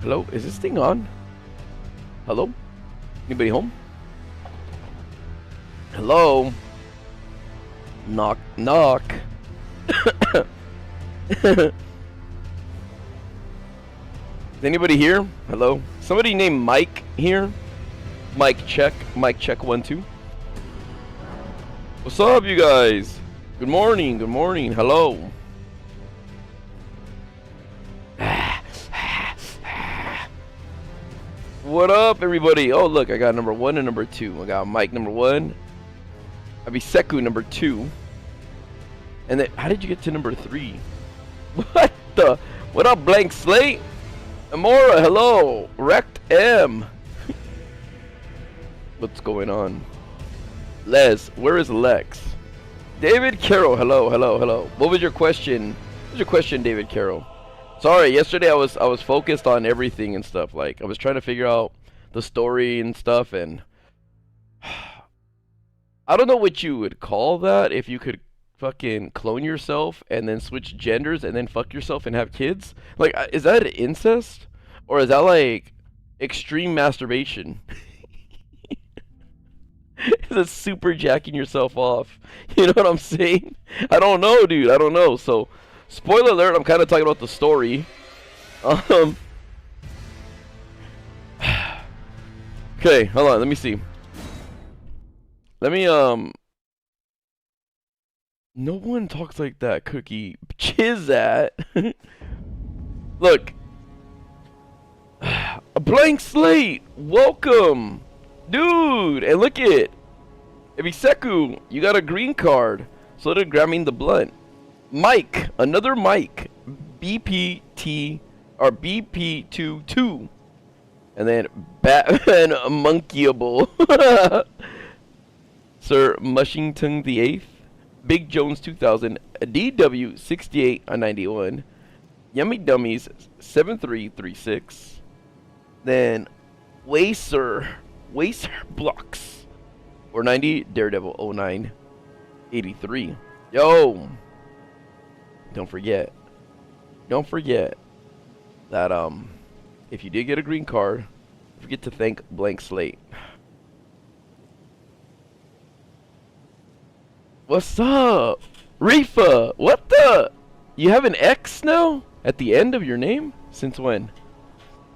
Hello? Is this thing on? Hello? Anybody home? Hello? Knock, knock. Is anybody here? Hello? Somebody named Mike here? Mike check 1 2. What's up, you guys? Good morning, hello. What up, everybody? Oh, look, I got number 1 and number 2. I got Mike number 1. Abiseku number 2. And then, how did you get to number 3? What the? What up, Blank Slate? Amora, hello. Wrecked M. What's going on? Les, where is Lex? David Carroll, hello. What was your question? What was your question, David Carroll? Sorry, yesterday I was focused on everything and stuff. Like, I was trying to figure out the story and stuff, and I don't know what you would call that if you could fucking clone yourself and then switch genders and then fuck yourself and have kids. Like, is that incest? Or is that like extreme masturbation? Is it super jacking yourself off? You know what I'm saying? I don't know, dude. I don't know. So, spoiler alert, I'm kind of talking about the story. Okay, hold on. Let me see. Let me, no one talks like that, Cookie. Chizat. Look. A blank slate. Welcome. Dude. And look it. Ibiseku, you got a green card. So did Gramming the Blunt. Mike. Another Mike. BPT. Or BP22. And then Batman Monkeyable. Sir Mushington the 8th. Big Jones 2000, DW 6891, Yummy Dummies 7336, then Wacer Blocks 490, Daredevil 0983. Yo, don't forget that if you did get a green card, don't forget to thank Blank Slate. What's up? Rifa! What the? You have an X now? At the end of your name? Since when?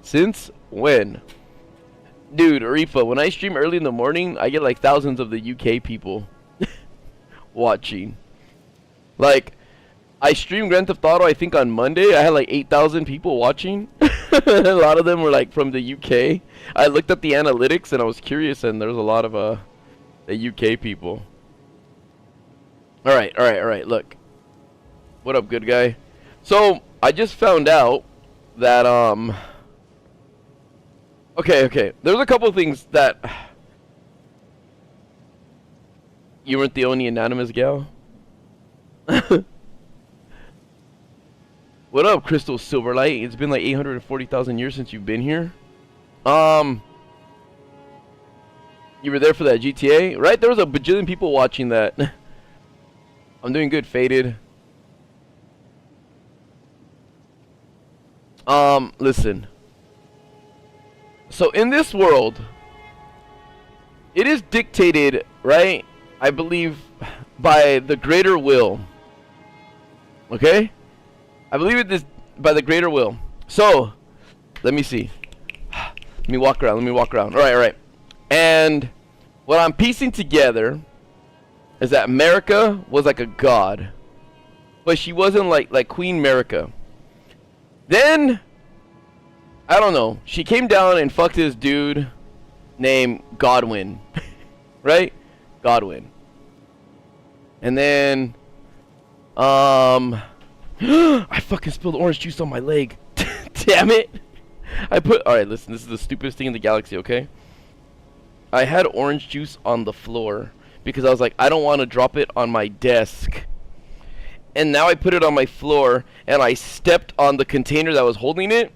Since when? Dude, Rifa, when I stream early in the morning, I get like thousands of the UK people watching. Like, I streamed Grand Theft Auto, I think on Monday. I had like 8,000 people watching. A lot of them were like from the UK. I looked at the analytics and I was curious, and there was a lot of the UK people. Alright, look. What up, good guy? So, I just found out that, Okay, there's a couple things that... You weren't the only anonymous gal? What up, Crystal Silverlight? It's been like 840,000 years since you've been here. You were there for that GTA? Right? There was a bajillion people watching that. I'm doing good, Faded. Listen. So in this world, it is dictated, right? I believe by the greater will. Okay? I believe it is by the greater will. So, let me see. Let me walk around. Alright. And what I'm piecing together is that America was like a god, but she wasn't like Queen America. Then, I don't know, she came down and fucked this dude named Godwin. Right? Godwin. And then, I fucking spilled orange juice on my leg. Damn it. Alright, listen, this is the stupidest thing in the galaxy, okay? I had orange juice on the floor because I was like, I don't want to drop it on my desk. And now I put it on my floor, and I stepped on the container that was holding it.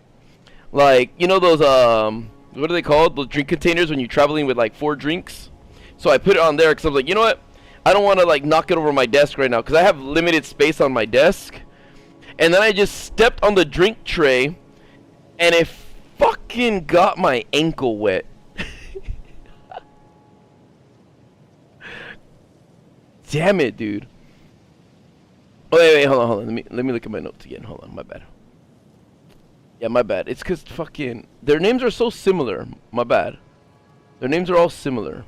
Like, you know those, what are they called? Those drink containers when you're traveling with like 4 drinks? So I put it on there because I was like, you know what? I don't want to like knock it over my desk right now because I have limited space on my desk. And then I just stepped on the drink tray, and it fucking got my ankle wet. Damn it, dude. Oh, wait, hold on. Let me look at my notes again. Hold on, my bad. Yeah, my bad. It's cause fucking their names are so similar. My bad. Their names are all similar.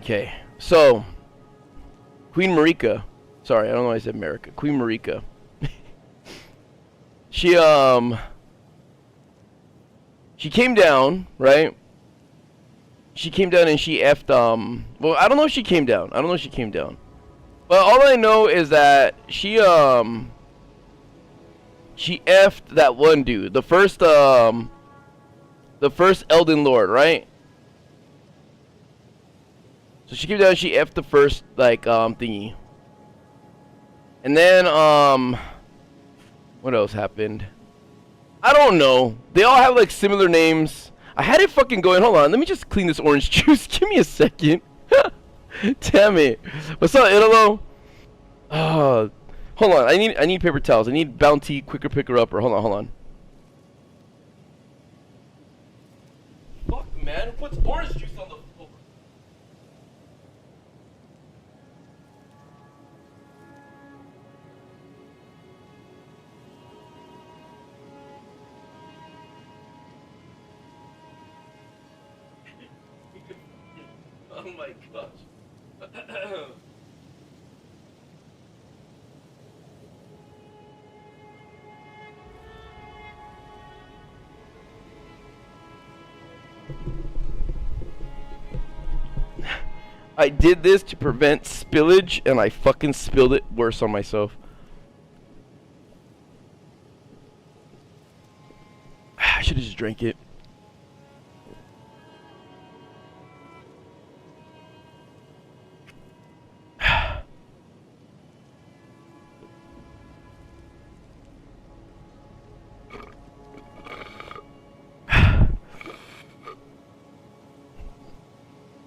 Okay, so Queen Marika. Sorry, I don't know why I said America. Queen Marika. She came down, right? She came down and she effed, well, I don't know if she came down. I don't know if she came down. But all I know is that she effed that one dude. The first Elden Lord, right? So she came down and she effed the first, like, thingy. And then, what else happened? I don't know. They all have, like, similar names. I had it fucking going. Hold on. Let me just clean this orange juice. Give me a second. Damn it. What's up, Italo? Hold on. I need paper towels. I need Bounty quicker picker upper. Hold on. Fuck, man. Who puts orange juice on the floor? Oh my gosh. I did this to prevent spillage and I fucking spilled it worse on myself. I should have just drank it.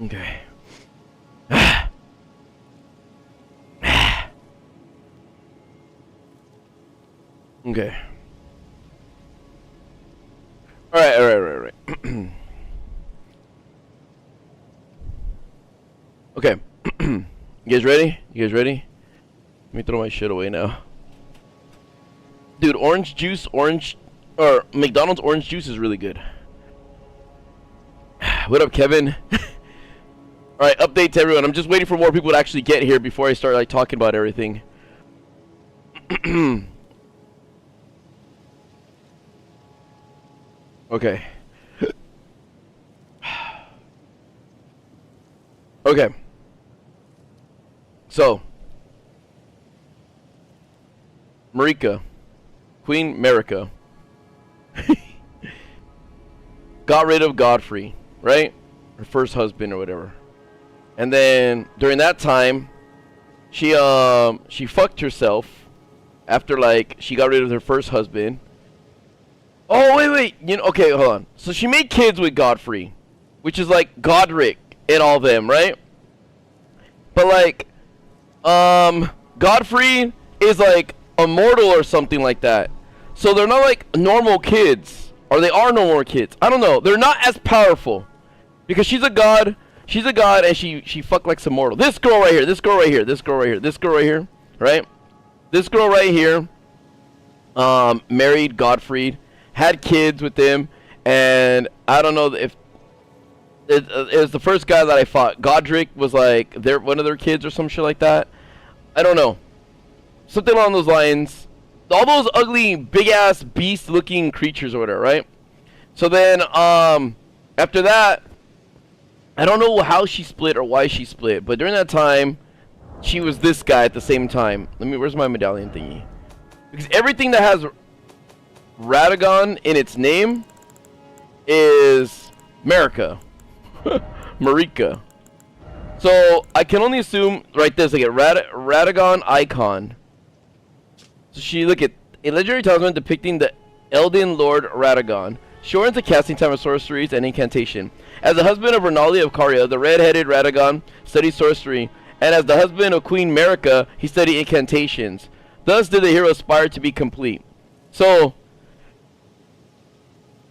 Okay. Okay. Alright. Okay. You guys ready? Let me throw my shit away now. Dude, McDonald's orange juice is really good. What up, Kevin? Alright, update to everyone. I'm just waiting for more people to actually get here before I start, like, talking about everything. Okay. Okay. So, Marika, Queen Marika, got rid of Godfrey, right? Her first husband or whatever. And then during that time, she fucked herself after, like, she got rid of her first husband. Oh, wait. Okay, hold on. So she made kids with Godfrey, which is like Godric and all them, right? But, like, Godfrey is like immortal or something like that. So they're not like normal kids, or they are normal kids. I don't know. They're not as powerful because she's a god. She's a god, and she fucked like some mortal. This girl right here. Right? This girl right here. Married Godfrey, had kids with him, and I don't know if it was the first guy that I fought. Godric was like one of their kids or some shit like that. I don't know. Something along those lines. All those ugly, big-ass, beast-looking creatures or whatever, right? So then, after that, I don't know how she split or why she split, but during that time, she was this guy at the same time. Where's my medallion thingy? Because everything that has Radagon in its name is Marika. Marika. So I can only assume right there's like a Radagon icon. So she look at a legendary talisman depicting the Elden Lord Radagon. Shortens the casting time of sorceries and incantation. As the husband of Renali of Caria, the red-headed Radagon studies sorcery and as the husband of Queen Marika, he studied incantations. Thus did the hero aspire to be complete. So,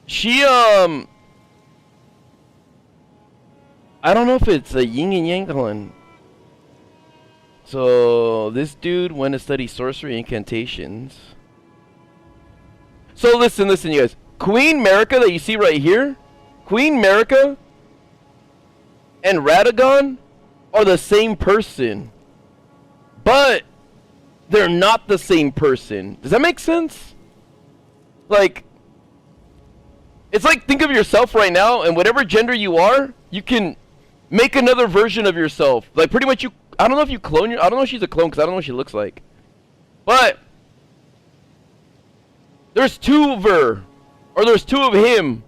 she, I don't know if it's a yin and yang. Hold on. So, this dude went to study sorcery incantations. So, listen, you guys. Queen Marika that you see right here, Queen Marika and Radagon are the same person. But they're not the same person. Does that make sense? Like, it's like, think of yourself right now, and whatever gender you are, you can make another version of yourself. Like, pretty much I don't know if you clone I don't know if she's a clone, because I don't know what she looks like. But there's two of her, or there's two of him,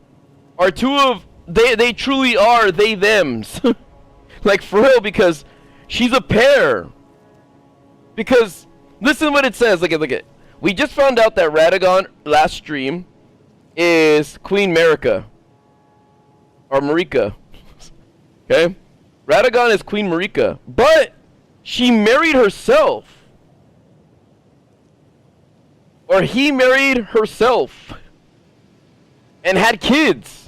or two of, they truly are they thems. Like, for real, because she's a pair. Because, listen what it says. Look at. We just found out that Radagon, last stream, is Queen Marika. Or Marika. Okay? Radagon is Queen Marika. But, she married herself. Or he married herself. And had kids.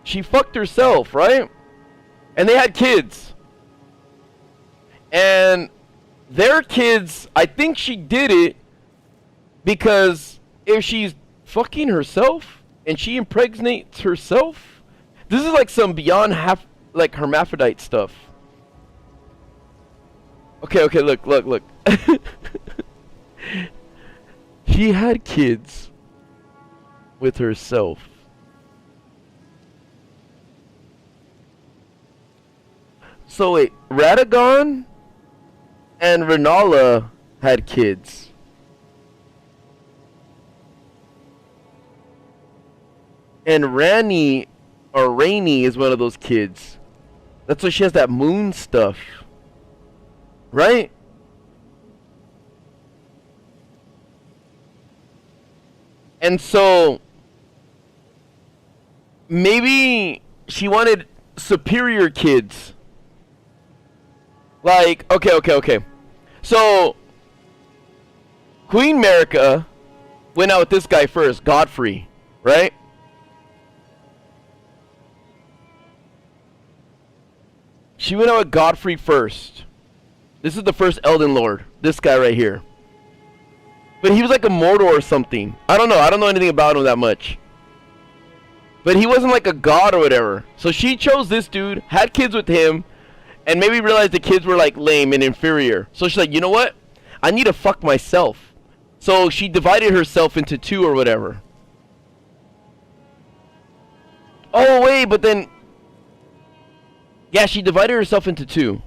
She fucked herself, right? And they had kids. And their kids, I think she did it because if she's fucking herself and she impregnates herself, this is like some beyond like hermaphrodite stuff. Okay, look. She had kids with herself. So wait, Radagon and Renala had kids. And Rainy is one of those kids. That's why she has that moon stuff. Right? And so maybe she wanted superior kids. Like, okay. So Queen Marika went out with this guy first, Godfrey, right? She went out with Godfrey first. This is the first Elden Lord. This guy right here. But he was like a mortal or something. I don't know anything about him that much. But he wasn't like a god or whatever. So she chose this dude, had kids with him, and maybe realized the kids were like lame and inferior. So she's like, you know what? I need to fuck myself. So she divided herself into two or whatever. Oh wait, but then... yeah, she divided herself into two.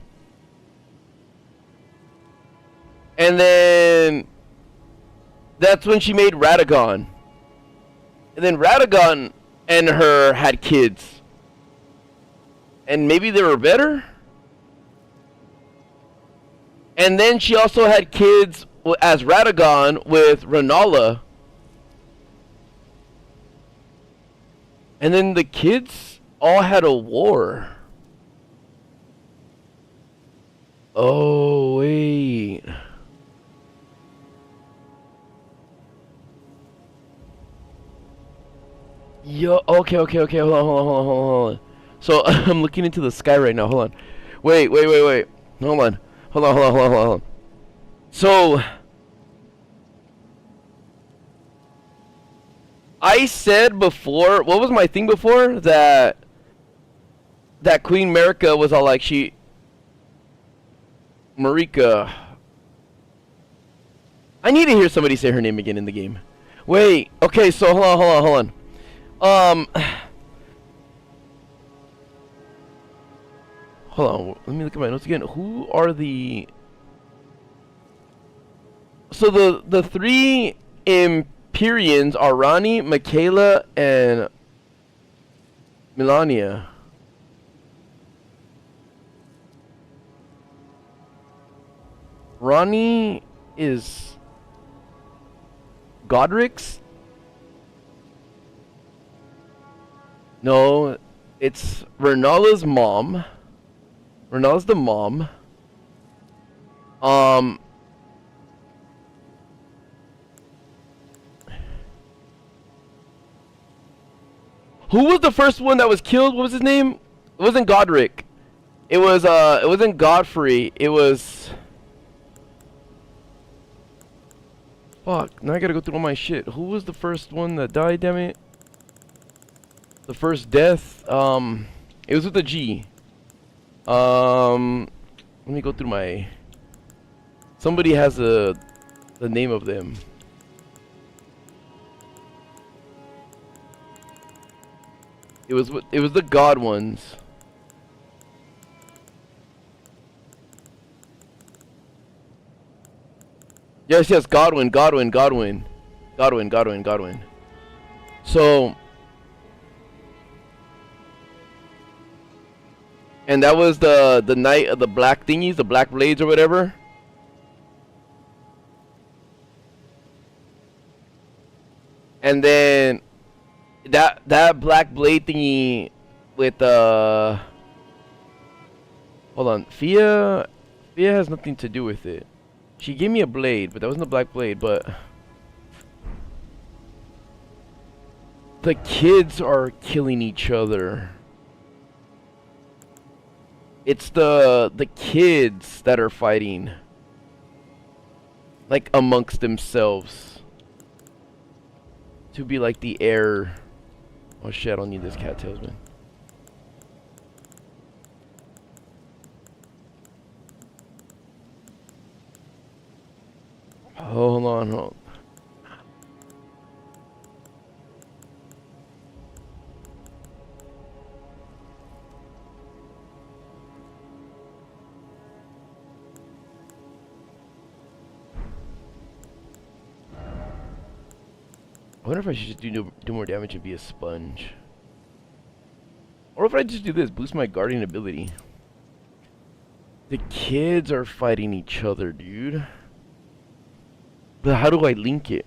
And then... that's when she made Radagon. And then Radagon and her had kids. And maybe they were better? And then she also had kids as Radagon with Renala. And then the kids all had a war. Oh, wait. Yo, okay. Hold on. So, I'm looking into the sky right now. Hold on. Wait. Hold on. Hold on. So, I said before, what was my thing before? That Queen Marika was all like, Marika. I need to hear somebody say her name again in the game. Wait, okay, so hold on. Hold on, let me look at my notes again. Who are the... so the three Empyreans are Rani, Michaela, and Melania. Rani is Godric's. No, it's Renala's mom. Renala's the mom. Who was the first one that was killed? What was his name? It wasn't Godric. It wasn't Godfrey. It was... Fuck, now I gotta go through all my shit. Who was the first one that died, damn it? The first death, it was with a G. Let me go through my... Somebody has the name of them. It was the God ones. Yes, Godwin. So, and that was the night of the black thingies, the black blades or whatever. And then that black blade thingy with hold on, Fia has nothing to do with it. She gave me a blade, but that wasn't a black blade, but the kids are killing each other. It's the kids that are fighting, like, amongst themselves to be like the heir. Oh shit, I don't need this cattails, man. Hold on. I wonder if I should just do more damage and be a sponge. Or if I just do this, boost my guardian ability. The kids are fighting each other, dude. But how do I link it?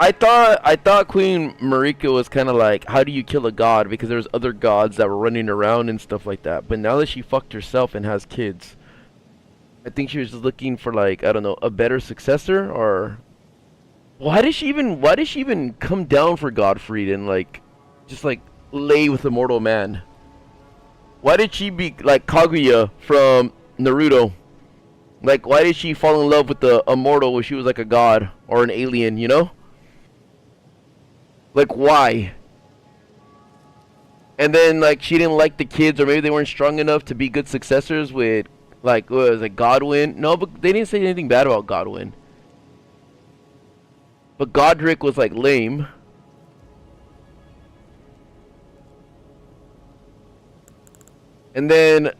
I thought Queen Marika was kind of like, how do you kill a god? Because there's other gods that were running around and stuff like that. But now that she fucked herself and has kids, I think she was just looking for, like, I don't know, a better successor. Or why did she even come down for Godfried and, like, just like lay with a mortal man? Why did she be like Kaguya from Naruto? Like, why did she fall in love with the immortal when she was like a god or an alien, you know? Like, why? And then, like, she didn't like the kids, or maybe they weren't strong enough to be good successors with, like, what was it, Godwin? No, but they didn't say anything bad about Godwin. But Godric was, like, lame. And then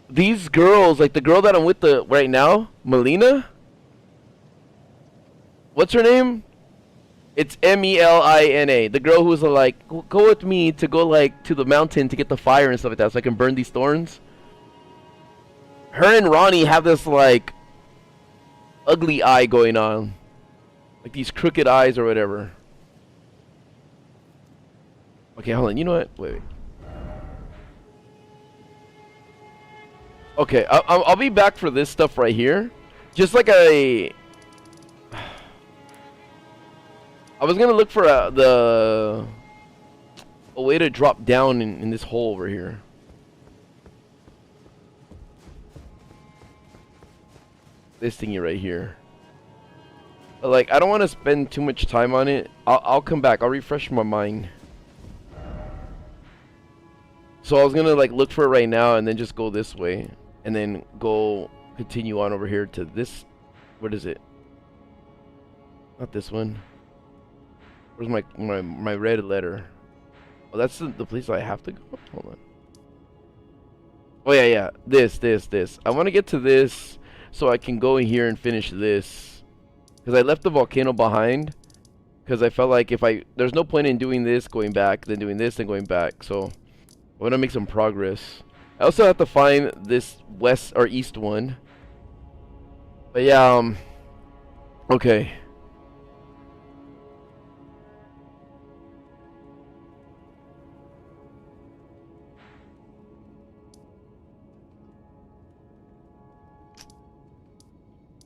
these girls, like the girl that I'm with right now, Melina. What's her name? It's Melina. The girl who's like, go with me to go, like, to the mountain to get the fire and stuff like that, so I can burn these thorns. Her and Ronnie have this, like, ugly eye going on, like these crooked eyes or whatever. Okay, hold on. You know what? Wait. Okay, I'll be back for this stuff right here. Just like I was gonna look for a way to drop down in this hole over here. This thingy right here. But, like, I don't want to spend too much time on it. I'll come back. I'll refresh my mind. So I was gonna, like, look for it right now and then just go this way. And then go continue on over here to this. What is it? Not this one. Where's my red letter? Oh, that's the place I have to go? Hold on. Oh, yeah. This. I want to get to this so I can go in here and finish this. Because I left the volcano behind. Because I felt like there's no point in doing this, going back, then doing this, then going back. So I want to make some progress. I also have to find this west or east one. But yeah, okay.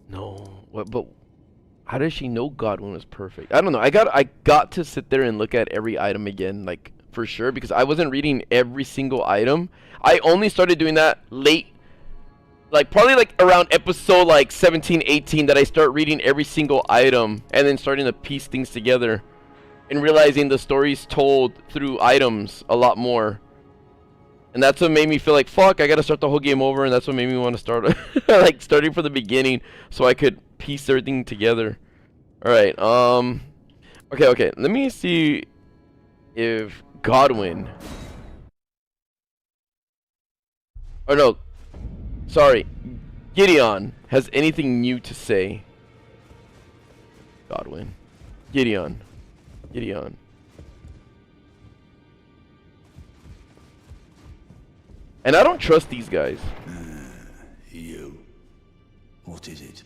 No, what? But how does she know Godwin was perfect? I don't know. I got to sit there and look at every item again, like for sure, because I wasn't reading every single item. I only started doing that late, like probably like around episode like 17, 18, that I start reading every single item and then starting to piece things together and realizing the story's told through items a lot more. And that's what made me feel like, fuck, I gotta start the whole game over, and that's what made me want to start, like, starting from the beginning, so I could piece everything together. Alright, okay, let me see if Godwin... Oh, no, sorry, Gideon has anything new to say. Godwin. Gideon. And I don't trust these guys. You. What is it?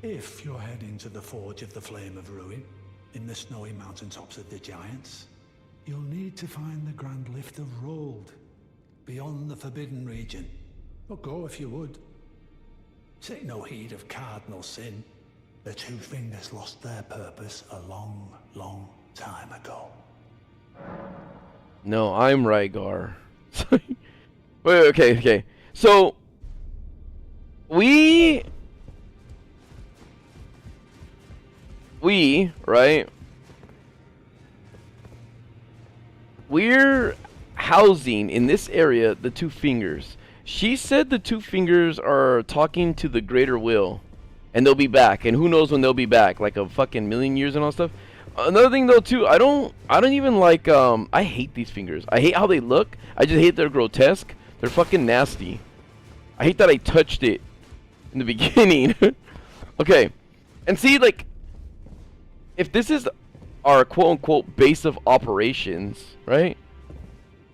If you're heading to the Forge of the Flame of Ruin, in the snowy mountaintops of the Giants, you'll need to find the Grand Lift of Rold, beyond the Forbidden Region. But go if you would. Take no heed of cardinal sin. The Two Fingers lost their purpose a long, long time ago. No, I'm Rygar. Wait, okay. So, we, right? We're housing in this area the Two Fingers. She said the Two Fingers are talking to the Greater Will, and they'll be back. And who knows when they'll be back? Like a fucking million years and all stuff. Another thing though too, I don't even like, I hate these fingers. I hate how they look. I just hate they're grotesque. They're fucking nasty. I hate that I touched it in the beginning. Okay. And see, like, if this is our quote-unquote base of operations, right?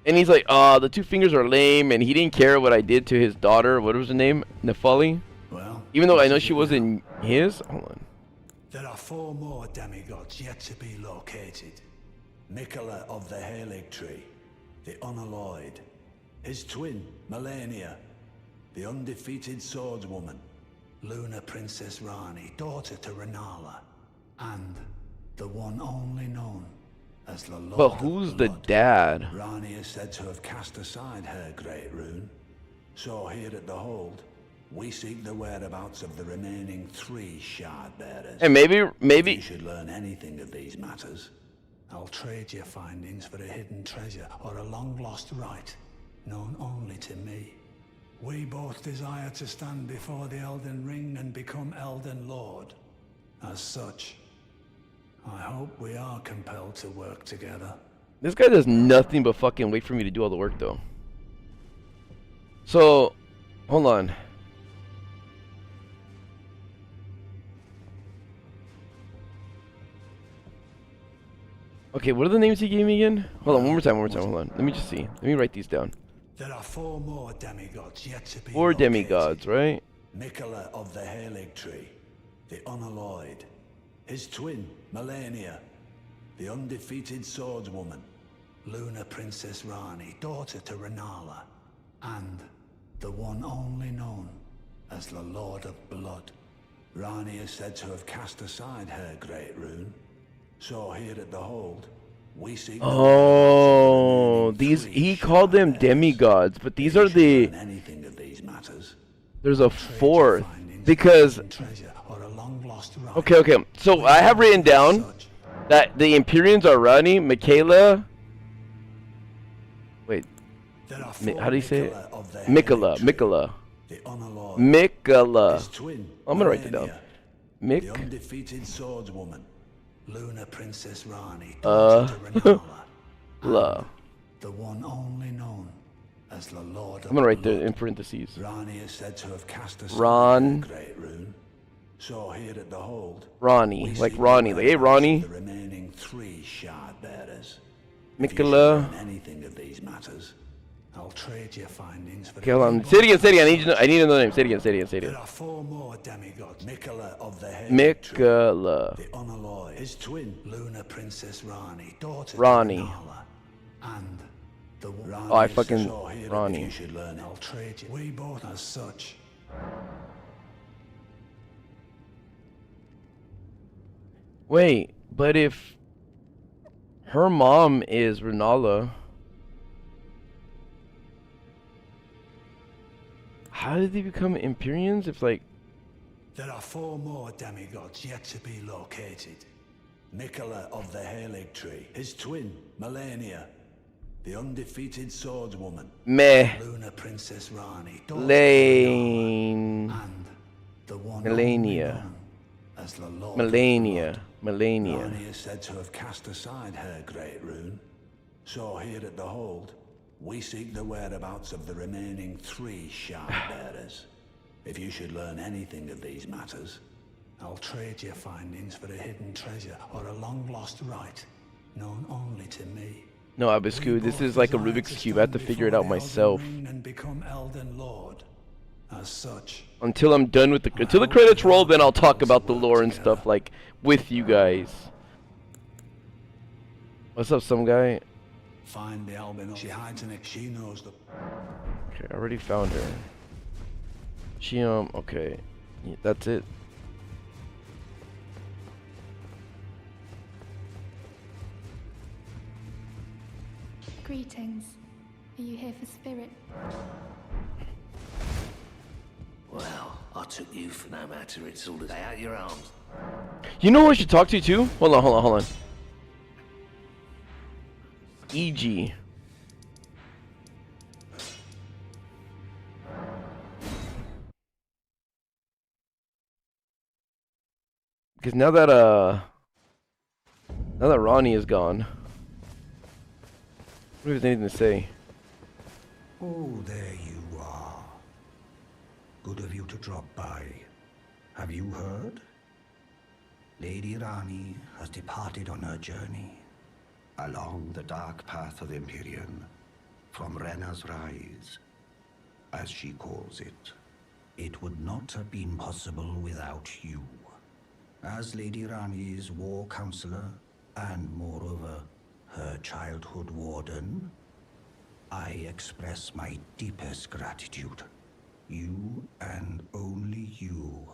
And he's like, the Two Fingers are lame, and he didn't care what I did to his daughter. What was her name? Nefali? Well, even though I know she wasn't his. Hold on. There are 4 more demigods yet to be located. Mikola of the Halig Tree, the Unalloyed, his twin, Melania, the undefeated swordswoman, Luna Princess Rani, daughter to Renala, and the one only known as the Lord. But who's the dad? Rani is said to have cast aside her great rune, so here at the Hold, we seek the whereabouts of the remaining 3 shard bearers. And maybe If you should learn anything of these matters, I'll trade your findings for a hidden treasure or a long-lost right, known only to me. We both desire to stand before the Elden Ring and become Elden Lord. As such, I hope we are compelled to work together. This guy does nothing but fucking wait for me to do all the work though. So, hold on. Okay, what are the names he gave me again? Hold on, one more time, hold on. Let me just see. Let me write these down. There are 4 more demigods yet to be 4 located. demigods, right? Mikola of the Halig Tree, the Unalloyed, his twin, Melania, the undefeated swordswoman, Luna Princess Rani, daughter to Renala, and the one only known as the Lord of Blood. Rani is said to have cast aside her great rune, so here at the Hold, we seek. Oh, these, he called them demigods, but these are the. Anything of these matters. There's a 4th because. Okay. So I have written down that the Empyreans are Rani, Michaela. Wait, how do you say it? Mikola. I'm gonna write that down. The undefeated swordswoman, Luna Princess Rani, daughter to Renala, the one only known as the Lord of I'm gonna write Blood. that in parentheses. Rani is said to have cast a great rune. So here at the Hold, Ronnie, like Ronnie, like hey Ronnie. The remaining 3 shard bearers. If you should Mikola. learn anything of these matters, I'll trade your findings for Okay, hold on. Say it again, say it again. I need to know the name. Say it again, say it again, say it There again. are 4 more demigods. Mikola of the Hair Tree, Mikola. the unalloyed, his twin, Luna Princess Rani, daughter Rani. to Renala, and the Rani Oh, I is fucking so here. Rani. If you should learn, I'll trade you. We both as such. Wait, but if her mom is Renala, how did they become Empyreans? If like, There are 4 more demigods yet to be located. Mikola of the Halig Tree, his twin, Melania, the undefeated swordswoman, meh, Luna Princess Rani, daughter to Lane, Renala, and the one Melania. only known as the Lord Melania, of Blood. Melania. Rani is said to have cast aside her great rune. So here at the Hold, we seek the whereabouts of the remaining 3 shard bearers. If you should learn anything of these matters, I'll trade your findings for a hidden treasure or a long-lost right, known only to me. No, Abiscu, this is like a Rubik's Cube. I have to figure it out myself. And become Elden Lord. As such, Until I'm done with until the credits roll, then I'll talk about the lore and stuff like with you guys. What's up, some guy? find the albino. She hides in it. She knows the. Okay, I already found her. She okay, yeah, that's it. Greetings. Are you here for spirit? Well, I took you for no matter. It's all day out your arms. You know who I should talk to too? Hold on. E.G. Because now that Ronnie is gone, what if there's anything to say? Oh, there you are. Good of you to drop by. Have you heard? Lady Rani has departed on her journey. Along the dark path of Empyrean, from Rena's Rise, as she calls it. It would not have been possible without you. As Lady Rani's war counselor, and moreover, her childhood warden, I express my deepest gratitude. You and only you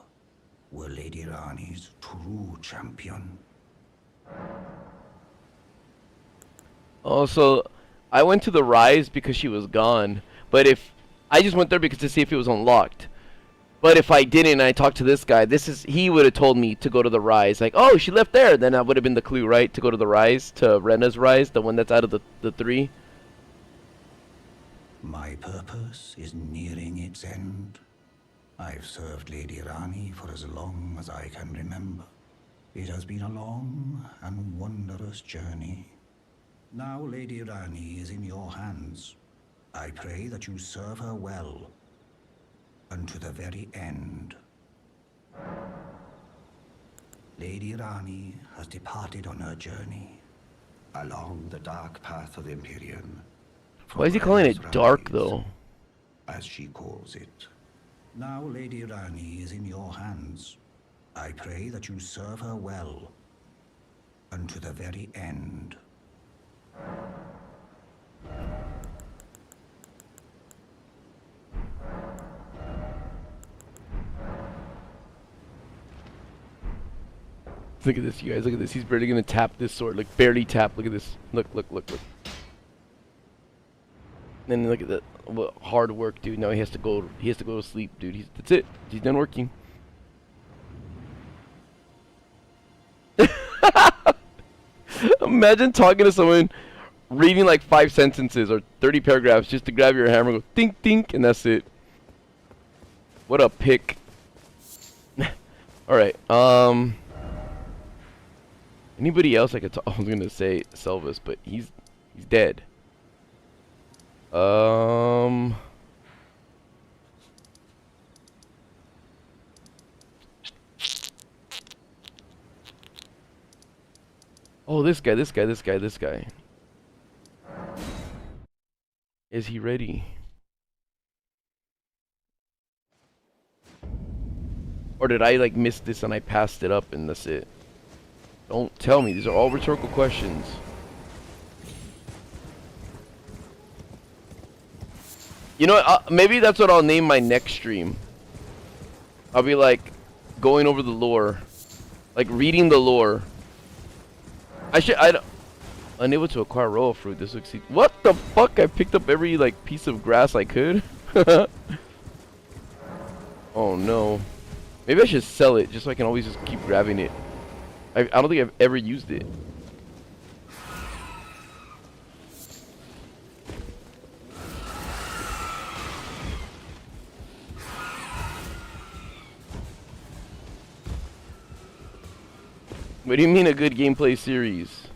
were Lady Rani's true champion. Also, I went to the Rise because she was gone, but if I just went there because to see if it was unlocked. But if I didn't and I talked to this guy, he would have told me to go to the Rise. Like, oh, she left there. Then that would have been the clue, right? To go to the Rise, to Rena's Rise, the one that's out of the 3. My purpose is nearing its end. I've served Lady Rani for as long as I can remember. It has been a long and wondrous journey. Now Lady Rani is in your hands. I pray that you serve her well, unto the very end. Lady Rani has departed on her journey, along the dark path of Empyrean. Why is he calling it dark, though? As she calls it. Now Lady Rani is in your hands. I pray that you serve her well, unto the very end. Look at this, you guys. Look at this. He's barely gonna tap this sword. Like, barely tap. Look at this. Look. And then look at that. What hard work, dude. Now he has to go to sleep, dude. That's it. He's done working. Imagine talking to someone, reading like 5 sentences or 30 paragraphs just to grab your hammer and go think, think, and that's it. What a pick. Alright, anybody else I could talk? I was gonna say Selvus, but he's dead. Oh, this guy. Is he ready? Or did I like miss this and I passed it up and that's it? Don't tell me. These are all rhetorical questions. You know what? Maybe that's what I'll name my next stream. I'll be like going over the lore. Like reading the lore. Unable to acquire royal fruit. This looks. What the fuck? I picked up every like piece of grass I could. Oh no. Maybe I should sell it just so I can always just keep grabbing it. I don't think I've ever used it. What do you mean a good gameplay series?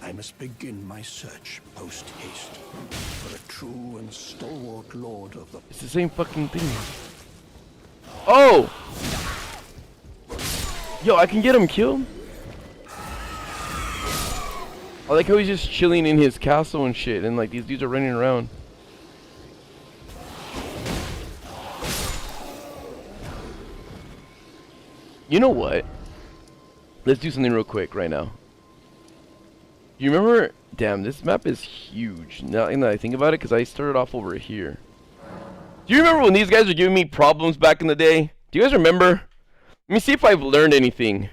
I must begin my search post haste for a true and stalwart lord of the... It's the same fucking thing. Oh! Yo, I can get him killed? I like how he's just chilling in his castle and shit, and like these dudes are running around. You know what? Let's do something real quick right now. You remember? Damn, this map is huge. Now that I think about it, because I started off over here. Do you remember when these guys were giving me problems back in the day? Do you guys remember? Let me see if I've learned anything.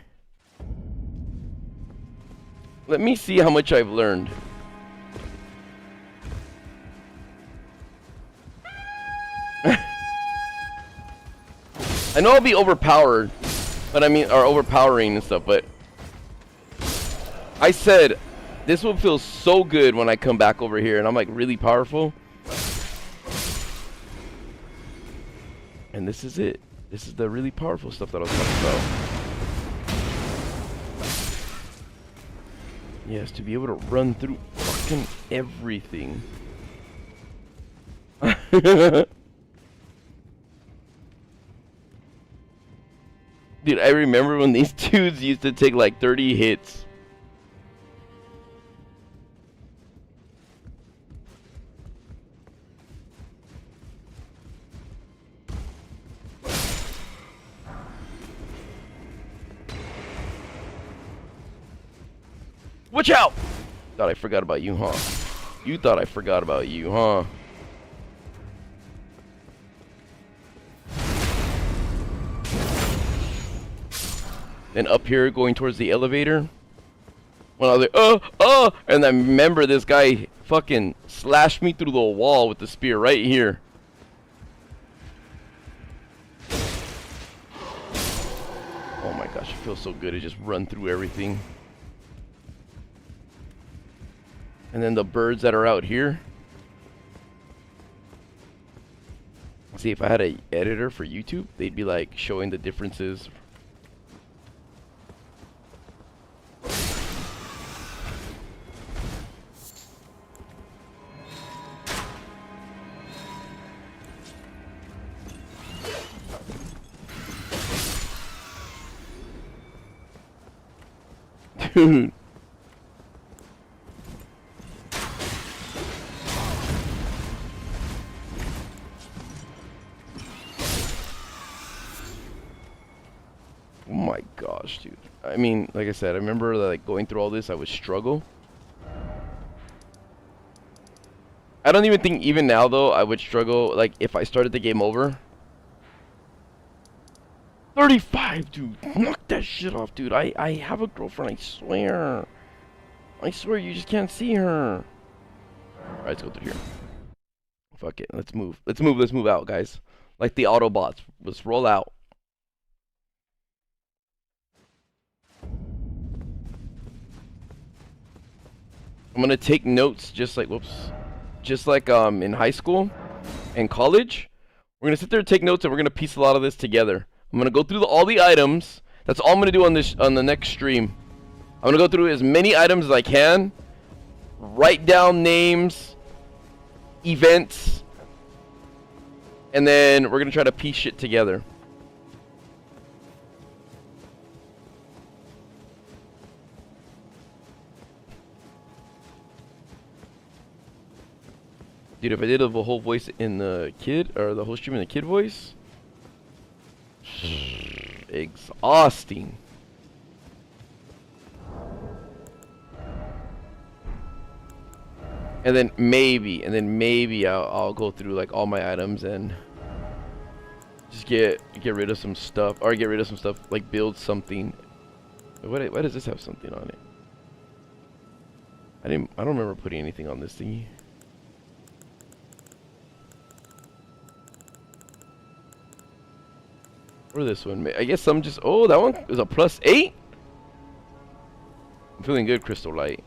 Let me see how much I've learned. I know I'll be overpowered, but I mean, or overpowering and stuff, but I said this will feel so good when I come back over here and I'm like really powerful. And this is it. This is the really powerful stuff that I was talking about. Yes, to be able to run through fucking everything. Dude, I remember when these dudes used to take like 30 hits. Watch out! Thought I forgot about you, huh? You thought I forgot about you, huh? Then up here going towards the elevator. When I was like, and I remember this guy fucking slashed me through the wall with the spear right here. Oh my gosh, it feels so good to just run through everything. And then the birds that are out here. See, if I had an editor for YouTube, they'd be like showing the differences. Dude. Oh my gosh, dude. I mean, like I said, I remember like going through all this, I would struggle. I don't even think even now though, I would struggle like if I started the game over. 35, dude. Knock that shit off, dude. I have a girlfriend, I swear. I swear, you just can't see her. Alright, let's go through here. Fuck it, let's move. Let's move out, guys. Like the Autobots. Let's roll out. I'm gonna take notes just like, in high school and college. We're gonna sit there and take notes and we're gonna piece a lot of this together. I'm gonna go through all the items. That's all I'm gonna do on the next stream. I'm gonna go through as many items as I can. Write down names, events, and then we're gonna try to piece shit together. Dude, if I did a whole voice in the kid, or the whole stream in the kid voice, exhausting. And then maybe I'll go through like all my items and just get rid of some stuff, or get rid of some stuff, like build something. Why does this have something on it? I don't remember putting anything on this thingy. Or this one. I guess some just... Oh, that one is a +8? I'm feeling good, Crystal Light.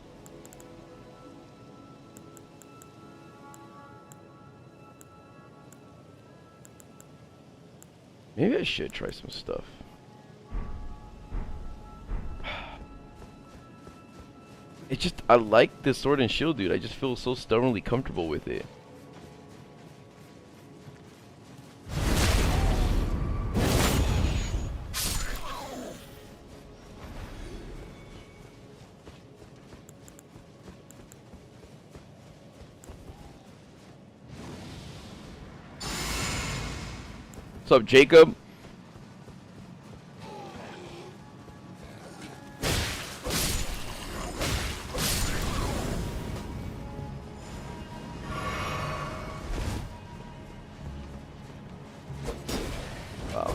Maybe I should try some stuff. It's just... I like this sword and shield, dude. I just feel so stubbornly comfortable with it. What's up, Jacob? Wow.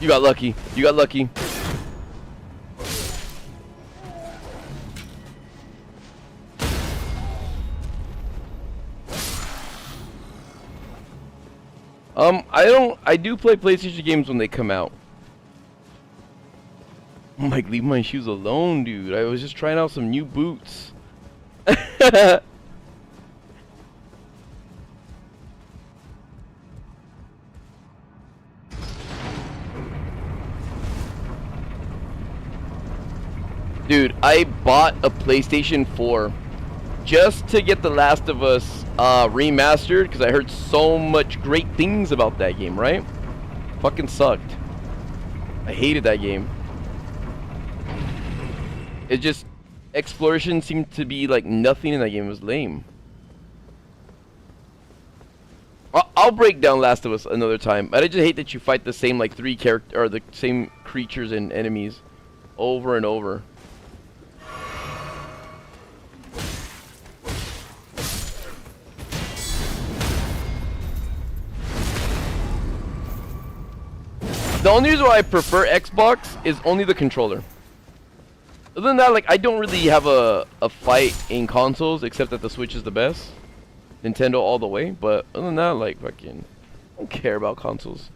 You got lucky. You got lucky. I do play PlayStation games when they come out. I'm like, leave my shoes alone, dude. I was just trying out some new boots. Dude, I bought a PlayStation 4 just to get The Last of Us remastered because I heard so much great things about that game, right? Fucking sucked. I hated that game. It just... exploration seemed to be like nothing in that game. It was lame. I'll break down Last of Us another time, but I just hate that you fight the same like the same creatures and enemies over and over. The only reason why I prefer Xbox is only the controller. Other than that, like, I don't really have a fight in consoles, except that the Switch is the best. Nintendo all the way, but other than that, like, fucking, I don't care about consoles.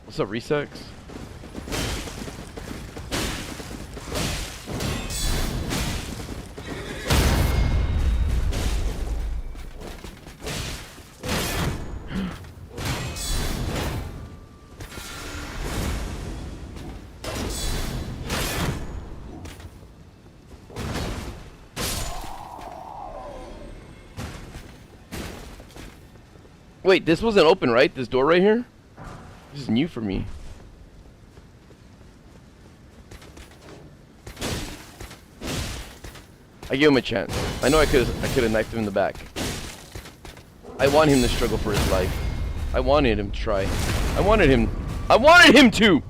What's up, Resex? Wait, this wasn't open, right? This door right here? This is new for me. I give him a chance. I know I could have knifed him in the back. I want him to struggle for his life. I wanted him to try. I wanted him to!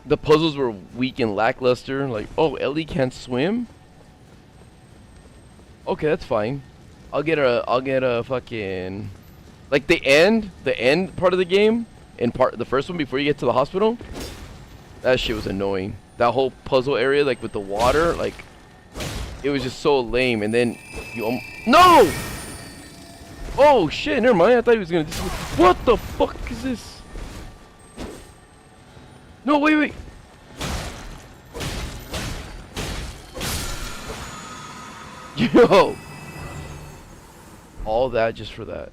The puzzles were weak and lackluster. Like, oh, Ellie can't swim? Okay, that's fine. I'll get a fucking... Like, the end part of the game, the first one before you get to the hospital, that shit was annoying. That whole puzzle area, like, with the water, like, it was just so lame. And then, no! Oh, shit, never mind. I thought he was gonna... What the fuck is this? No, wait, wait. Yo. All that just for that.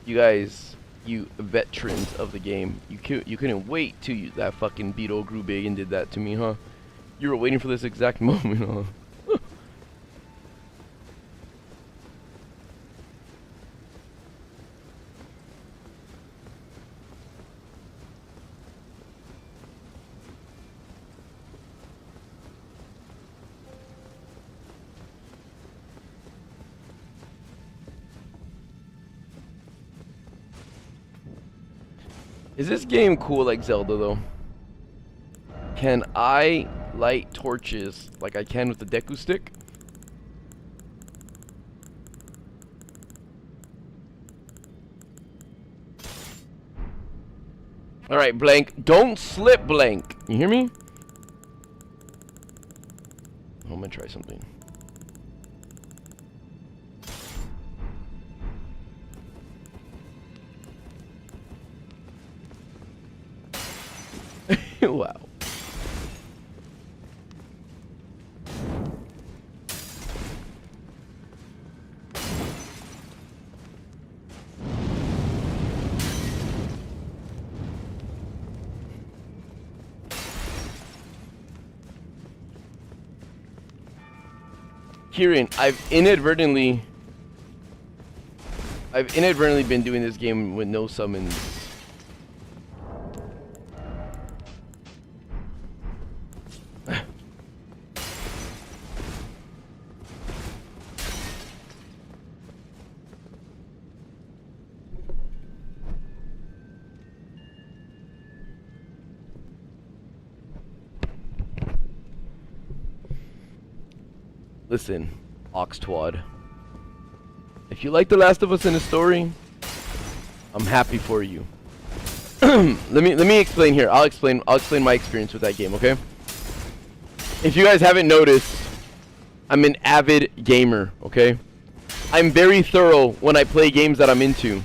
You guys, you veterans of the game, you couldn't wait till that fucking beetle grew big and did that to me, huh? You were waiting for this exact moment, huh? Is this game cool like Zelda though? Can I light torches like I can with the Deku stick? Alright, Blank. Don't slip, Blank. You hear me? I'm gonna try something. Wow. Kieran, I've inadvertently been doing this game with no summons. Listen, Oxtwad. If you like The Last of Us in a story, I'm happy for you. let me explain here. I'll explain my experience with that game, okay? If you guys haven't noticed, I'm an avid gamer, okay? I'm very thorough when I play games that I'm into.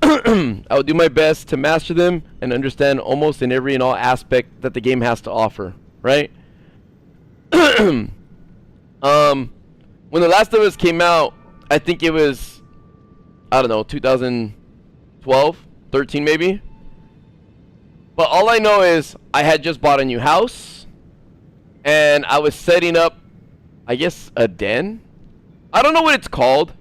I will do my best to master them and understand almost in every and all aspect that the game has to offer, right? When The Last of Us came out, I think it was, I don't know, 2012, 13 maybe. But all I know is I had just bought a new house, and I was setting up, I guess, a den. I don't know what it's called.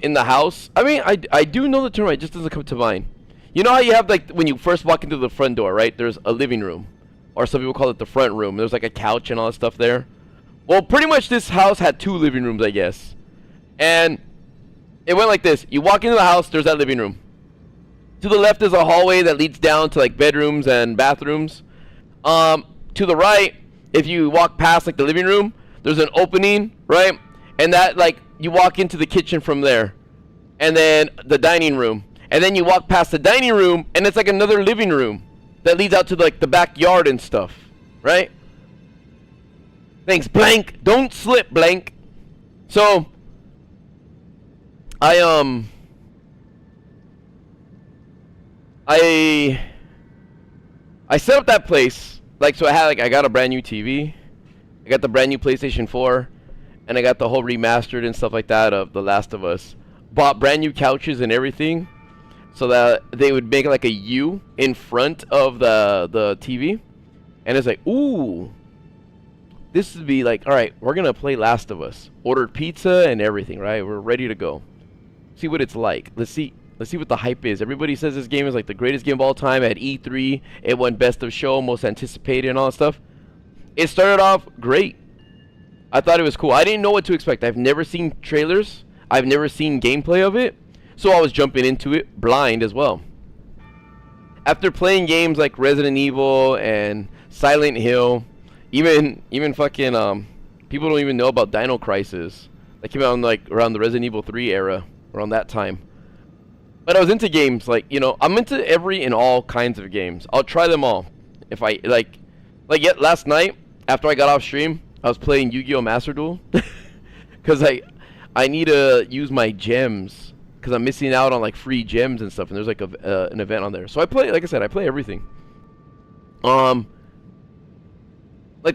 In the house. I mean, I do know the term. It just doesn't come to mind. You know how you have, like, when you first walk into the front door, right? There's a living room, or some people call it the front room. There's like a couch and all that stuff there. Well, pretty much this house had 2 living rooms, I guess. And it went like this. You walk into the house, there's that living room. To the left is a hallway that leads down to like bedrooms and bathrooms. To the right, if you walk past like the living room, there's an opening, right? And that, like, you walk into the kitchen from there. And then the dining room. And then you walk past the dining room, and it's like another living room that leads out to like the backyard and stuff, right? Thanks, Blank. Don't slip, Blank. So, I set up that place. Like, so I got a brand new TV. I got the brand new PlayStation 4. And I got the whole remastered and stuff like that of The Last of Us. Bought brand new couches and everything, so that they would make like a U in front of the TV. And it's like, ooh, this would be like, all right, we're gonna play Last of Us. Ordered pizza and everything, right? We're ready to go. See what it's like. Let's see what the hype is. Everybody says this game is like the greatest game of all time. At E3, it won Best of Show, Most Anticipated, and all that stuff. It started off great. I thought it was cool. I didn't know what to expect. I've never seen trailers. I've never seen gameplay of it. So I was jumping into it blind as well. After playing games like Resident Evil and Silent Hill, even fucking people don't even know about Dino Crisis. That came out in like around the Resident Evil 3 era, around that time. But I was into games, like, you know, I'm into every and all kinds of games. I'll try them all. If I like, Like, yet last night after I got off stream, I was playing Yu-Gi-Oh! Master Duel because I need to use my gems because I'm missing out on like free gems and stuff, and there's like an event on there. So I play, like I said, I play everything. Like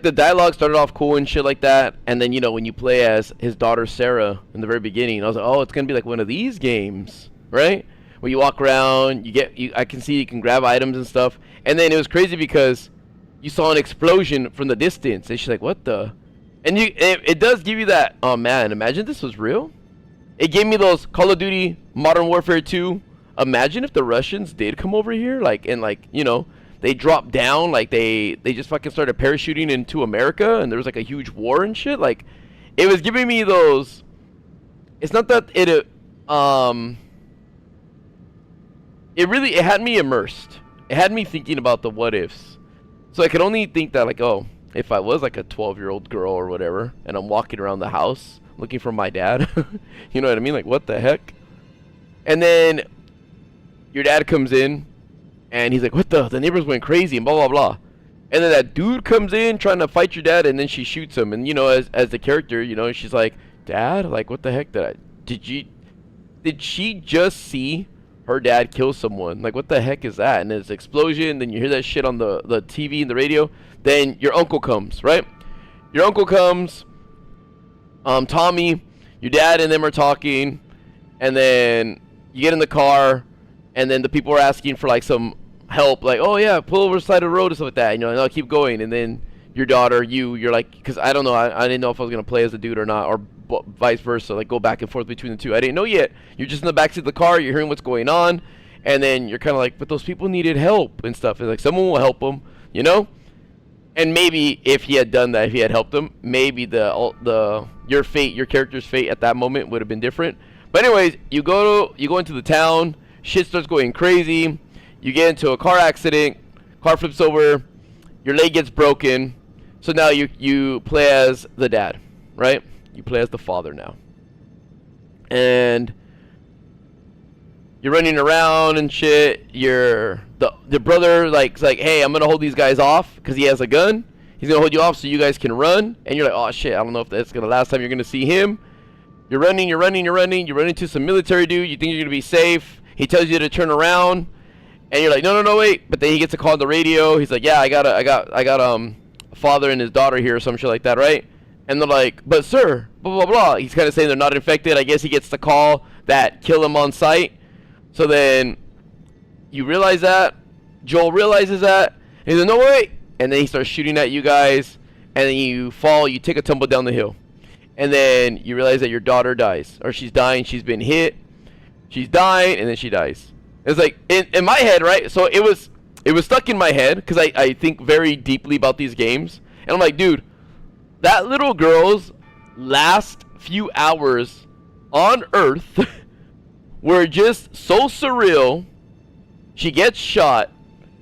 the dialogue started off cool and shit like that, and then, you know, when you play as his daughter Sarah in the very beginning, I was like, oh, it's gonna be like one of these games, right? Where you walk around, I can see you can grab items and stuff, and then it was crazy because you saw an explosion from the distance, and she's like, what the? And it does give you that, oh man, imagine this was real. It gave me those Call of Duty Modern Warfare 2. Imagine if the Russians did come over here, like, and like, you know, they dropped down, like they just fucking started parachuting into America, and there was like a huge war and shit. Like, it was giving me those. It's not that it had me immersed. It had me thinking about the what ifs. So I could only think that, like, oh, if I was like a 12-year-old girl or whatever, and I'm walking around the house looking for my dad, you know what I mean? Like, what the heck? And then your dad comes in, and he's like, what the neighbors went crazy, and blah, blah, blah. And then that dude comes in trying to fight your dad, and then she shoots him. And, you know, as the character, you know, she's like, Dad? Like, what the heck did she just see her dad kill someone? Like, what the heck is that? And there's an explosion, then you hear that shit on the TV and the radio. Then your uncle comes, right? Your uncle comes, Tommy, your dad and them are talking, and then you get in the car, and then the people are asking for like some help, like, oh yeah, pull over the side of the road or stuff like that, you know, and I'll keep going. And then your daughter, you're like, because I don't know, I didn't know if I was gonna play as a dude or not, or vice versa, like go back and forth between the two. I didn't know yet. You're just in the backseat of the car, you're hearing what's going on, and then you're kind of like, but those people needed help and stuff. And like, someone will help them, you know. And maybe if he had done that, if he had helped them, maybe your character's fate at that moment would have been different. But anyways, you go into the town. Shit starts going crazy. You get into a car accident. Car flips over. Your leg gets broken. So now you play as the dad, right? You play as the father now. And you're running around and shit. The brother like hey, I'm gonna hold these guys off because he has a gun. He's gonna hold you off so you guys can run. And you're like, oh shit, I don't know if that's gonna last time you're gonna see him. You're running. You run into some military dude. You think you're gonna be safe. He tells you to turn around, and you're like, no, wait. But then he gets a call on the radio. He's like, yeah, I got a father and his daughter here or some shit like that, right? And they're like, but sir, blah blah blah. He's kind of saying they're not infected. I guess he gets the call that kill him on sight. So then you realize that Joel realizes that, and he's like, no wait. And then he starts shooting at you guys, and then you fall. You take a tumble down the hill, and then you realize that your daughter dies, or she's dying. She's been hit. She's dying, and then she dies. It's like in my head, right? So it was stuck in my head because I think very deeply about these games, and I'm like, dude, that little girl's last few hours on Earth were just so surreal. She gets shot.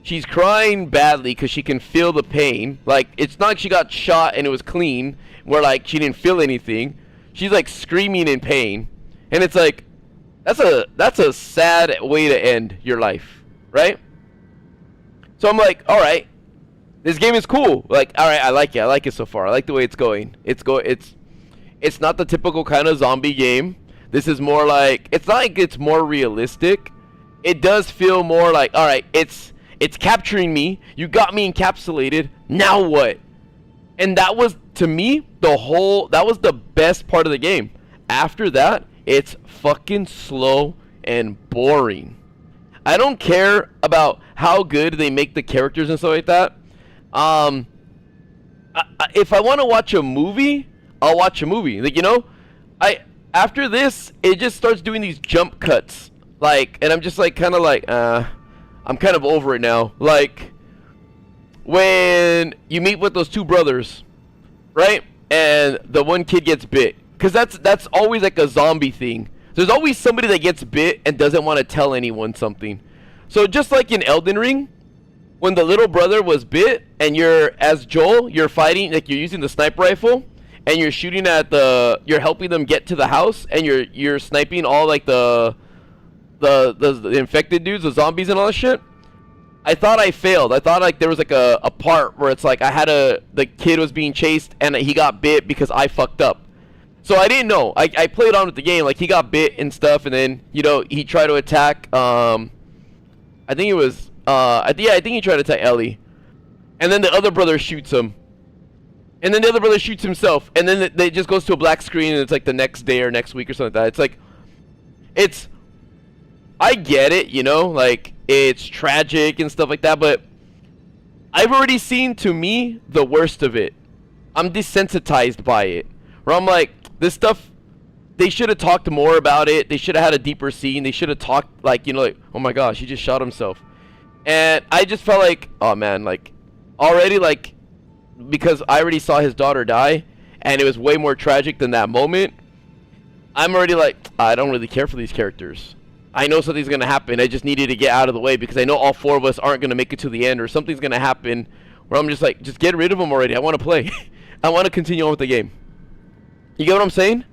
She's crying badly because she can feel the pain. Like, it's not like she got shot and it was clean, where like she didn't feel anything. She's like screaming in pain, and it's like, that's a sad way to end your life, right? So I'm like, all right, this game is cool. Like, all right, I like it so far. I like the way it's going. It's not the typical kind of zombie game. This is more like, it's not like it's more realistic. It does feel more like, all right, it's capturing me. You got me encapsulated. Now what? And that was, to me, that was the best part of the game. After that, it's fucking slow and boring. I don't care about how good they make the characters and stuff like that. If I want to watch a movie, I'll watch a movie. Like, you know, after this, it just starts doing these jump cuts. Like, and I'm just like, kind of like, I'm kind of over it now. Like, when you meet with those two brothers, right? And the one kid gets bit. Because that's always like a zombie thing. There's always somebody that gets bit and doesn't want to tell anyone something. So just like in Elden Ring, when the little brother was bit and as Joel, you're fighting, like you're using the sniper rifle and you're shooting at you're helping them get to the house, and you're sniping all like the infected dudes, the zombies and all that shit. I thought I failed. I thought like there was like a part where it's like the kid was being chased and he got bit because I fucked up. So I didn't know. I played on with the game, like he got bit and stuff, and then he tried to attack. I think it was I think he tried to attack Ellie, and then the other brother shoots him, and then the other brother shoots himself, and then it just goes to a black screen, and it's like the next day or next week or something like that. It's like I get it, like it's tragic and stuff like that, but I've already seen, to me, the worst of it. I'm desensitized by it. Where I'm like, this stuff, they should have talked more about it. They should have had a deeper scene. They should have talked, like, like, oh my gosh, he just shot himself. And I just felt like, oh man, like, already, like, because I already saw his daughter die, and it was way more tragic than that moment, I'm already like, I don't really care for these characters. I know something's going to happen. I just needed to get out of the way because I know all 4 of us aren't going to make it to the end, or something's going to happen where I'm just like, just get rid of them already. I want to play. I want to continue on with the game. You get what I'm saying?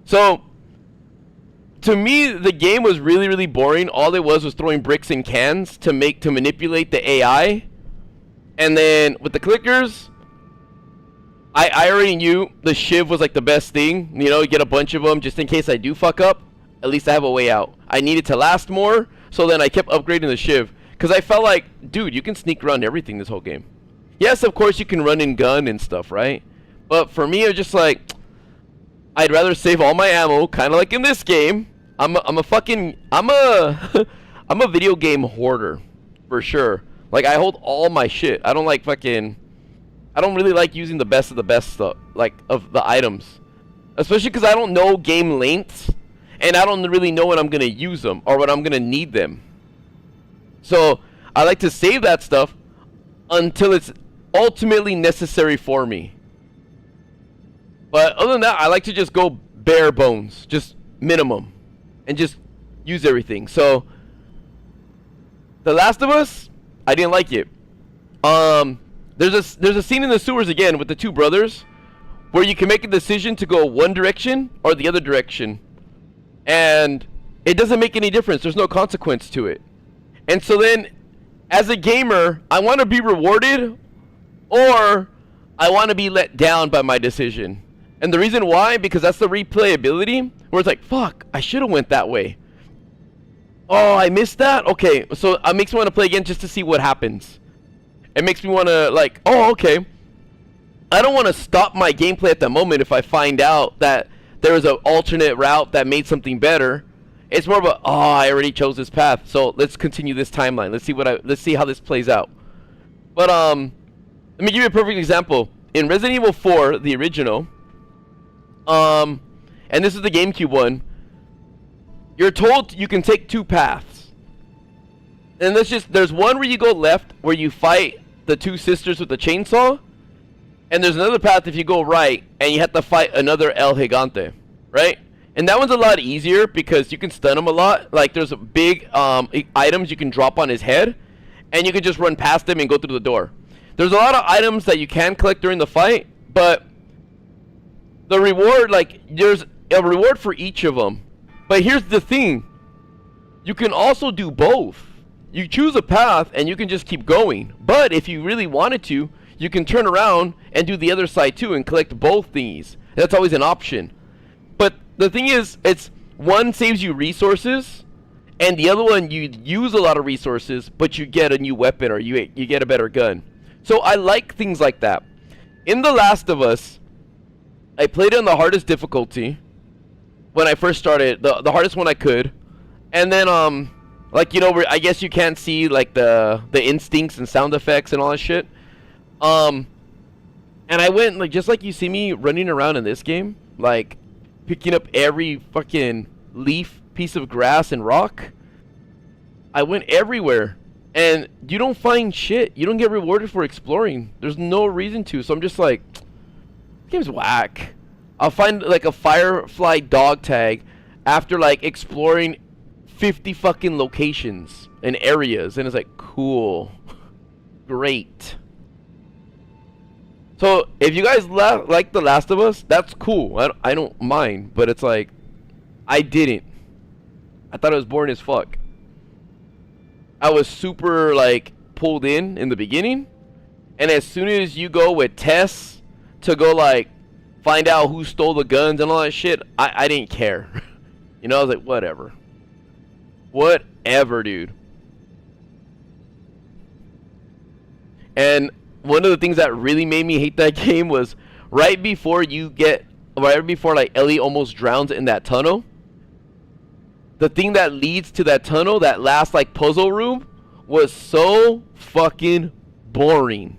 So, to me, the game was really, really boring. All it was throwing bricks in cans to manipulate the AI. And then with the clickers, I already knew the shiv was like the best thing. Get a bunch of them just in case I do fuck up. At least I have a way out. I needed to last more, so then I kept upgrading the shiv. Because I felt like, dude, you can sneak run everything this whole game. Yes, of course you can run and gun and stuff, right? But for me, it was just like, I'd rather save all my ammo, kind of like in this game. I'm a video game hoarder, for sure. Like, I hold all my shit. I don't really like using the best of the best stuff, like, of the items. Especially because I don't know game lengths. And I don't really know when I'm going to use them or when I'm going to need them. So I like to save that stuff until it's ultimately necessary for me. But other than that, I like to just go bare bones, just minimum, and just use everything. So The Last of Us, I didn't like it. There's a scene in the sewers again with the 2 brothers where you can make a decision to go one direction or the other direction. And it doesn't make any difference. There's no consequence to it. And so then, as a gamer, I want to be rewarded or I want to be let down by my decision. And the reason why, because that's the replayability, where it's like, fuck, I should have went that way. Oh, I missed that? Okay, so it makes me want to play again just to see what happens. It makes me want to, like, oh, okay. I don't want to stop my gameplay at the moment if I find out that there was an alternate route that made something better. It's more of a, oh, I already chose this path, so let's continue this timeline. Let's see how this plays out. But let me give you a perfect example. In Resident Evil 4, the original, and this is the GameCube one, you're told you can take 2 paths. And there's one where you go left, where you fight the 2 sisters with the chainsaw. And there's another path if you go right, and you have to fight another El Gigante, right? And that one's a lot easier because you can stun him a lot. Like, there's big items you can drop on his head, and you can just run past him and go through the door. There's a lot of items that you can collect during the fight, but the reward, like, there's a reward for each of them. But here's the thing. You can also do both. You choose a path, and you can just keep going. But if you really wanted to, you can turn around and do the other side too and collect both thingies. That's always an option. But the thing is, one saves you resources, and the other one you use a lot of resources, but you get a new weapon or you get a better gun. So I like things like that. In The Last of Us, I played it on the hardest difficulty when I first started, the hardest one I could, and then like, I guess you can't see like the instincts and sound effects and all that shit. And I went, like, just like you see me running around in this game, like, picking up every fucking leaf, piece of grass, and rock. I went everywhere. And you don't find shit. You don't get rewarded for exploring. There's no reason to. So I'm just like, this game's whack. I'll find, like, a Firefly dog tag after, like, exploring 50 fucking locations and areas. And it's like, cool. Great. So, if you guys like The Last of Us, that's cool. I don't mind. But it's like, I didn't. I thought it was boring as fuck. I was super like pulled in the beginning, and as soon as you go with Tess to go like find out who stole the guns and all that shit, I didn't care. You know, I was like, whatever. Whatever, dude. And one of the things that really made me hate that game was right before like Ellie almost drowns in that tunnel. The thing that leads to that tunnel, that last like puzzle room, was so fucking boring.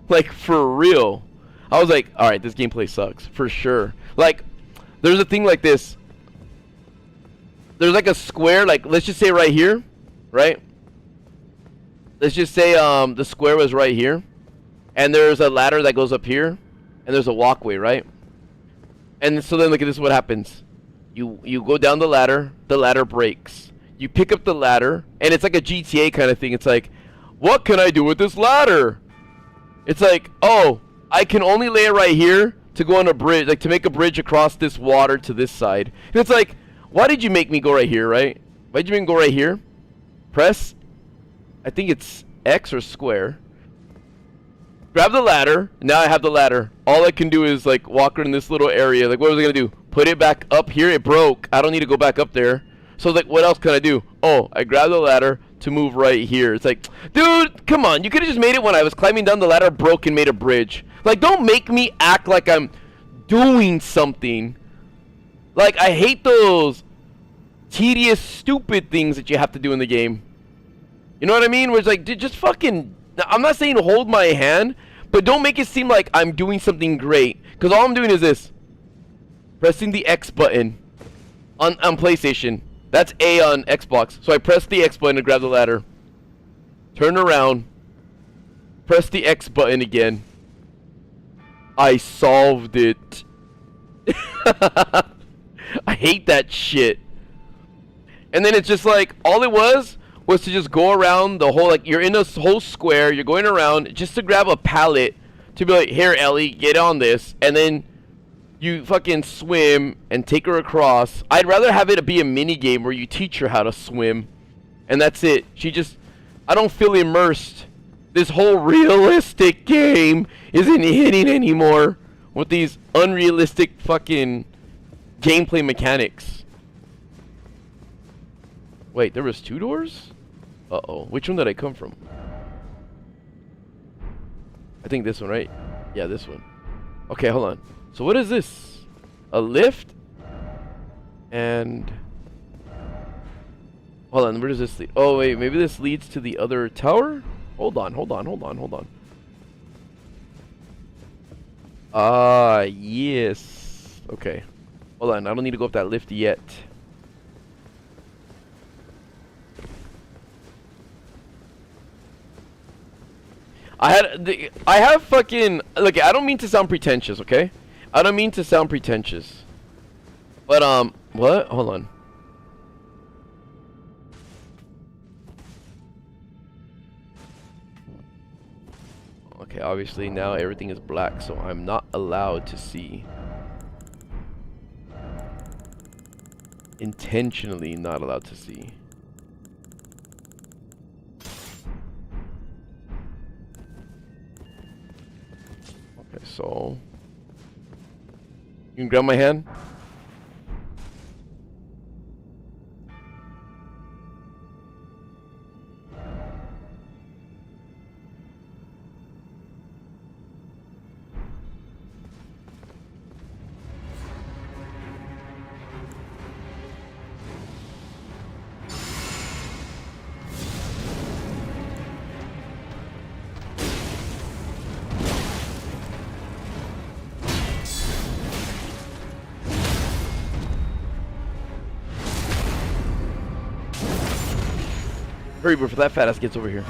Like for real. I was like, alright, this gameplay sucks. For sure. Like, there's a thing like this. There's like a square, like let's just say right here, right? Let's just say the square was right here, and there's a ladder that goes up here, and there's a walkway, right? And so then look at this, what happens. You go down the ladder breaks. You pick up the ladder, and it's like a GTA kind of thing. It's like, what can I do with this ladder? It's like, oh, I can only lay it right here to go on a bridge, like to make a bridge across this water to this side. And it's like, why did you make me go right here, right? Why did you make me go right here? Press, I think it's X or square. Grab the ladder. Now I have the ladder. All I can do is like walk around this little area. Like, what was I gonna do? Put it back up here. It broke. I don't need to go back up there. So like, what else can I do? Oh, I grab the ladder to move right here. It's like, dude, come on. You could have just made it when I was climbing down the ladder, broke and made a bridge. Like, don't make me act like I'm doing something. Like, I hate those tedious, stupid things that you have to do in the game. You know what I mean? Where it's like, dude, just fucking... I'm not saying hold my hand, but don't make it seem like I'm doing something great. Because all I'm doing is this. Pressing the X button on PlayStation. That's A on Xbox. So I press the X button to grab the ladder. Turn around. Press the X button again. I solved it. I hate that shit. And then it's just like, all it was to just go around the whole, like, you're in a whole square, you're going around just to grab a pallet to be like, here, Ellie, get on this. And then you fucking swim and take her across. I'd rather have it be a mini game where you teach her how to swim. And that's it. I don't feel immersed. This whole realistic game isn't hitting anymore with these unrealistic fucking gameplay mechanics. Wait, there was 2 doors? Uh-oh. Which one did I come from? I think this one, right? Yeah, this one. Okay, hold on. So what is this? A lift? And... hold on, where does this lead? Oh, wait, maybe this leads to the other tower? Hold on. Ah, yes. Okay. Hold on, I don't need to go up that lift yet. I have fucking... look, I don't mean to sound pretentious, okay? I don't mean to sound pretentious. But, what? Hold on. Okay, obviously now everything is black, so I'm not allowed to see. Intentionally not allowed to see. Okay, so... you can grab my hand? Hurry before that fat ass gets over here.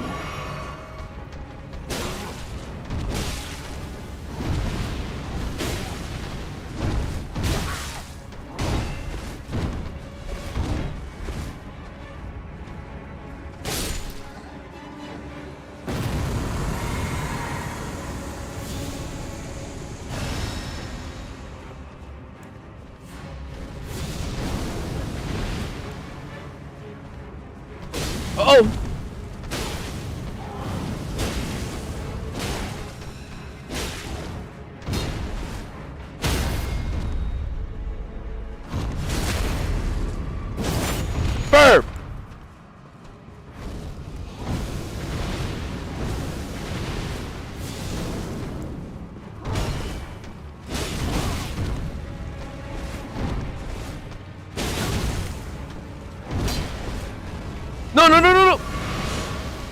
Oh!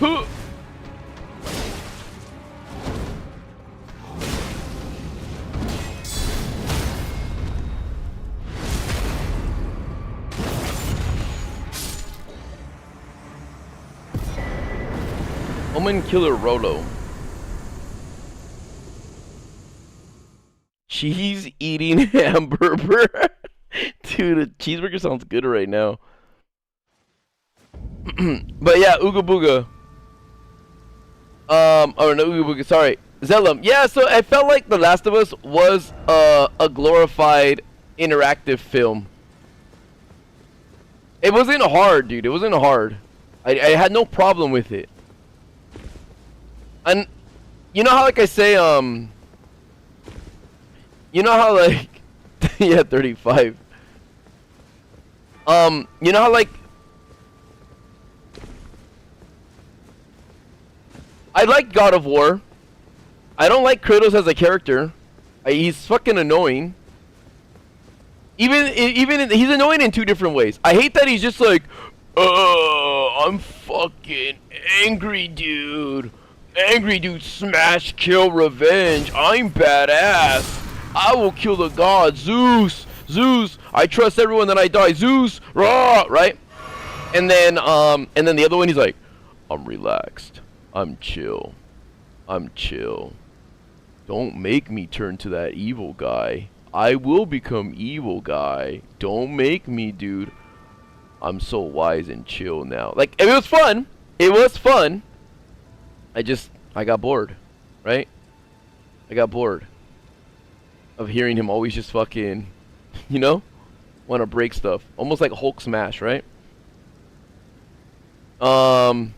Huh. Omen Killer Rolo. Cheese eating hamburger. Dude, a cheeseburger sounds good right now. But yeah, Ooga Booga. Oh no, Ooga Booga, sorry. Zellum. Yeah, so I felt like The Last of Us was a glorified interactive film. It wasn't hard, dude. It wasn't hard. I had no problem with it. And you know how, like I say, you know how, like, yeah, 35. You know how, like, I like God of War. I don't like Kratos as a character. He's fucking annoying. He's annoying in two different ways. I hate that he's just like, I'm fucking angry, dude. Angry dude, smash, kill, revenge. I'm badass. I will kill the god, Zeus. Zeus, I trust everyone that I die. Zeus, rah, right? And then the other one, he's like, I'm relaxed. I'm chill. I'm chill. Don't make me turn to that evil guy. I will become evil guy. Don't make me, dude. I'm so wise and chill now. Like, it was fun. It was fun. I got bored, right? I got bored of hearing him always just fucking, you know, want to break stuff. Almost like Hulk smash, right? And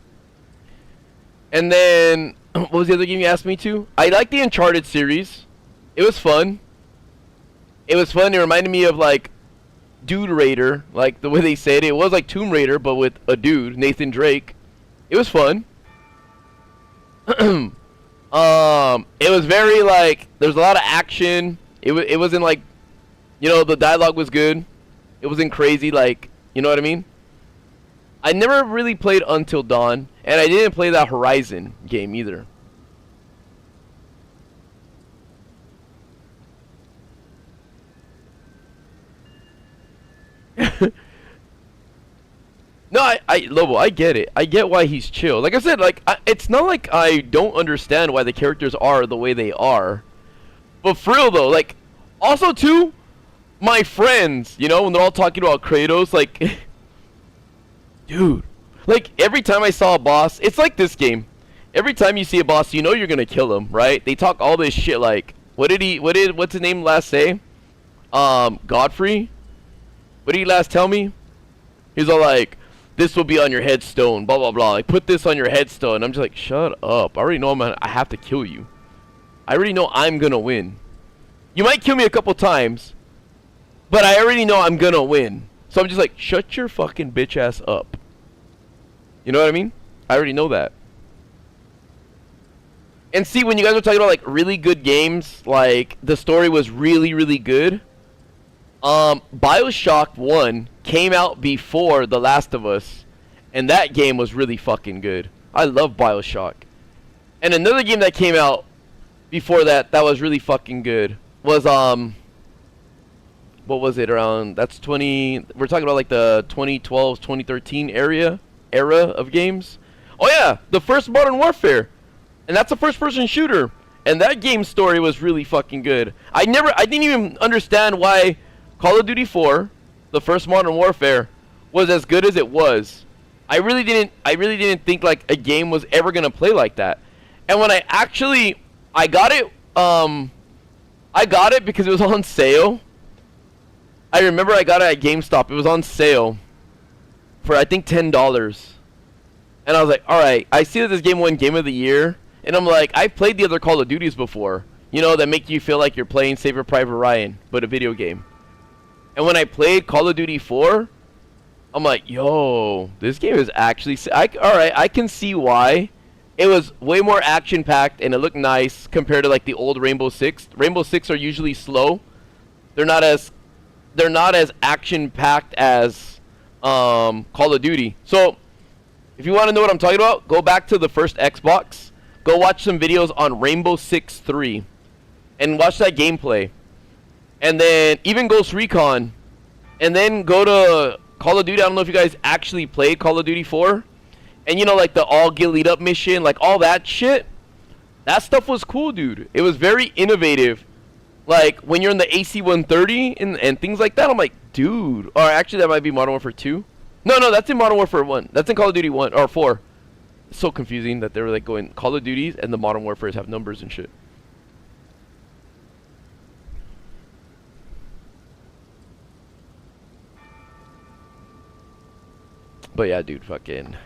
then, what was the other game you asked me to? I like the Uncharted series. It was fun. It was fun. It reminded me of, like, Dude Raider, like the way they said it. It was like Tomb Raider, but with a dude, Nathan Drake. It was fun. It was very, like, there's a lot of action. It wasn't like, you know, the dialogue was good. It wasn't crazy, like, you know what I mean? I never really played Until Dawn, and I didn't play that Horizon game either. No, Lobo, I get it. I get why he's chill. Like I said, like, it's not like I don't understand why the characters are the way they are. But for real, though, like, also, too, my friends, you know, when they're all talking about Kratos, like, dude, like, every time I saw a boss, it's like this game. Every time you see a boss, you know you're gonna kill him, right? They talk all this shit like, what's his name last say? Godfrey? What did he last tell me? He's all like, this will be on your headstone, blah, blah, blah. Like, put this on your headstone. I'm just like, shut up. I already know I have to kill you. I already know I'm gonna win. You might kill me a couple times, but I already know I'm gonna win. So I'm just like, shut your fucking bitch ass up. You know what I mean? I already know that. And see, when you guys were talking about, like, really good games, like, the story was really, really good. BioShock 1 came out before The Last of Us, and that game was really fucking good. I love BioShock. And another game that came out before that was really fucking good was, what was it, around, we're talking about, like, the 2012, 2013 era of games. Oh yeah, the first Modern Warfare. And that's a first-person shooter. And that game's story was really fucking good. I didn't even understand why Call of Duty 4, the first Modern Warfare, was as good as it was. I really didn't think, like, a game was ever gonna play like that. And when I got it because it was on sale. I remember I got it at GameStop. It was on sale for, I think, $10. And I was like, alright, I see that this game won Game of the Year. And I'm like, I've played the other Call of Duties before. You know, that make you feel like you're playing Saving Private Ryan, but a video game. And when I played Call of Duty 4, I'm like, yo, this game is actually... Alright, I can see why. It was way more action-packed, and it looked nice compared to, like, the old Rainbow Six. Rainbow Six are usually slow. They're not as action-packed as Call of Duty. So, If you want to know what I'm talking about, go back to the first Xbox. Go watch some videos on Rainbow Six 3. And watch that gameplay. And then even Ghost Recon. And then go to Call of Duty. I don't know if you guys actually played Call of Duty 4. And you know, like the all gillied up mission, like all that shit. That stuff was cool, dude. It was very innovative. Like when you're in the AC-130 and things like that, I'm like, dude. Or actually, that might be Modern Warfare 2. No, that's in Modern Warfare 1. That's in Call of Duty 1 or 4. It's so confusing that they were like going Call of Duties and the Modern Warfares have numbers and shit. But yeah, dude, fucking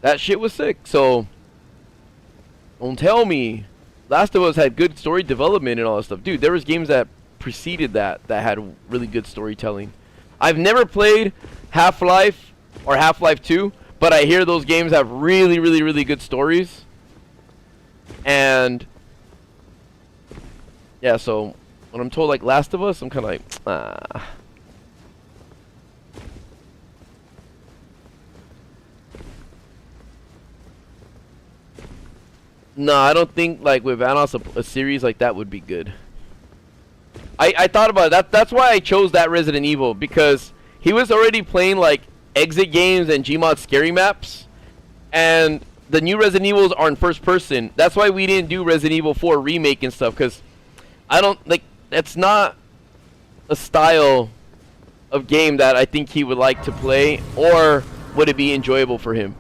that shit was sick. So don't tell me Last of Us had good story development and all that stuff. Dude, there was games that preceded that had really good storytelling. I've never played Half-Life or Half-Life 2, but I hear those games have really, really, really good stories. And yeah, so when I'm told like Last of Us, I'm kind of like, ah. No, I don't think like with Vanos a series like that would be good. I thought about it. That's why I chose that Resident Evil, because he was already playing like exit games and Gmod scary maps, and the new Resident Evils are in first person. That's why we didn't do Resident Evil 4 remake and stuff, because I don't like, that's not a style of game that I think he would like to play, or would it be enjoyable for him.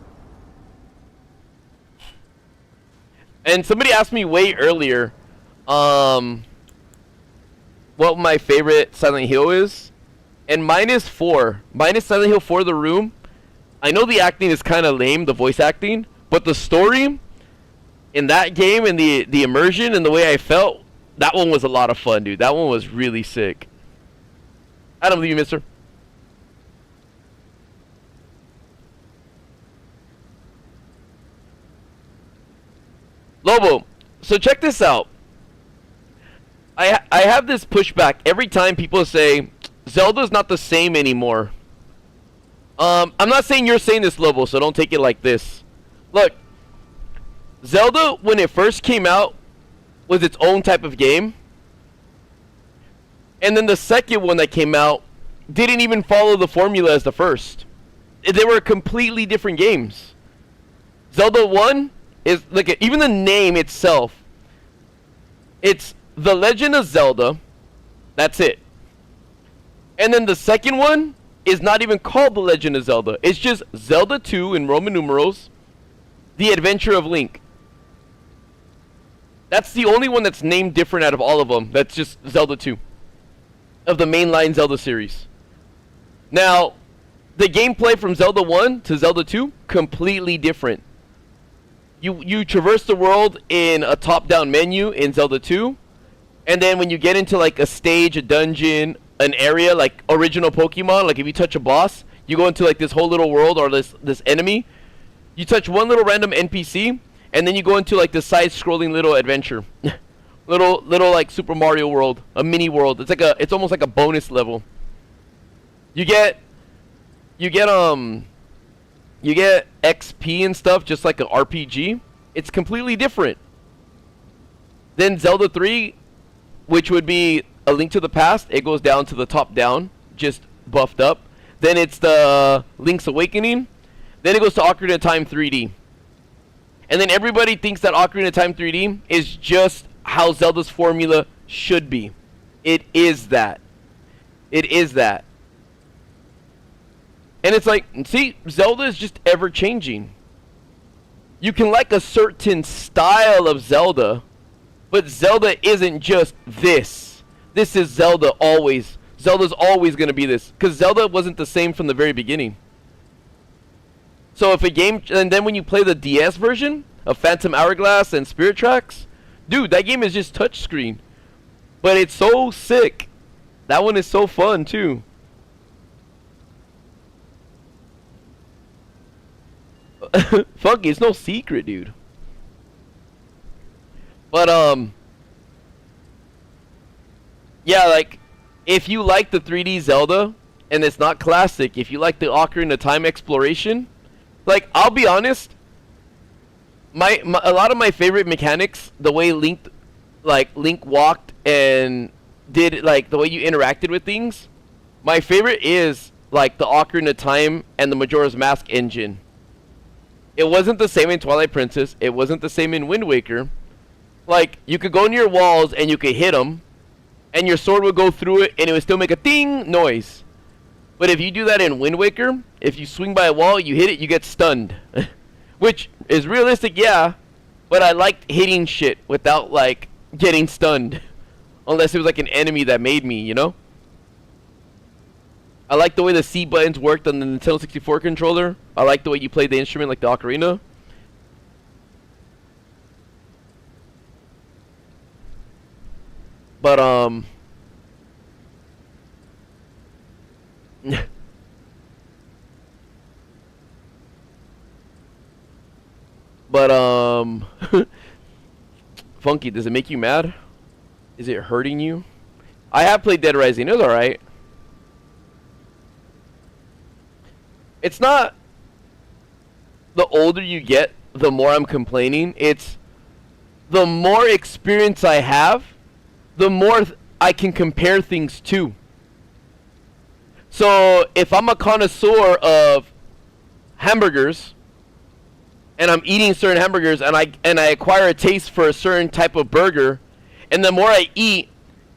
And somebody asked me way earlier, what my favorite Silent Hill is, and mine is 4. Mine is Silent Hill 4: The Room. I know the acting is kind of lame, the voice acting, but the story in that game and the immersion and the way I felt, that one was a lot of fun, dude. That one was really sick. I don't believe you, mister. Lobo, so check this out. I have this pushback every time people say Zelda's not the same anymore. I'm not saying you're saying this, Lobo, so don't take it like this. Look, Zelda, when it first came out, was its own type of game. And then the second one that came out didn't even follow the formula as the first. They were completely different games. Zelda 1 is, look at, even the name itself, it's The Legend of Zelda. That's it. And then the second one is not even called The Legend of Zelda. It's just Zelda 2 in Roman numerals, The Adventure of Link. That's the only one that's named different out of all of them. That's just Zelda 2 of the mainline Zelda series. Now, the gameplay from Zelda 1 to Zelda 2, completely different. You traverse the world in a top-down menu in Zelda 2, and then when you get into like a stage, a dungeon, an area, like original Pokemon, like if you touch a boss, you go into like this whole little world or this enemy. You touch one little random NPC, and then you go into like this side-scrolling little adventure, little like Super Mario World, a mini world. It's almost like a bonus level. You get XP and stuff, just like an RPG. It's completely different. Then Zelda 3, which would be A Link to the Past, it goes down to the top down, just buffed up. Then it's the Link's Awakening. Then it goes to Ocarina of Time 3D. And then everybody thinks that Ocarina of Time 3D is just how Zelda's formula should be. It is that. It is that. And it's like, see, Zelda is just ever changing. You can like a certain style of Zelda, but Zelda isn't just this. This is Zelda always. Zelda's always going to be this. Because Zelda wasn't the same from the very beginning. So if a game, and then when you play the DS version of Phantom Hourglass and Spirit Tracks, dude, that game is just touchscreen. But it's so sick. That one is so fun too. Fuck it, it's no secret, dude. But yeah, like if you like the 3D Zelda and it's not classic, if you like the Ocarina of Time exploration, like, I'll be honest, a lot of my favorite mechanics, the way Link walked and did, like, the way you interacted with things, my favorite is, like, the Ocarina of Time and the Majora's Mask engine. It wasn't the same in Twilight Princess. It wasn't the same in Wind Waker. Like, you could go near walls and you could hit them, and your sword would go through it, and it would still make a ding noise. But if you do that in Wind Waker, if you swing by a wall, you hit it, you get stunned. Which is realistic, yeah, but I liked hitting shit without, like, getting stunned. Unless it was, like, an enemy that made me, you know? I like the way the C buttons worked on the Nintendo 64 controller. I like the way you played the instrument, like the ocarina. But, Funky, does it make you mad? Is it hurting you? I have played Dead Rising. It was alright. It's not the older you get, the more I'm complaining. It's the more experience I have, the more I can compare things to. So if I'm a connoisseur of hamburgers and I'm eating certain hamburgers and I acquire a taste for a certain type of burger, and the more I eat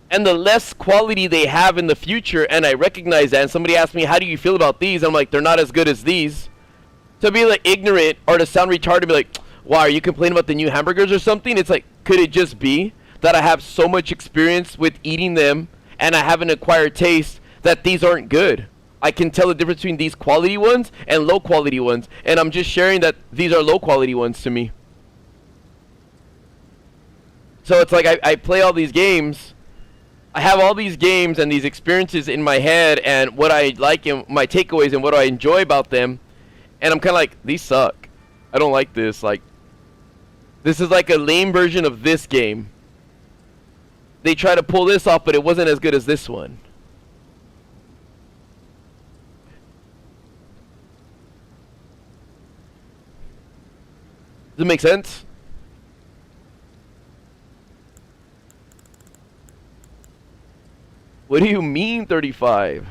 and the less quality they have in the future, and I recognize that, and somebody asks me, how do you feel about these? I'm like, they're not as good as these. To be like ignorant or to sound retarded, be like, why, are you complaining about the new hamburgers or something? It's like, could it just be that I have so much experience with eating them and I have an acquired taste that these aren't good? I can tell the difference between these quality ones and low quality ones, and I'm just sharing that these are low quality ones to me. So it's like I play all these games, I have all these games and these experiences in my head and what I like and my takeaways and what I enjoy about them, and I'm kind of like, these suck. I don't like this. Like, this is like a lame version of this game. They try to pull this off, but it wasn't as good as this one. Does it make sense? What do you mean 35?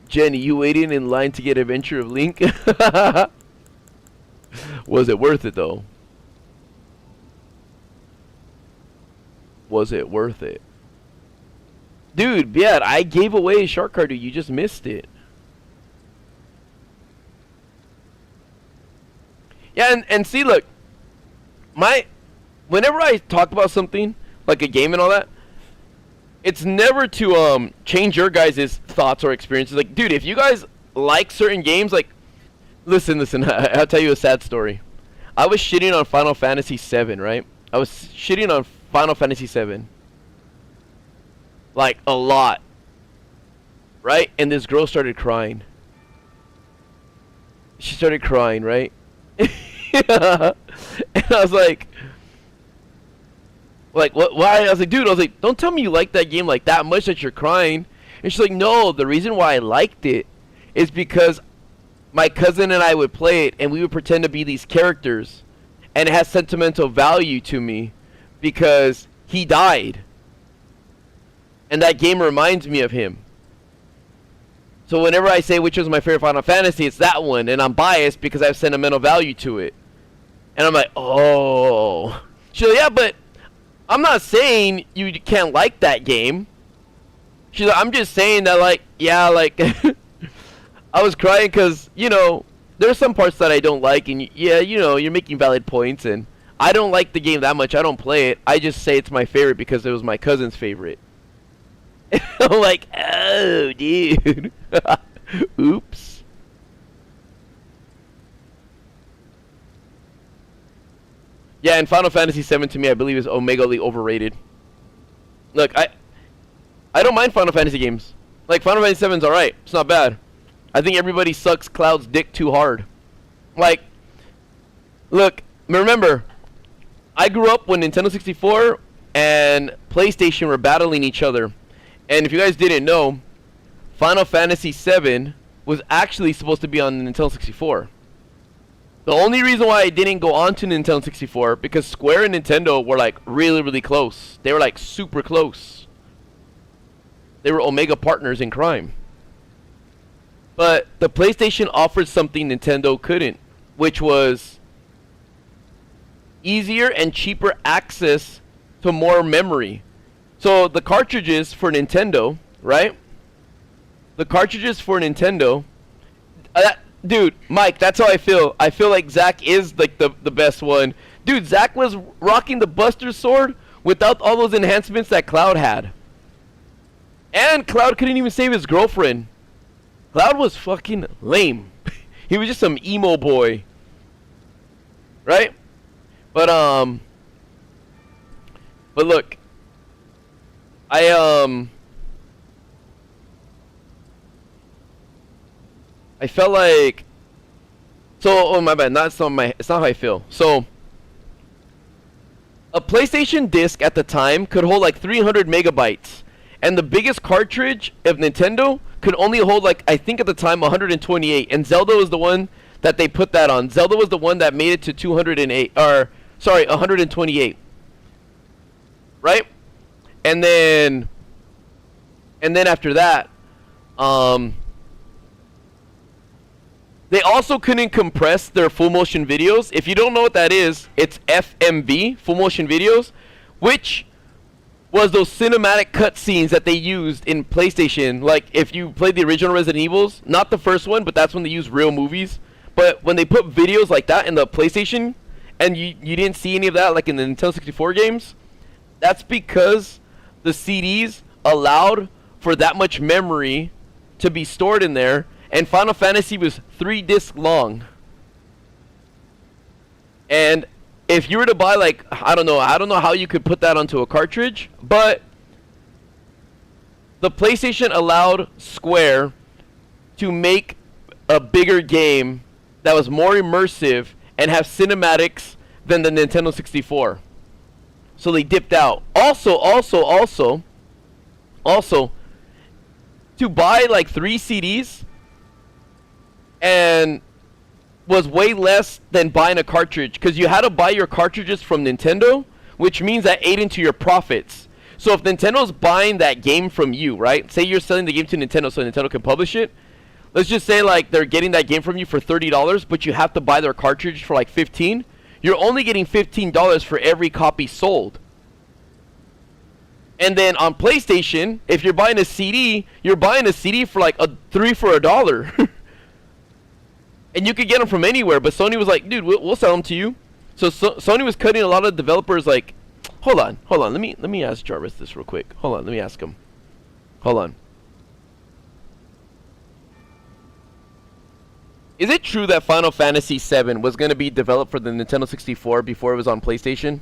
Jenny, you waiting in line to get Adventure of Link? Was it worth it though? Was it worth it? Dude, yeah, I gave away a shark card to you, just missed it. Yeah, and see, look, whenever I talk about something, like a game and all that, it's never to change your guys' thoughts or experiences. Like, dude, if you guys like certain games, like, listen, I'll tell you a sad story. I was shitting on Final Fantasy VII, right? I was shitting on Final Fantasy VII. Like, a lot. Right? And this girl started crying. She started crying, right? And I was like, what? Why? I was like, dude, don't tell me you like that game like that much that you're crying. And she's like, no, the reason why I liked it is because my cousin and I would play it and we would pretend to be these characters, and it has sentimental value to me because he died, and that game reminds me of him. So whenever I say which was my favorite Final Fantasy, it's that one, and I'm biased because I have sentimental value to it. And I'm like, oh. She's like, yeah, but I'm not saying you can't like that game. She's like, I'm just saying that, like, yeah, like, I was crying because, you know, there's some parts that I don't like, and yeah, you know, you're making valid points, and I don't like the game that much. I don't play it. I just say it's my favorite because it was my cousin's favorite. I'm like, oh, dude. Oops. Yeah, and Final Fantasy VII to me, I believe, is omegally overrated. Look, I don't mind Final Fantasy games. Like, Final Fantasy VII's alright. It's not bad. I think everybody sucks Cloud's dick too hard. Like, look, remember, I grew up when Nintendo 64 and PlayStation were battling each other. And if you guys didn't know, Final Fantasy VII was actually supposed to be on the Nintendo 64. The only reason why it didn't go on to Nintendo 64 because Square and Nintendo were like really, really close. They were like super close. They were Omega partners in crime. But the PlayStation offered something Nintendo couldn't, which was easier and cheaper access to more memory. So the cartridges for Nintendo, right? The cartridges for Nintendo, dude, Mike, that's how I feel. I feel like Zach is like the best one. Dude, Zach was rocking the Buster Sword without all those enhancements that Cloud had. And Cloud couldn't even save his girlfriend. Cloud was fucking lame. He was just some emo boy. Right? But look, I felt like, so, oh my bad, it's not how I feel. So, a PlayStation disc at the time could hold like 300 megabytes, and the biggest cartridge of Nintendo could only hold like, I think at the time, 128, and Zelda was the one that they put that on. Zelda was the one that made it to 208, or, sorry, 128. Right? And then after that, they also couldn't compress their full motion videos. If you don't know what that is, it's FMV, full motion videos, which was those cinematic cutscenes that they used in PlayStation. Like if you played the original Resident Evils, not the first one, but that's when they used real movies. But when they put videos like that in the PlayStation, and you didn't see any of that like in the Nintendo 64 games, that's because the CDs allowed for that much memory to be stored in there. And Final Fantasy was 3 discs long. And if you were to buy like, I don't know how you could put that onto a cartridge, but the PlayStation allowed Square to make a bigger game that was more immersive and have cinematics than the Nintendo 64. So they dipped out. Also, to buy like 3 CDs and was way less than buying a cartridge, because you had to buy your cartridges from Nintendo, which means that ate into your profits. So if Nintendo's buying that game from you, right? Say you're selling the game to Nintendo so Nintendo can publish it. Let's just say like they're getting that game from you for $30, but you have to buy their cartridge for like $15. You're only getting $15 for every copy sold. And then on PlayStation, if you're buying a CD, you're buying a CD for like $3 for $1. And you could get them from anywhere, but Sony was like, dude, we'll sell them to you. So Sony was cutting a lot of developers like, hold on. Let me ask Jarvis this real quick. Hold on, let me ask him. Hold on. Is it true that Final Fantasy VII was going to be developed for the Nintendo 64 before it was on PlayStation?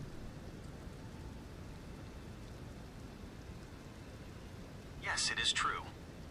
Yes, it is true.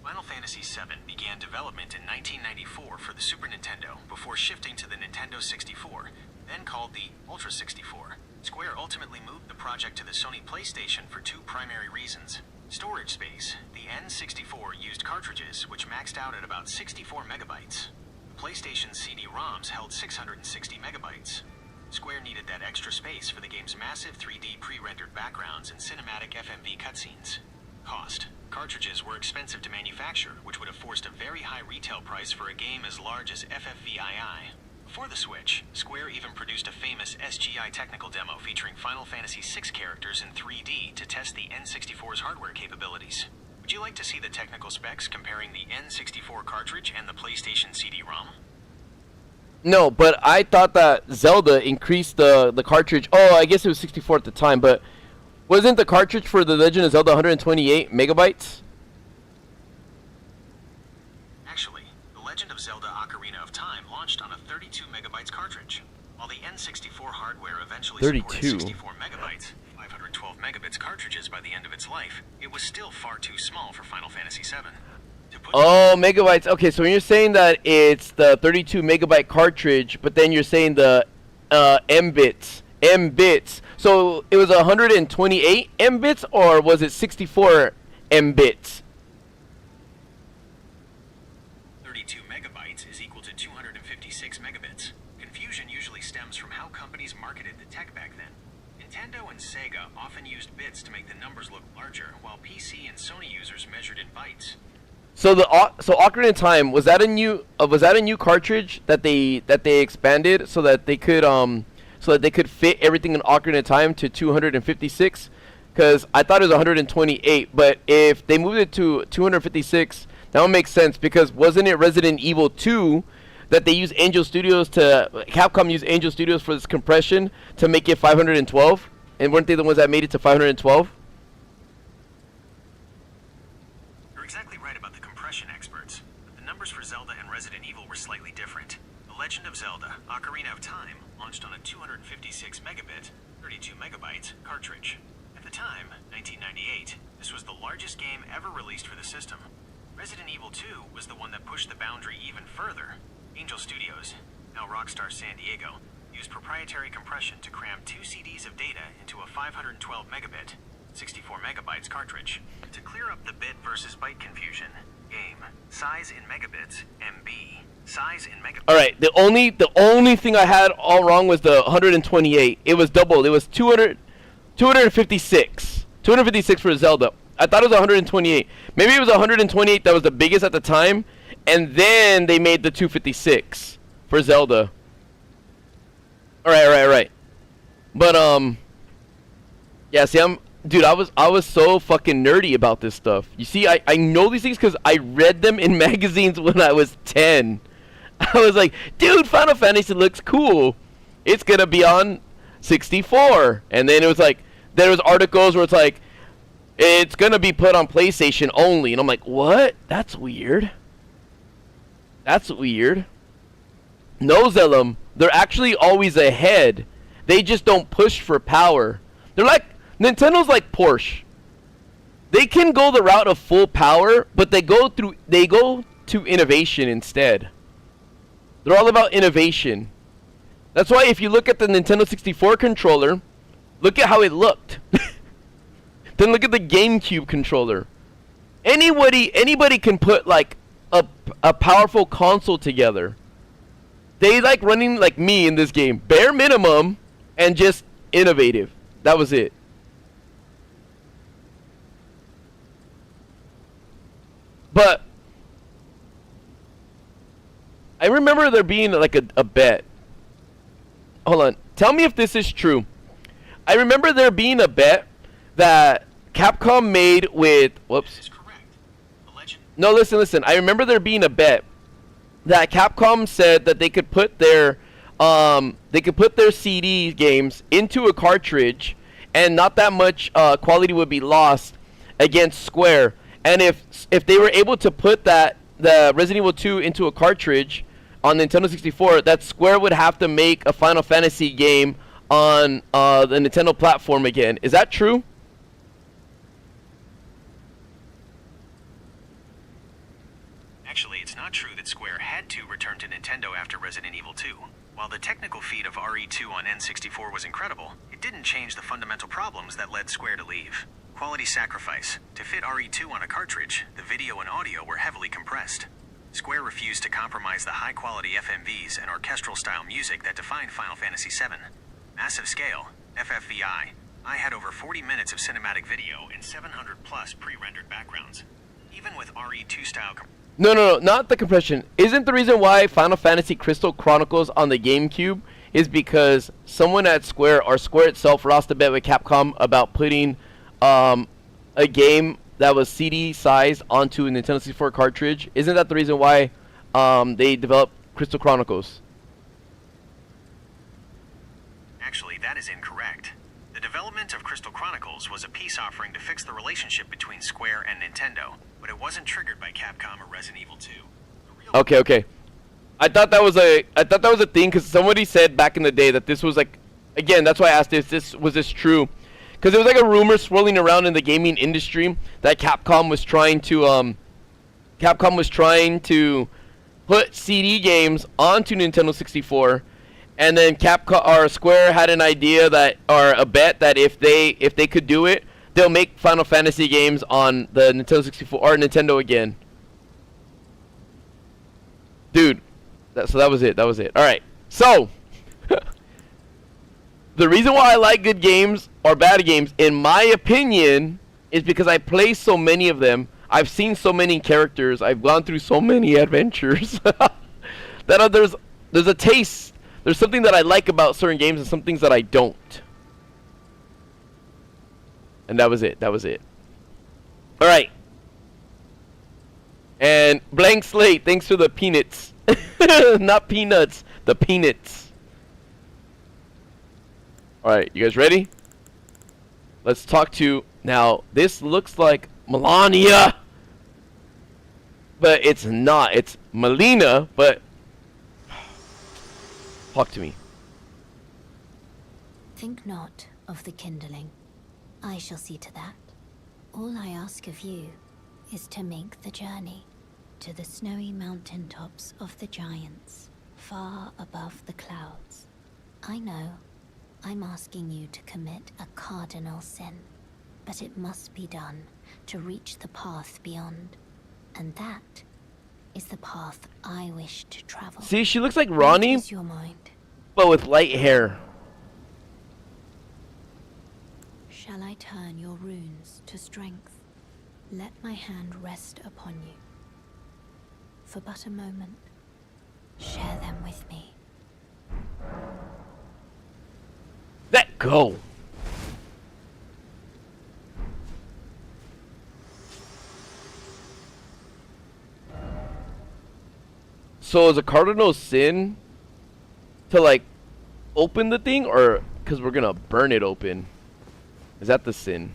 Final Fantasy VII began development in 1994 for the Super Nintendo before shifting to the Nintendo 64, then called the Ultra 64. Square ultimately moved the project to the Sony PlayStation for 2 primary reasons. Storage space. The N64 used cartridges, which maxed out at about 64 megabytes. The PlayStation CD-ROMs held 660 megabytes. Square needed that extra space for the game's massive 3D pre-rendered backgrounds and cinematic FMV cutscenes. Cost. Cartridges were expensive to manufacture, which would have forced a very high retail price for a game as large as FFVII. For the Switch, Square even produced a famous SGI technical demo featuring Final Fantasy VI characters in 3D to test the N64's hardware capabilities. Would you like to see the technical specs comparing the N64 cartridge and the PlayStation CD-ROM? No, but I thought that Zelda increased the cartridge. Oh, I guess it was 64 at the time, but wasn't the cartridge for The Legend of Zelda 128 megabytes? Actually, The Legend of Zelda Ocarina of Time launched on a 32 megabytes cartridge, while the N64 hardware eventually supported 64 megabytes, 512 megabits cartridges by the end of its life. It was still far too small for Final Fantasy VII. Oh, megabytes. Okay, so when you're saying that it's the 32 megabyte cartridge, but then you're saying the mbits M bits. So it was 128 M bits, or was it 64 M bits? 32 megabytes is equal to 256 megabits. Confusion usually stems from how companies marketed the tech back then. Nintendo and Sega often used bits to make the numbers look larger, while PC and Sony users measured in bytes. So Ocarina of Time, was that a new cartridge that they expanded so that they could fit everything in Ocarina of Time to 256? Because I thought it was 128, but if they moved it to 256, that would make sense, because wasn't it Resident Evil 2 that they used Capcom used Angel Studios for this compression to make it 512? And weren't they the ones that made it to 512? You're exactly right about the compression experts, but the numbers for Zelda and Resident Evil were slightly different. The Legend of Zelda: Ocarina of Time launched on a 256 megabit, 32 megabytes cartridge. At the time, 1998, this was the largest game ever released for the system. Resident Evil 2 was the one that pushed the boundary even further. Angel Studios, now Rockstar San Diego, used proprietary compression to cram 2 CDs of data into a 512 megabit, 64 megabytes cartridge. To clear up the bit versus byte confusion, game, size in megabits, MB, size in megabits. All right, the only thing I had all wrong was the 128. It was doubled. It was 256 for Zelda. I thought it was 128. Maybe it was 128 that was the biggest at the time, and then they made the 256 for Zelda. All right. But yeah. See, I was so fucking nerdy about this stuff. You see, I know these things because I read them in magazines when I was 10. I was like, dude, Final Fantasy looks cool. It's gonna be on 64, and then it was like, there was articles where it's like, it's gonna be put on PlayStation only, and I'm like, what? That's weird. No, Zellum, they're actually always ahead. They just don't push for power. They're like, Nintendo's like Porsche. They can go the route of full power, but they go to innovation instead. They're all about innovation. That's why if you look at the Nintendo 64 controller, look at how it looked. Then look at the GameCube controller. Anybody can put like a powerful console together. They like running like me in this game. Bare minimum and just innovative. That was it. But I remember there being like a bet. Hold on. Tell me if this is true. I remember there being a bet that Capcom made with... Whoops. That is correct. The Legend... No, listen. I remember there being a bet that Capcom said that they could put their CD games into a cartridge and not that much quality would be lost against Square. And if they were able to put the Resident Evil 2 into a cartridge on Nintendo 64, that Square would have to make a Final Fantasy game on the Nintendo platform again. Is that true? Actually, it's not true that Square had to return to Nintendo after Resident Evil 2. While the technical feat of RE2 on N64 was incredible, it didn't change the fundamental problems that led Square to leave. Quality sacrifice. To fit RE2 on a cartridge, the video and audio were heavily compressed. Square refused to compromise the high-quality FMVs and orchestral-style music that defined Final Fantasy VII. Massive scale, FFVI. I had over 40 minutes of cinematic video and 700-plus pre-rendered backgrounds. Even with RE2-style... No, not the compression. Isn't the reason why Final Fantasy Crystal Chronicles on the GameCube is because someone at Square, or Square itself, lost a bet with Capcom about putting a game that was CD sized onto a Nintendo 64 cartridge? Isn't that the reason why they developed Crystal Chronicles? Actually, that is incorrect. The development of Crystal Chronicles was a peace offering to fix the relationship between Square and Nintendo, but it wasn't triggered by Capcom or Resident Evil 2. Okay. I thought that was a thing because somebody said back in the day that this was like, again, that's why I asked if was this true? Because there was like a rumor swirling around in the gaming industry that Capcom was trying to put CD games onto Nintendo 64, And then Capcom or Square had an idea that, or a bet that if they could do it, they'll make Final Fantasy games on the Nintendo 64 or Nintendo again. Dude, so that was it. That was it. All right. So the reason why I like good games or bad games, in my opinion, is because I play so many of them. I've seen so many characters. I've gone through so many adventures that there's a taste. There's something that I like about certain games and some things that I don't. And that was it. That was it. All right. And blank slate. Thanks for the peanuts. Not peanuts. The peanuts. All right. You guys ready? Let's talk to... Now, this looks like Melania. But it's not. It's Melina, but... Talk to me. Think not of the kindling. I shall see to that. All I ask of you is to make the journey to the snowy mountaintops of the giants, far above the clouds. I know I'm asking you to commit a cardinal sin, but it must be done to reach the path beyond. And that is the path I wish to travel. See, she looks like Ronnie, What is your mind? but with light hair. Shall I turn your runes to strength? Let my hand rest upon you. For but a moment, share them with me. Let go. So is a cardinal sin to like open the thing, or because we're gonna burn it open? Is that the sin?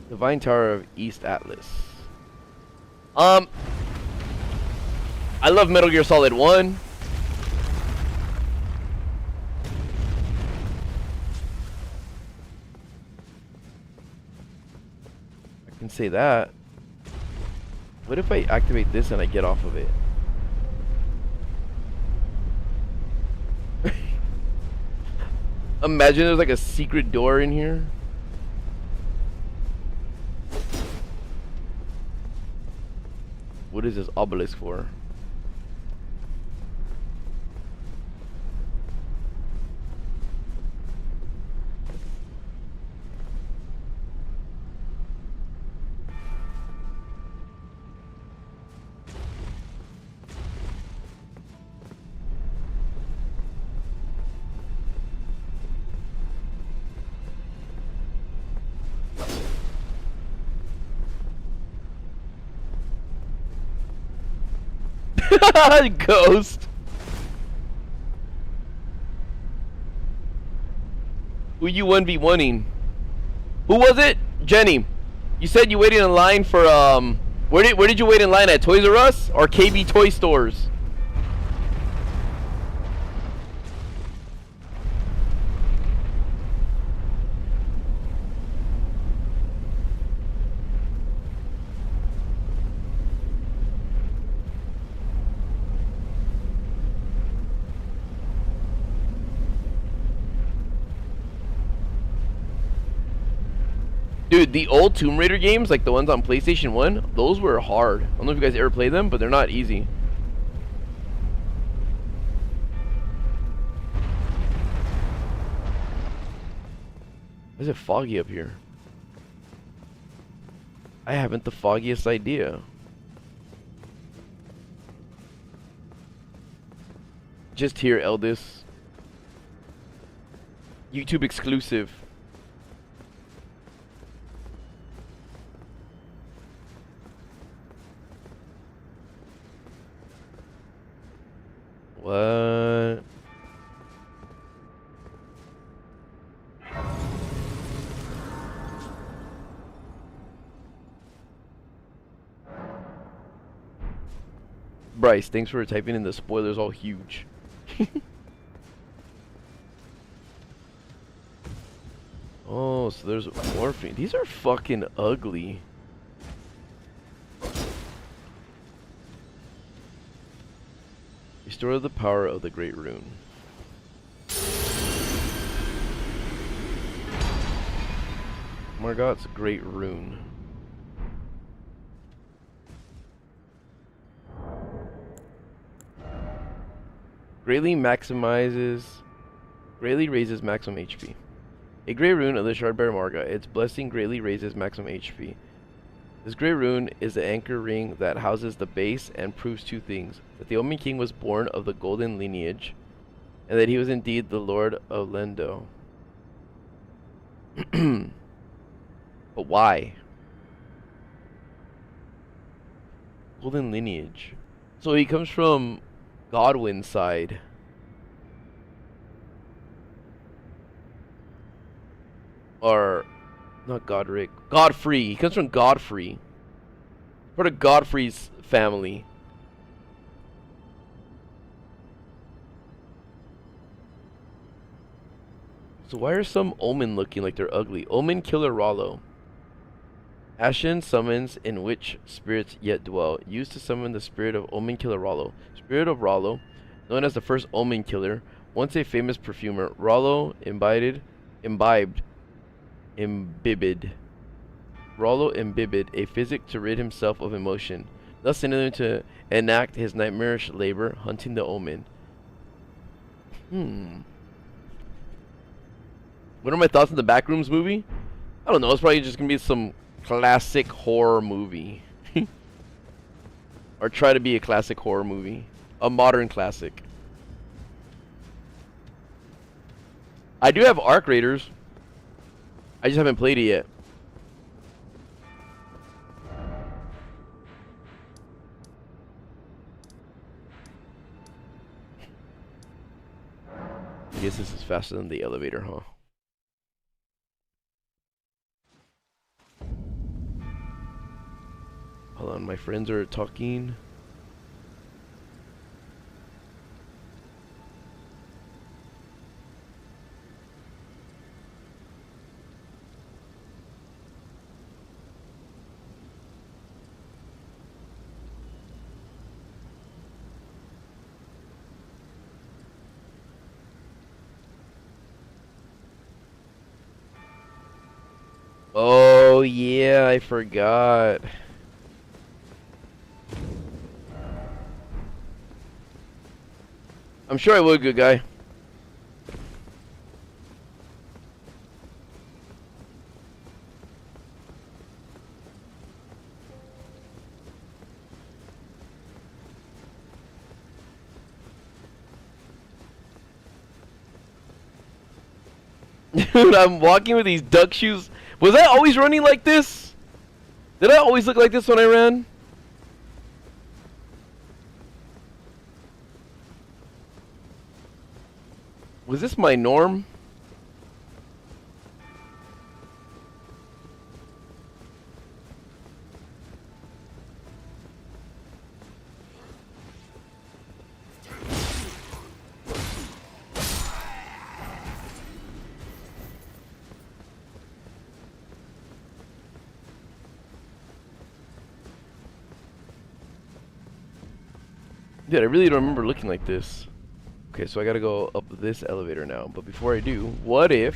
Divine Tower of East Atlas. I love Metal Gear Solid 1. I can say that. What if I activate this and I get off of it? Imagine there's like a secret door in here. What is this obelisk for? Ghost. Who you 1v1ing? Who was it? Jenny. You said you waited in line for where did you wait in line at? Toys R Us or KB Toy Stores? Dude, the old Tomb Raider games, like the ones on PlayStation 1, those were hard. I don't know if you guys ever played them, but they're not easy. Why is it foggy up here? I haven't the foggiest idea. Just here, Eldis. YouTube exclusive. What? Bryce, thanks for typing in the spoilers all huge. Oh, so there's morphine. These are fucking ugly. Restore the power of the Great Rune. Margot's Great Rune. Greatly raises maximum HP. A Great Rune of the Shardbearer Margot. Its blessing greatly raises maximum HP. This Great Rune is the anchor ring that houses the base and proves two things: that the Omen King was born of the golden lineage, and that he was indeed the Lord of Lendo. But why? Golden lineage. So he comes from Godwin's side. Or not Godric. Godfrey. He comes from Godfrey. Part of Godfrey's family. So why are some Omen looking like they're ugly? Omen Killer Rollo. Ashen summons in which spirits yet dwell. Used to summon the spirit of Omen Killer Rollo. Spirit of Rollo, known as the first Omen Killer, once a famous perfumer. Rollo imbibed a physic to rid himself of emotion, thus enabling him to enact his nightmarish labor, hunting the Omen. What are my thoughts on the Backrooms movie? I don't know, it's probably just gonna be some classic horror movie. Or try to be a classic horror movie. A modern classic. I do have Arc Raiders. I just haven't played it yet. I guess this is faster than the elevator, huh? Hold on, my friends are talking. Oh yeah, I forgot. I'm sure I would, good guy. Dude, I'm walking with these duck shoes. Was I always running like this? Did I always look like this when I ran? Was this my norm? Dude, I really don't remember looking like this. Okay, so I gotta go up this elevator now. But before I do, what if...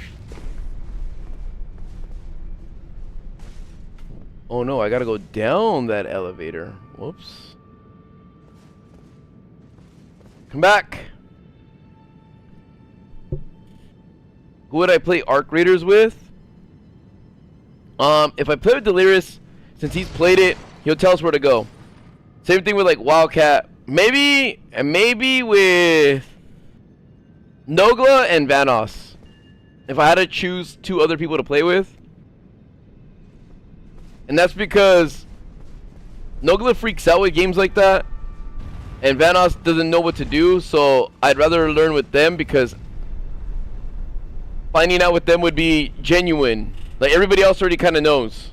Oh no, I gotta go down that elevator. Whoops. Come back! Who would I play Arc Raiders with? If I play with Delirious, since he's played it, he'll tell us where to go. Same thing with like Wildcat. Maybe with Nogla and Vanoss. If I had to choose two other people to play with. And that's because Nogla freaks out with games like that. And Vanoss doesn't know what to do. So I'd rather learn with them because finding out with them would be genuine. Like everybody else already kind of knows.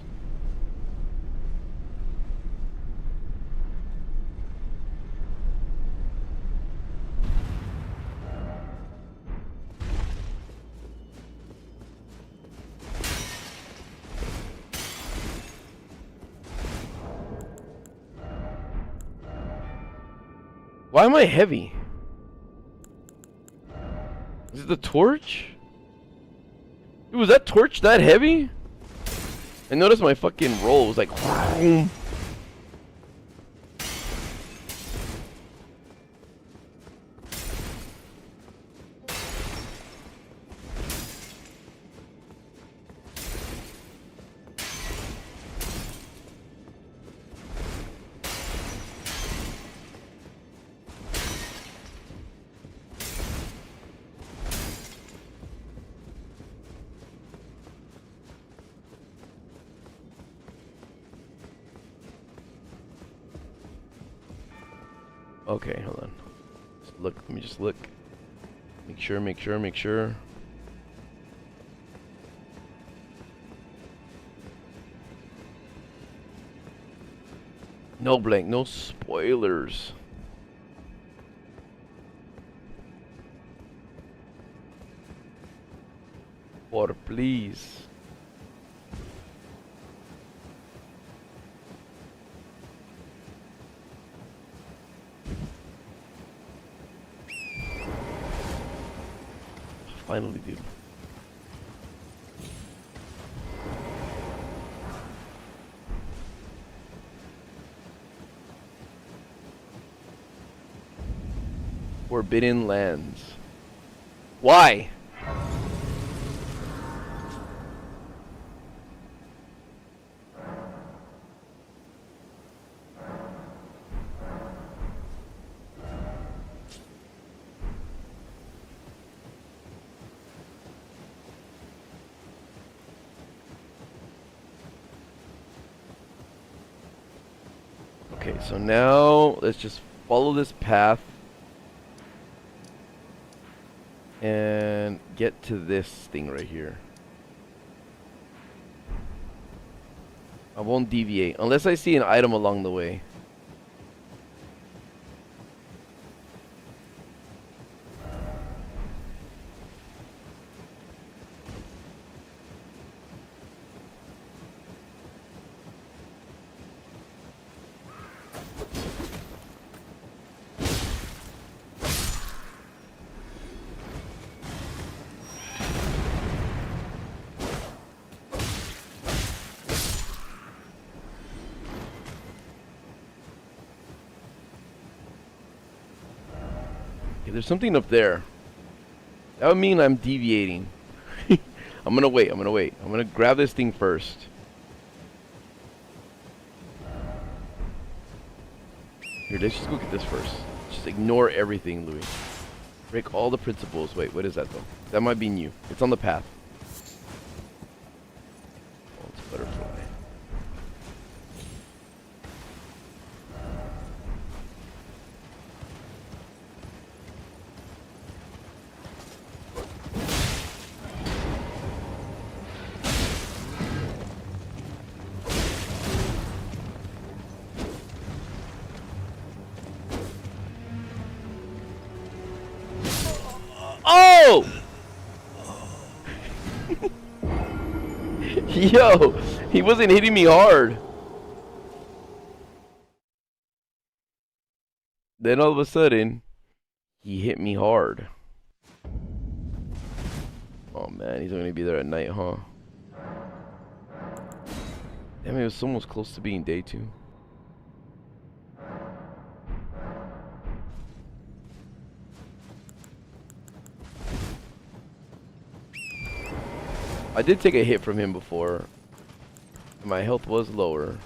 Why am I heavy? Is it the torch? Dude, was that torch that heavy? I noticed my fucking roll was like... Whoom. Okay, hold on. Just look, let me just look. Make sure. No blank, no spoilers. Water, please. Finally, dude. Forbidden lands. Why? Okay, so now let's just follow this path and get to this thing right here. I won't deviate unless I see an item along the way. There's something up there. That would mean I'm deviating. I'm gonna wait. I'm gonna grab this thing first. Here, let's just go get this first. Just ignore everything, Louis. Break all the principles. Wait, what is that though? That might be new. It's on the path. Oh, it's a butterfly. Oh! Yo, he wasn't hitting me hard. Then all of a sudden, he hit me hard. Oh man, he's only gonna be there at night, huh? Damn, it was almost close to being day 2. I did take a hit from him before. My health was lower.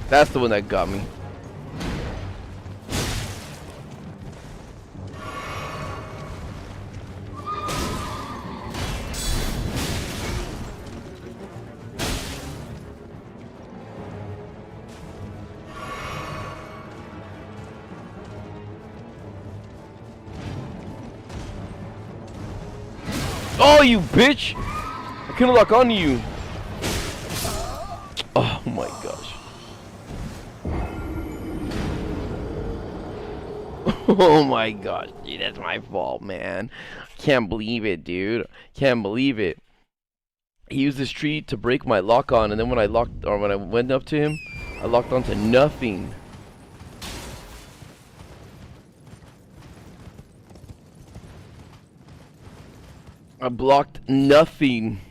That's the one that got me. Oh, you bitch! I couldn't lock onto you. Oh my gosh. Oh my gosh, dude, that's my fault, man. Can't believe it, dude. Can't believe it. He used this tree to break my lock on, and then when I went up to him, I locked onto nothing. I blocked nothing.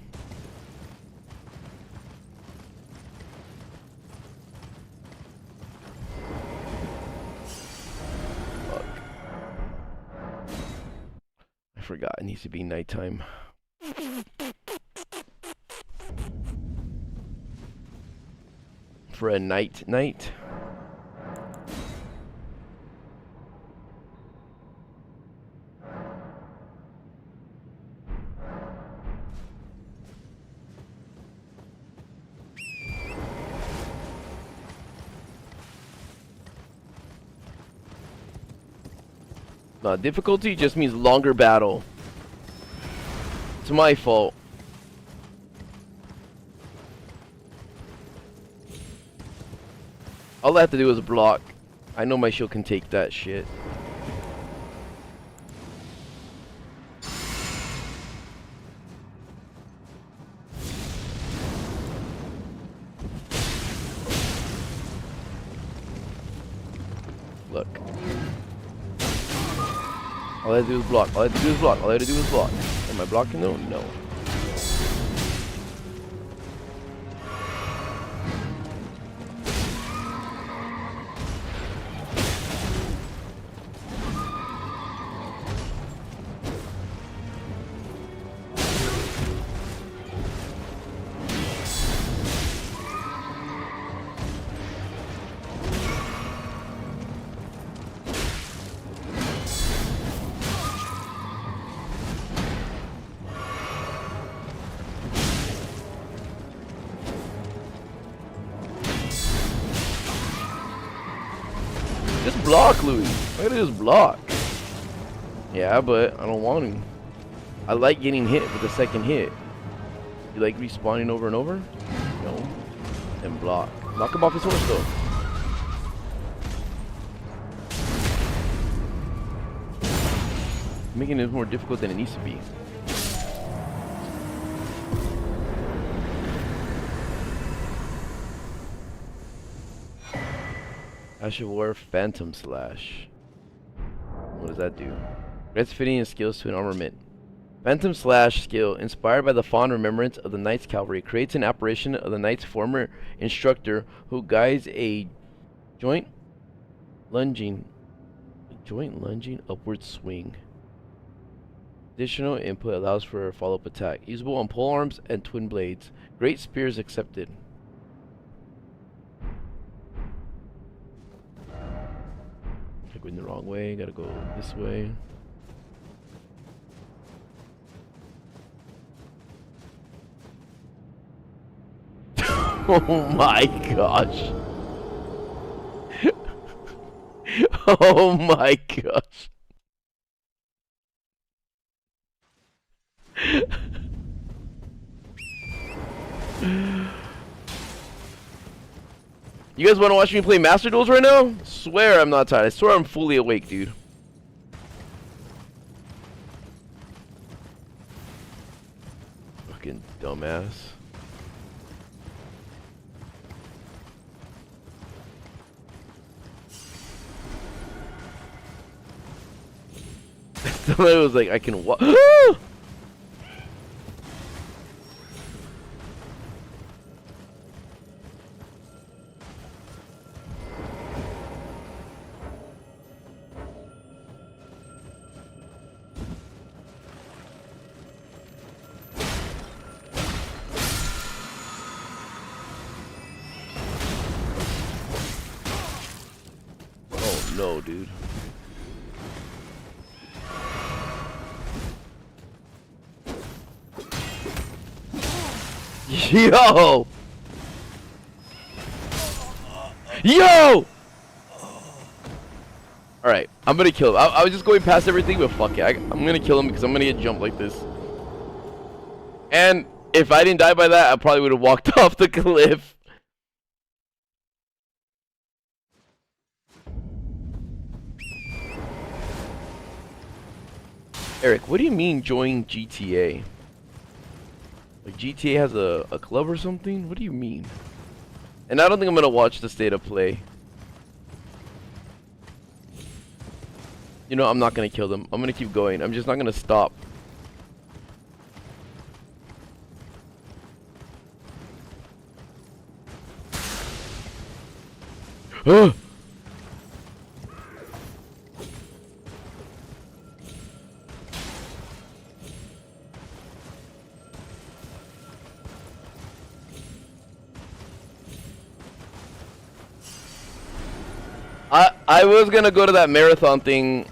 Fuck. I forgot it needs to be nighttime. For a night. Difficulty just means longer battle. It's my fault. All I have to do is block. I know my shield can take that shit. Look. All I have to do is block. All I have to do is block. All I have to do is block. Am I blocking though? No. Just block, Louis. Why do just block? Yeah, but I don't want to. I like getting hit with the second hit. You like respawning over and over? No. Then block. Knock him off his horse, though. Making it more difficult than it needs to be. Ash of War Phantom Slash. What does that do? Grants fitting and skills to an armament. Phantom Slash skill, inspired by the fond remembrance of the Knight's Cavalry, creates an apparition of the Knight's former instructor who guides a joint lunging upward swing. Additional input allows for a follow-up attack. Usable on pole arms and twin blades. Great spears accepted. Going the wrong way, gotta go this way. Oh my gosh. Oh my gosh. You guys want to watch me play Master Duels right now? Swear I'm not tired. I swear I'm fully awake, dude. Fucking dumbass. Somebody was like, I can walk. No, dude. Yo! Yo! Alright, I'm gonna kill him. I was just going past everything, but fuck it. I'm gonna kill him because I'm gonna get jumped like this. And if I didn't die by that, I probably would have walked off the cliff. Eric, what do you mean join GTA? Like GTA has a club or something? What do you mean? And I don't think I'm gonna watch the state of play. You know, I'm not gonna kill them. I'm gonna keep going. I'm just not gonna stop. I was gonna go to that marathon thing.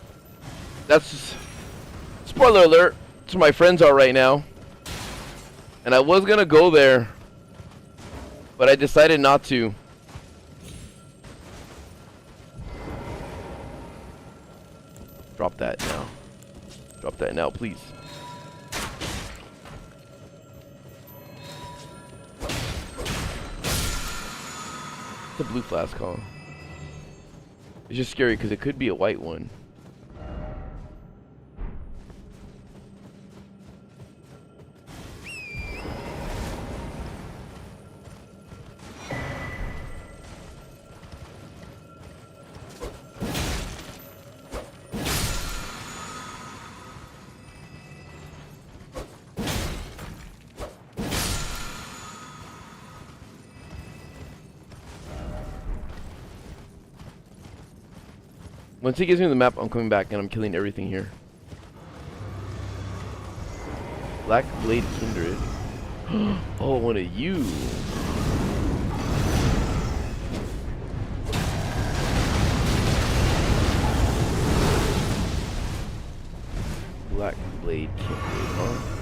That's spoiler alert. That's where my friends are right now. And I was gonna go there, but I decided not to. Drop that now. Drop that now, please. It's a blue flask, huh? It's just scary because it could be a white one. Once he gives me the map, I'm coming back and I'm killing everything here. Black Blade Kindred. Oh, one of you. Black Blade Kindred, huh?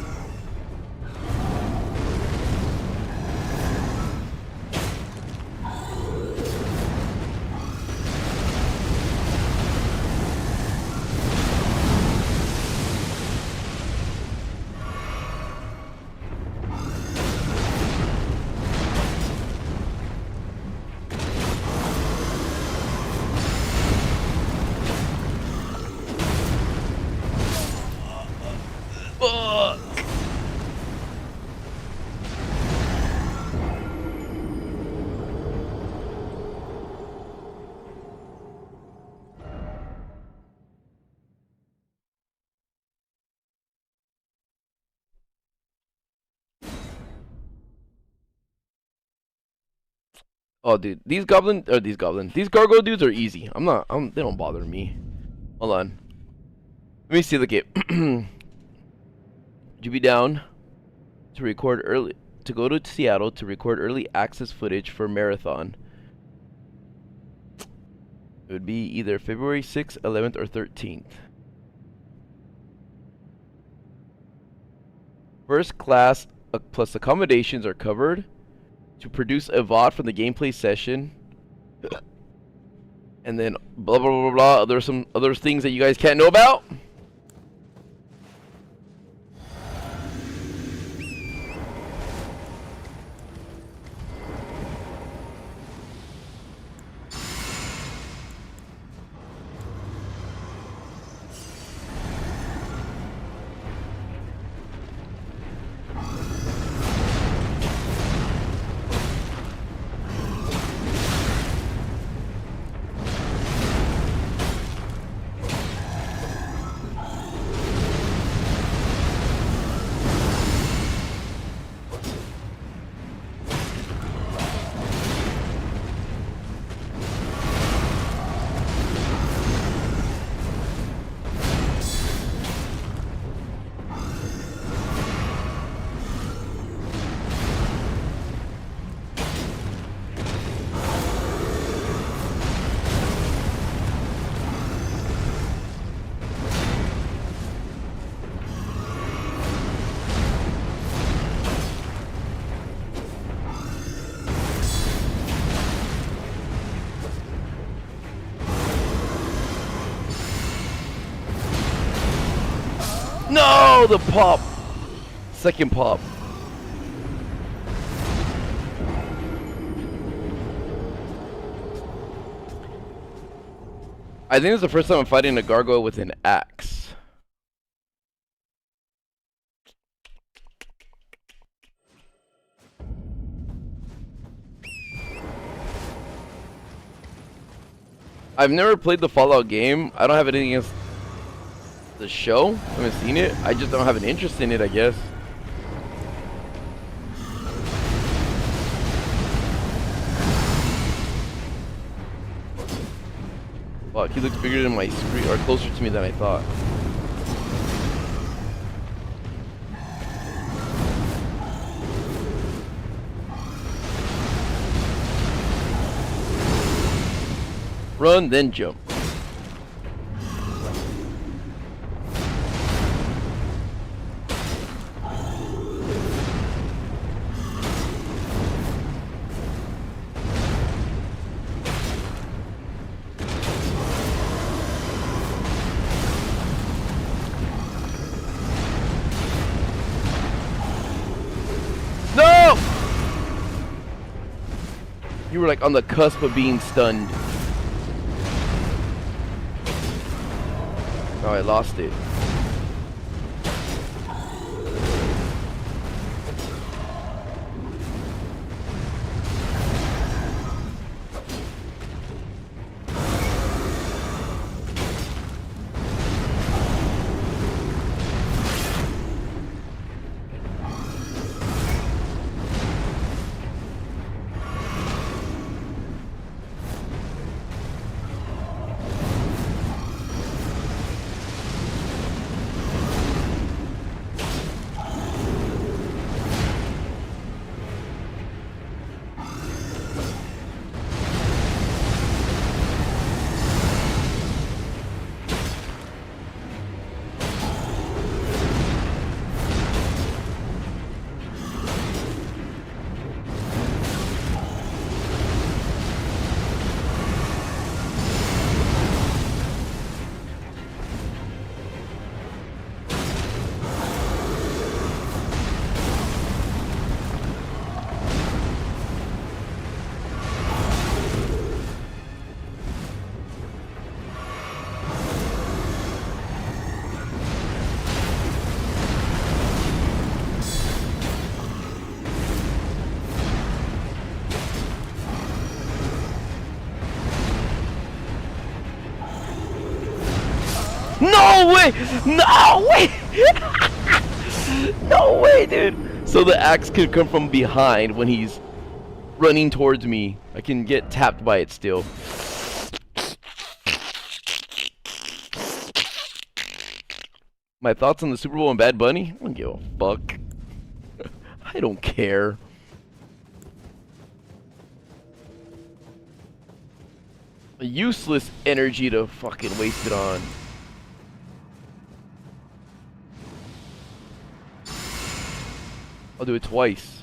Oh, dude, these gargoyle dudes are easy. They don't bother me. Hold on. Let me see the game. Would you be down to record early, to go to Seattle to record early access footage for Marathon? It would be either February 6th, 11th, or 13th. First class plus accommodations are covered. To produce a VOD from the gameplay session. And then blah blah blah blah. There's some other things that you guys can't know about. No, the pop. Second pop. I think it's the first time I'm fighting a gargoyle with an axe. I've never played the Fallout game. I don't have anything against the show. I haven't seen it. I just don't have an interest in it, I guess. Fuck, he looks bigger than my screen, or closer to me than I thought. Run, then jump. No! You were like on the cusp of being stunned. Oh, I lost it. No way! No way! No way, dude! So the axe could come from behind when he's running towards me. I can get tapped by it still. My thoughts on the Super Bowl and Bad Bunny? I don't give a fuck. I don't care. A useless energy to fucking waste it on. I'll do it twice.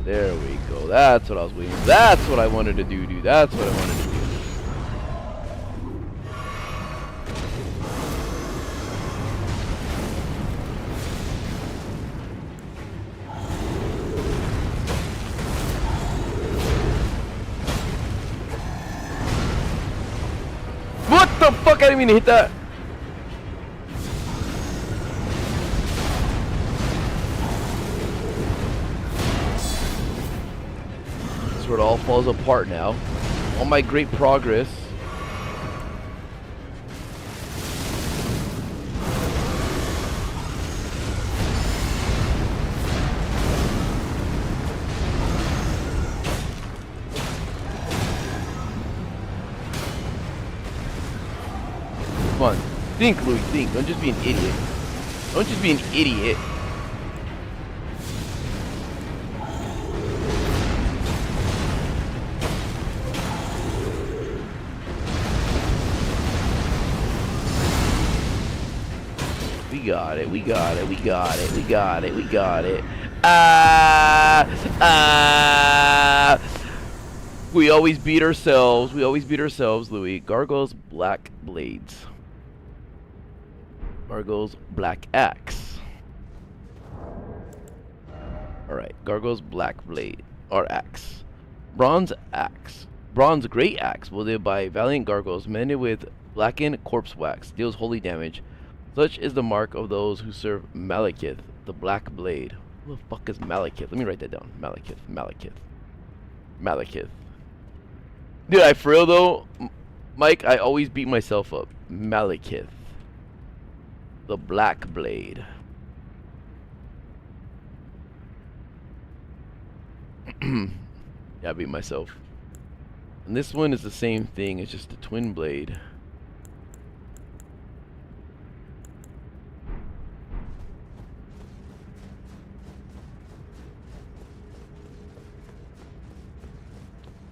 There we go. That's what I was waiting for. That's what I wanted to do, dude. That's what I wanted to do. What the fuck? I didn't mean to hit that. Where it all falls apart now. All my great progress. Come on. Think, Louis, think. Don't just be an idiot. Don't just be an idiot. got it. We got it. We got it. We got it. We got it. We always beat ourselves. We always beat ourselves, Louis. Gargoyle's black blades. Gargoyle's black axe. Alright, Gargoyle's black blade. Or axe. Bronze axe. Bronze great axe, wielded by valiant gargoyles, mended with blackened corpse wax, deals holy damage. Such is the mark of those who serve Malekith, the black blade. Who the fuck is Malekith? Let me write that down. Malekith. Malekith. Malekith. Dude, I for real though, Mike, I always beat myself up. Malekith. The black blade. Yeah, I beat myself. And this one is the same thing, it's just a twin blade.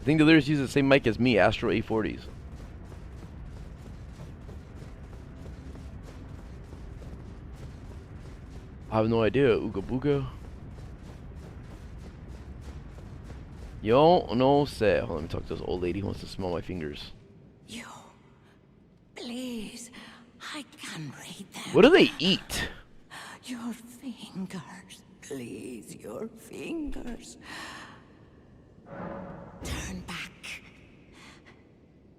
I think the lyrics use the same mic as me, Astro A40s. I have no idea, Ooga Booga. Yo, no say. Hold on, let me talk to this old lady who wants to smell my fingers. You, please, I can read them. What do they eat? Your fingers, please, your fingers. Turn back.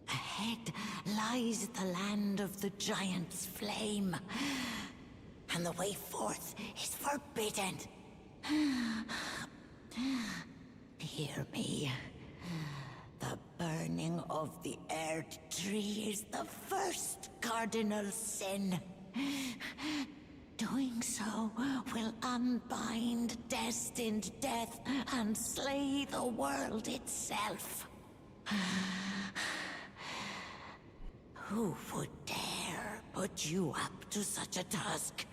Ahead lies the land of the giant's flame, and the way forth is forbidden. Hear me. The burning of the Earth Tree is the first cardinal sin. Doing so will unbind destined death and slay the world itself. Who would dare put you up to such a task?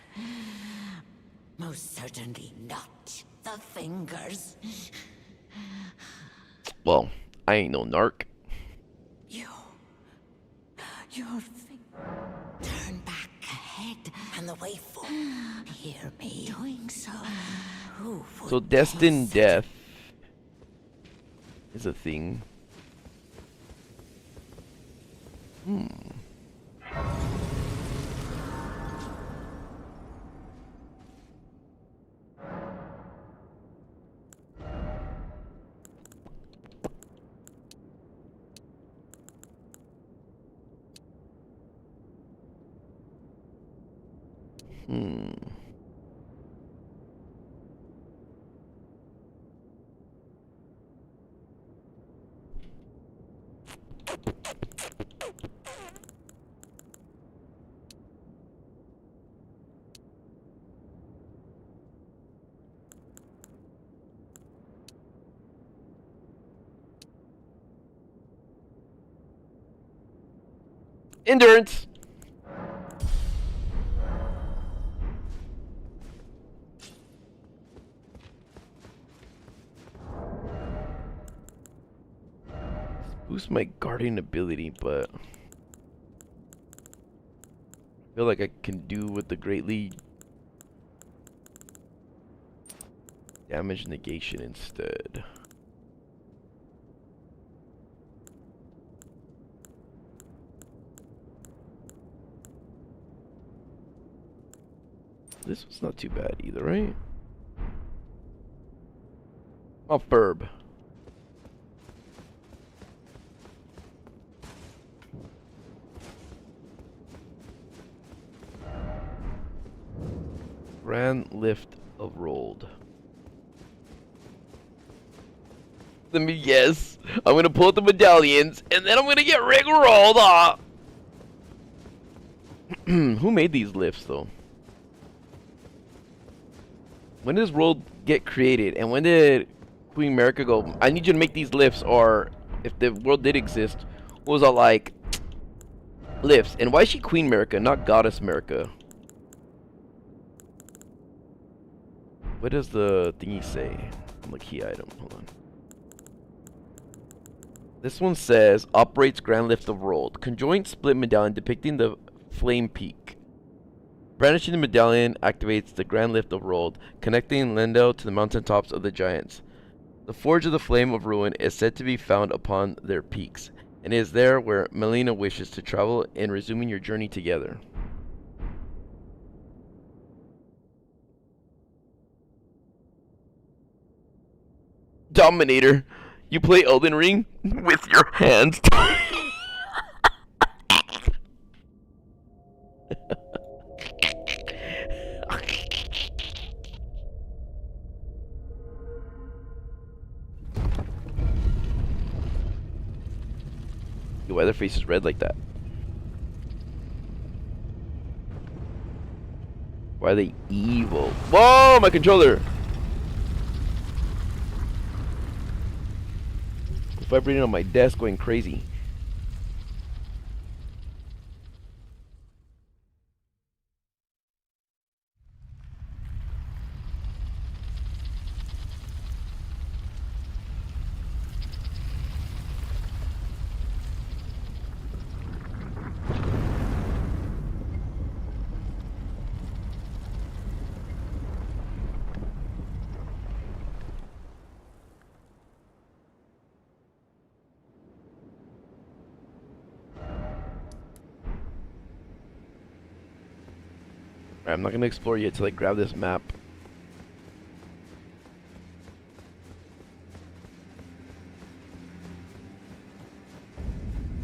Most certainly not the fingers. Well, I ain't no narc. Your turn back ahead and the way forward. Hear me. Doing so. Who would So destined death is a thing. Endurance. Boost my guarding ability, but I feel like I can do with the greatly damage negation instead. This was not too bad either, right? Oh, Ferb. Grand lift of rolled. Let me guess. I'm gonna pull out the medallions and then I'm gonna get rig rolled. Who made these lifts though? When does world get created? And when did Queen America go, I need you to make these lifts? Or if the world did exist, what was all like lifts? And why is she Queen America, not Goddess America? What does the thingy say on the key item? Hold on. This one says operates Grand Lift of Rolled. Conjoint split medallion depicting the flame peak. Brandishing the medallion activates the Grand Lift of Rold, connecting Lendo to the mountaintops of the giants. The Forge of the Flame of Ruin is said to be found upon their peaks, and it is there where Melina wishes to travel in resuming your journey together. Dominator, you play Elden Ring with your hands. Why their face is red like that? Why are they evil? Whoa, my controller! It's vibrating on my desk, going crazy. I'm not gonna explore yet till I grab this map.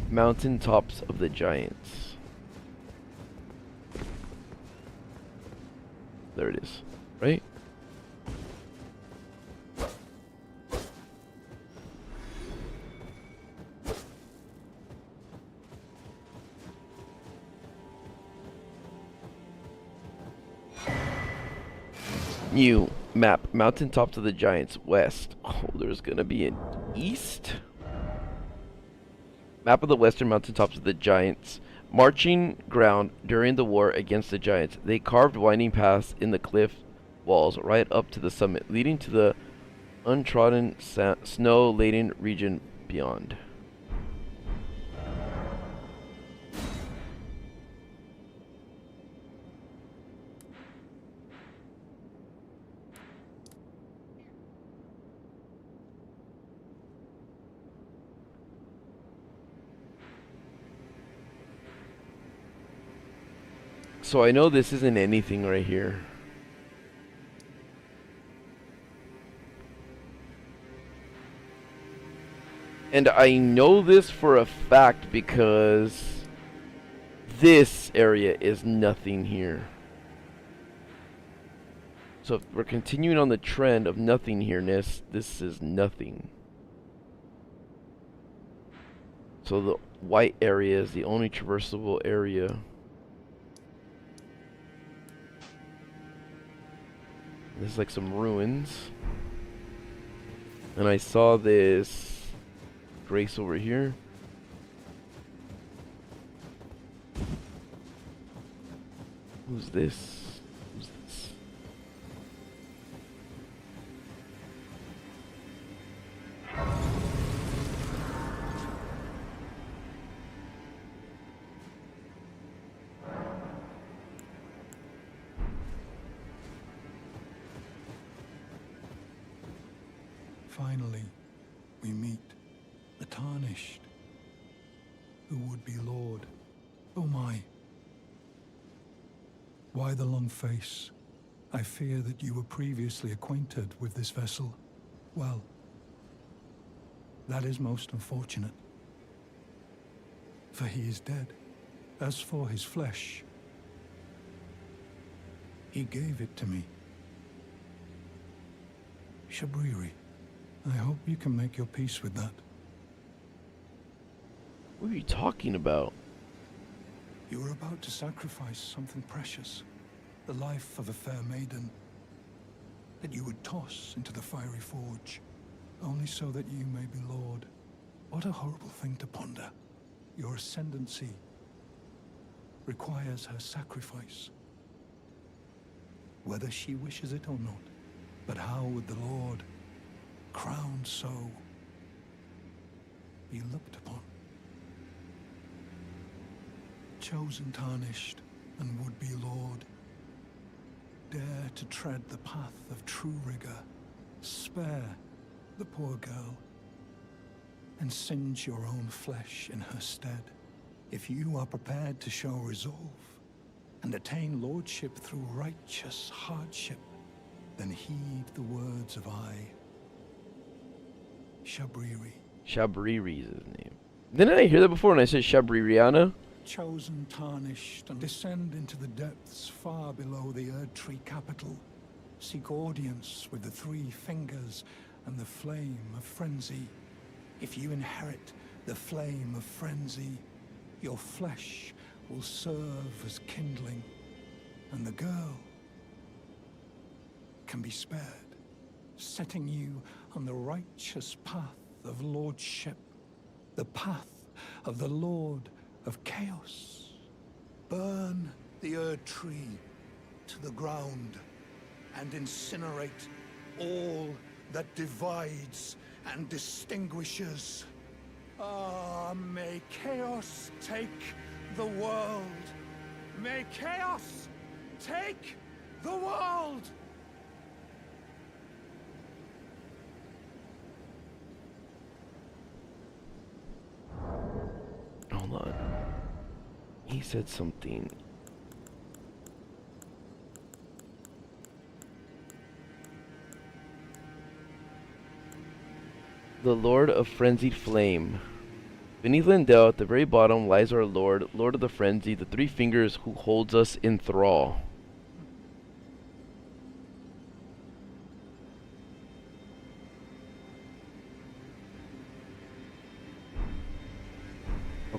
Mountaintops of the giants. There it is, right? New map, mountaintops of the giants, west. Oh, there's gonna be an east? Map of the western mountaintops of the giants. Marching ground during the war against the giants. They carved winding paths in the cliff walls right up to the summit, leading to the untrodden snow-laden region beyond. So I know this isn't anything right here. And I know this for a fact because this area is nothing here. So if we're continuing on the trend of nothing here-ness, this is nothing. So the white area is the only traversable area. This is like some ruins. And I saw this grace over here. Who's this? Who's this? Finally, we meet the Tarnished, who would be Lord. Oh my. Why the long face? I fear that you were previously acquainted with this vessel. Well, that is most unfortunate. For he is dead. As for his flesh, he gave it to me. Shabriri, I hope you can make your peace with that. What are you talking about? You were about to sacrifice something precious, the life of a fair maiden, that you would toss into the fiery forge, only so that you may be lord. What a horrible thing to ponder. Your ascendancy requires her sacrifice, whether she wishes it or not. But how would the Lord, crowned so, be looked upon? Chosen Tarnished and would-be Lord, dare to tread the path of true rigor, spare the poor girl and singe your own flesh in her stead. If you are prepared to show resolve and attain lordship through righteous hardship, then heed the words of Shabriri. Shabriri is his name. Didn't I hear that before when I said Shabririana? Chosen, tarnished, and descend into the depths far below the Erd Tree capital. Seek audience with the three fingers and the flame of frenzy. If you inherit the flame of frenzy, your flesh will serve as kindling, and the girl can be spared, setting you on the righteous path of lordship, the path of the Lord of Chaos. Burn the Erd Tree to the ground and incinerate all that divides and distinguishes. Ah, may chaos take the world. May chaos take the world! Hold on. He said something. The Lord of Frenzied Flame. Beneath Lindell, at the very bottom, lies our Lord, Lord of the Frenzy, the three fingers who holds us in thrall.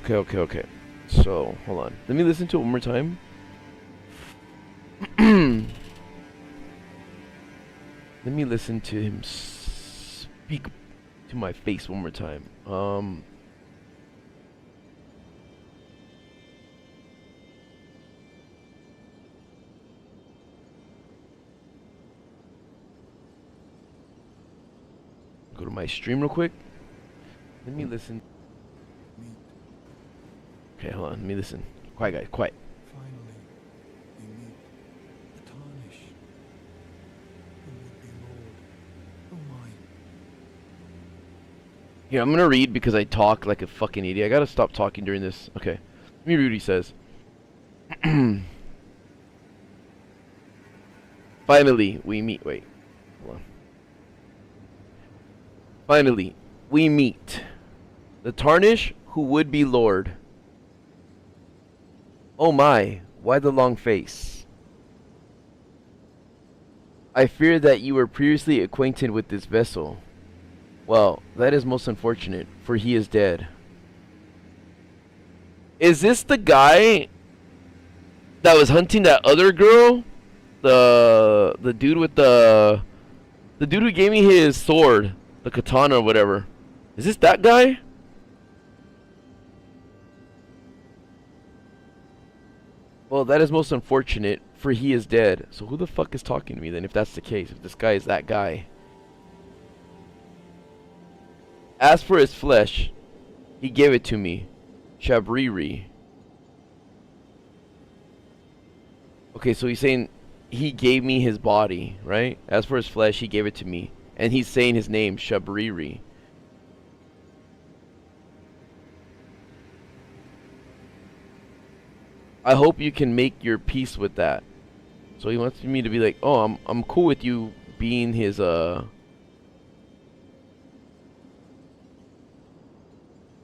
Okay. So, hold on. Let me listen to it one more time. Let me listen to him speak to my face one more time. Go to my stream real quick. Let me listen. Okay, hold on. Let me listen. Quiet, guys. Quiet. Finally, we meet the tarnished, who would be Lord, oh mine. Here, I'm gonna read because I talk like a fucking idiot. I gotta stop talking during this. Okay. Let me read what he says. Finally, we meet. Wait. Hold on. Finally, we meet. The Tarnish who would be Lord. Oh my, why the long face? I fear that you were previously acquainted with this vessel. Well, that is most unfortunate, for he is dead. Is this the guy that was hunting that other girl? The dude with the dude who gave me his sword, the katana or whatever. Is this that guy? Well, that is most unfortunate, for he is dead. So who the fuck is talking to me then, if that's the case? If this guy is that guy. As for his flesh, he gave it to me. Shabriri. Okay, so he's saying he gave me his body, right? As for his flesh, he gave it to me. And he's saying his name, Shabriri. I hope you can make your peace with that. So he wants me to be like, oh, I'm cool with you being his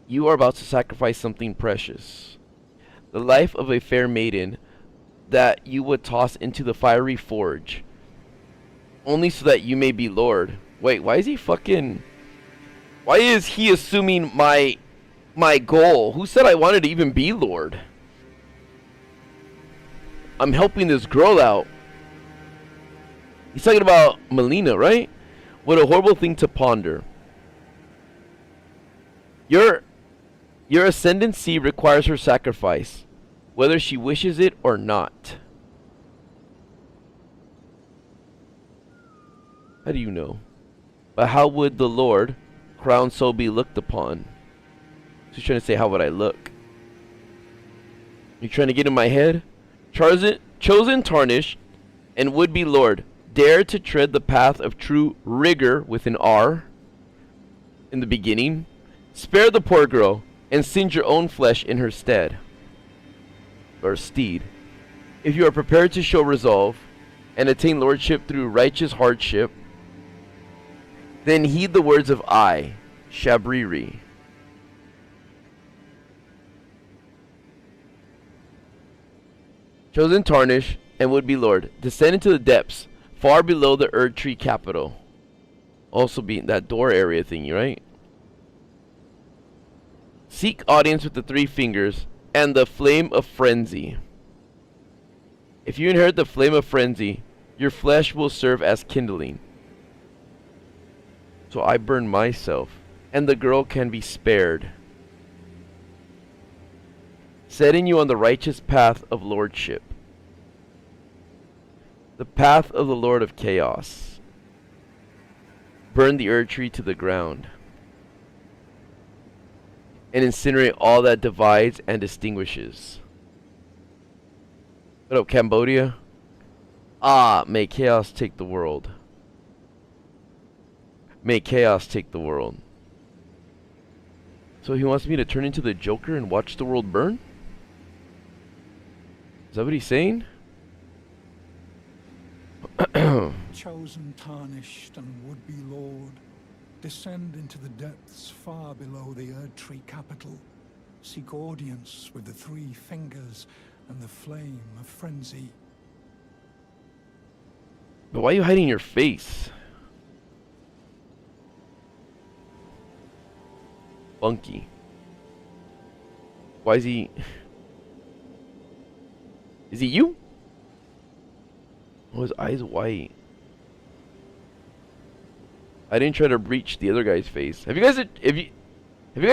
You are about to sacrifice something precious. The life of a fair maiden that you would toss into the fiery forge. Only so that you may be Lord. Wait, why is he fucking... Why is he assuming my goal? Who said I wanted to even be Lord? I'm helping this girl out. He's talking about Melina, right? What a horrible thing to ponder. Your ascendancy requires her sacrifice, whether she wishes it or not. How do you know? But how would the Lord, crowned so, be looked upon? So he's trying to say, how would I look? You trying to get in my head? Chosen, tarnished, and would-be lord, dare to tread the path of true rigor with an R in the beginning, spare the poor girl, and singe your own flesh in her stead, or steed. If you are prepared to show resolve, and attain lordship through righteous hardship, then heed the words of I, Shabriri. Chosen Tarnish and would-be lord, descend into the depths, far below the Erd Tree capital. Also be that door area thingy, right? Seek audience with the three fingers and the flame of frenzy. If you inherit the flame of frenzy, your flesh will serve as kindling. So I burn myself, and the girl can be spared, setting you on the righteous path of lordship, the path of the Lord of Chaos. Burn the Erd Tree to the ground, and incinerate all that divides and distinguishes. What up, Cambodia? Ah, may chaos take the world. May chaos take the world. So he wants me to turn into the Joker and watch the world burn? Is that what he's saying? Chosen, tarnished, and would-be lord, descend into the depths far below the Erd Tree capital. Seek audience with the three fingers and the flame of frenzy. But why are you hiding your face? Funky. Why is he... Is he you? Oh, his eyes white. I didn't try to breach the other guy's face. Have you guys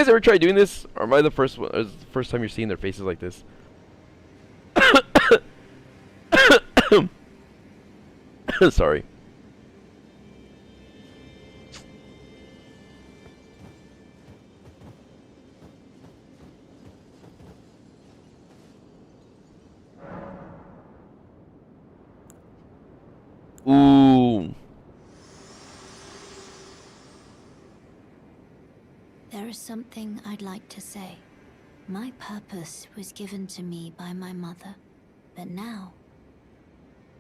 ever tried doing this? Or am I the first one? Or is it the first time you're seeing their faces like this? Sorry. Ooh. There is something I'd like to say. My purpose was given to me by my mother, but now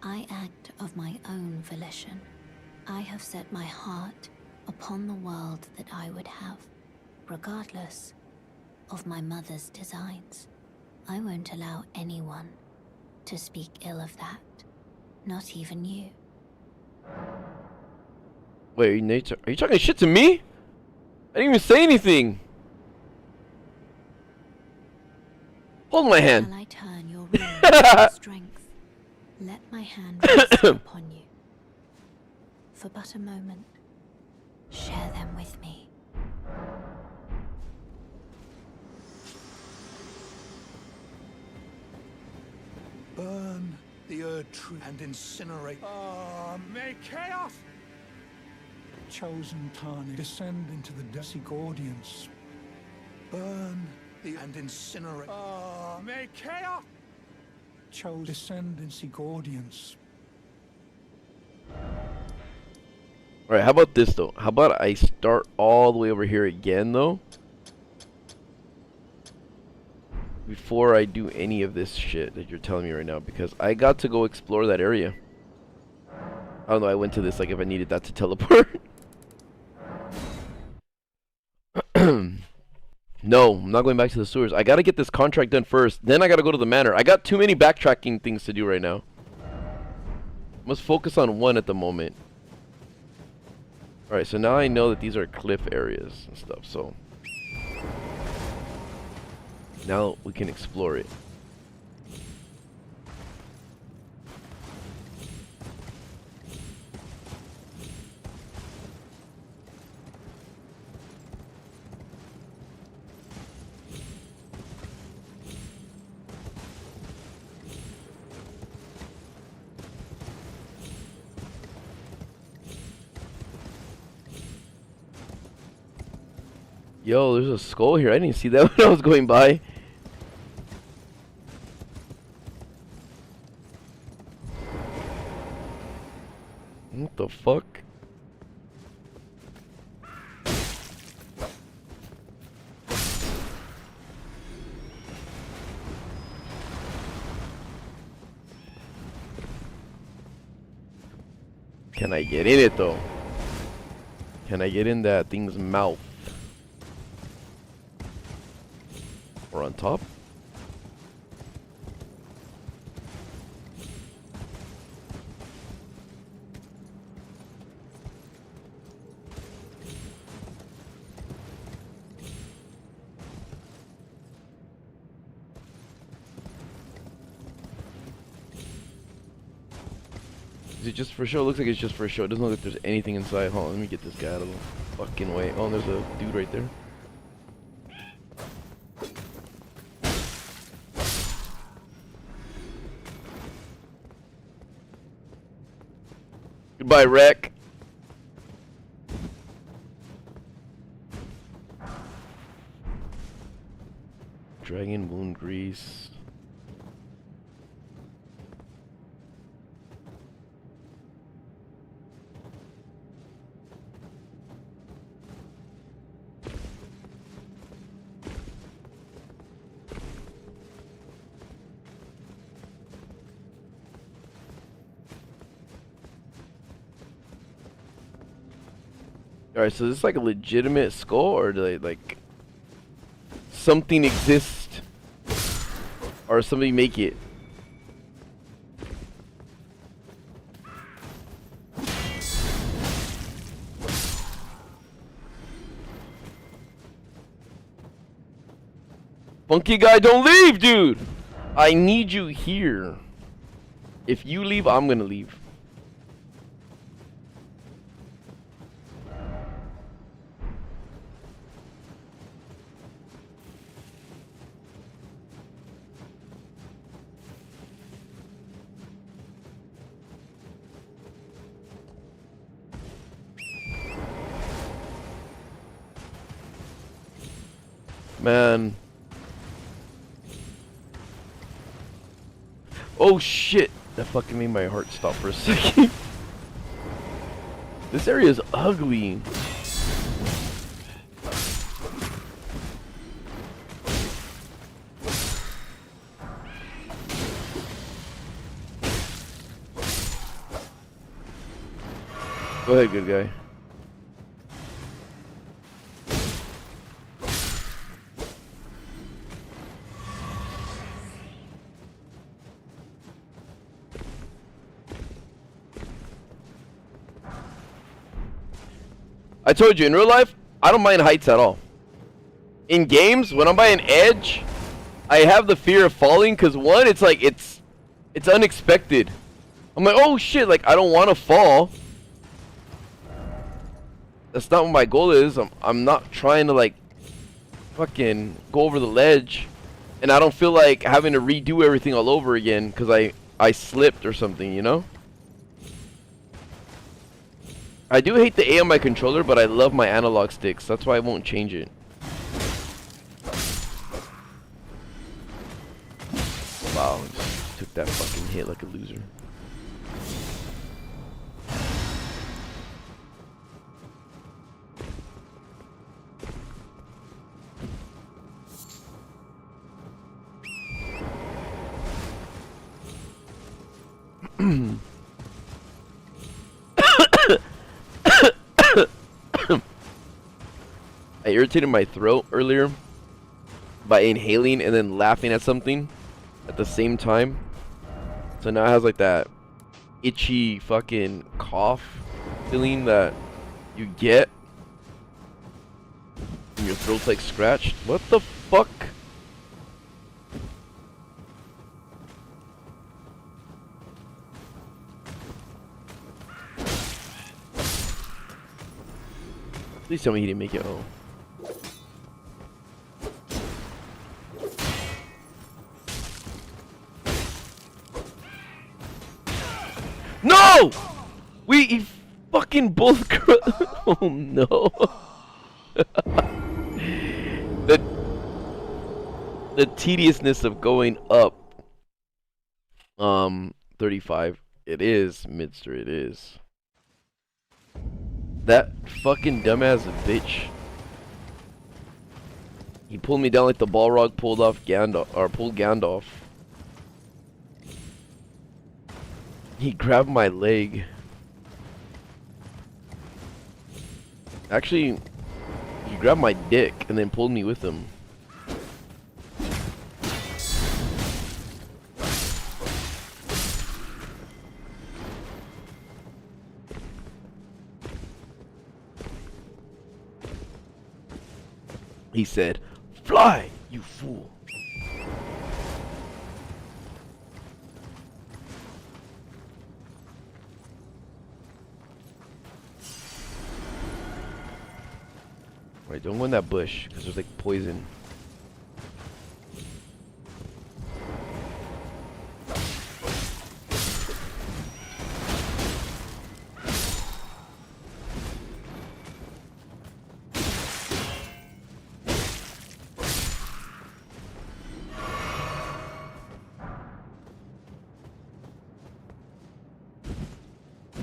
I act of my own volition. I have set my heart upon the world that I would have, regardless of my mother's designs. I won't allow anyone to speak ill of that, not even you. Wait, are you talking shit to me? I didn't even say anything. Hold my hand. Shall I turn your ruin into strength? Let my hand rest upon you. For but a moment, share them with me. Burn the Erd Tree and incinerate. May chaos! Chosen, tarnished, descend into the depths. Seek audience. Burn the and incinerate. May chaos! Chosen, descend and seek audience. Alright, how about this though? How about I start all the way over here again though? Before I do any of this shit that you're telling me right now, because I got to go explore that area. I don't know, I went to this like if I needed that to teleport. No, I'm not going back to the sewers. I gotta get this contract done first, then I gotta go to the manor. I got too many backtracking things to do right now. Must focus on one at the moment. Alright, so now I know that these are cliff areas and stuff, so now we can explore it. Yo, there's a skull here. I didn't see that when I was going by. What the fuck? Can I get in it though? Can I get in that thing's mouth? Or on top? Is it just for show? It looks like it's just for show. It doesn't look like there's anything inside. Hold on, let me get this guy out of the fucking way. Oh, there's a dude right there. Goodbye, wreck. Dragon wound grease. Alright, so is this like a legitimate skull, or do they like something exist, or somebody make it? Funky guy, don't leave, dude! I need you here. If you leave, I'm gonna leave. Man. Oh shit! That fucking made my heart stop for a second. This area is ugly. Go ahead, good guy. I told you, in real life, I don't mind heights at all. In games, when I'm by an edge, I have the fear of falling, because one, it's like, it's unexpected. I'm like, oh shit, like, I don't want to fall. That's not what my goal is. I'm not trying to, like, fucking go over the ledge. And I don't feel like having to redo everything all over again, because I slipped or something, you know? I do hate the A on my controller, but I love my analog sticks. That's why I won't change it. Wow, just took that fucking hit like a loser. I irritated my throat earlier by inhaling and then laughing at something at the same time. So now it has like that itchy fucking cough feeling that you get when your throat's like scratched. What the fuck? Please tell me he didn't make it home. No! We fucking both. Oh no! the tediousness of going up. 35. It is Midster. It is. That fucking dumbass bitch. He pulled me down like the Balrog pulled off Gandalf, or pulled Gandalf. He grabbed my leg. Actually, he grabbed my dick and then pulled me with him. He said, "Fly, you fool." Right, don't go in that bush, because there's like poison.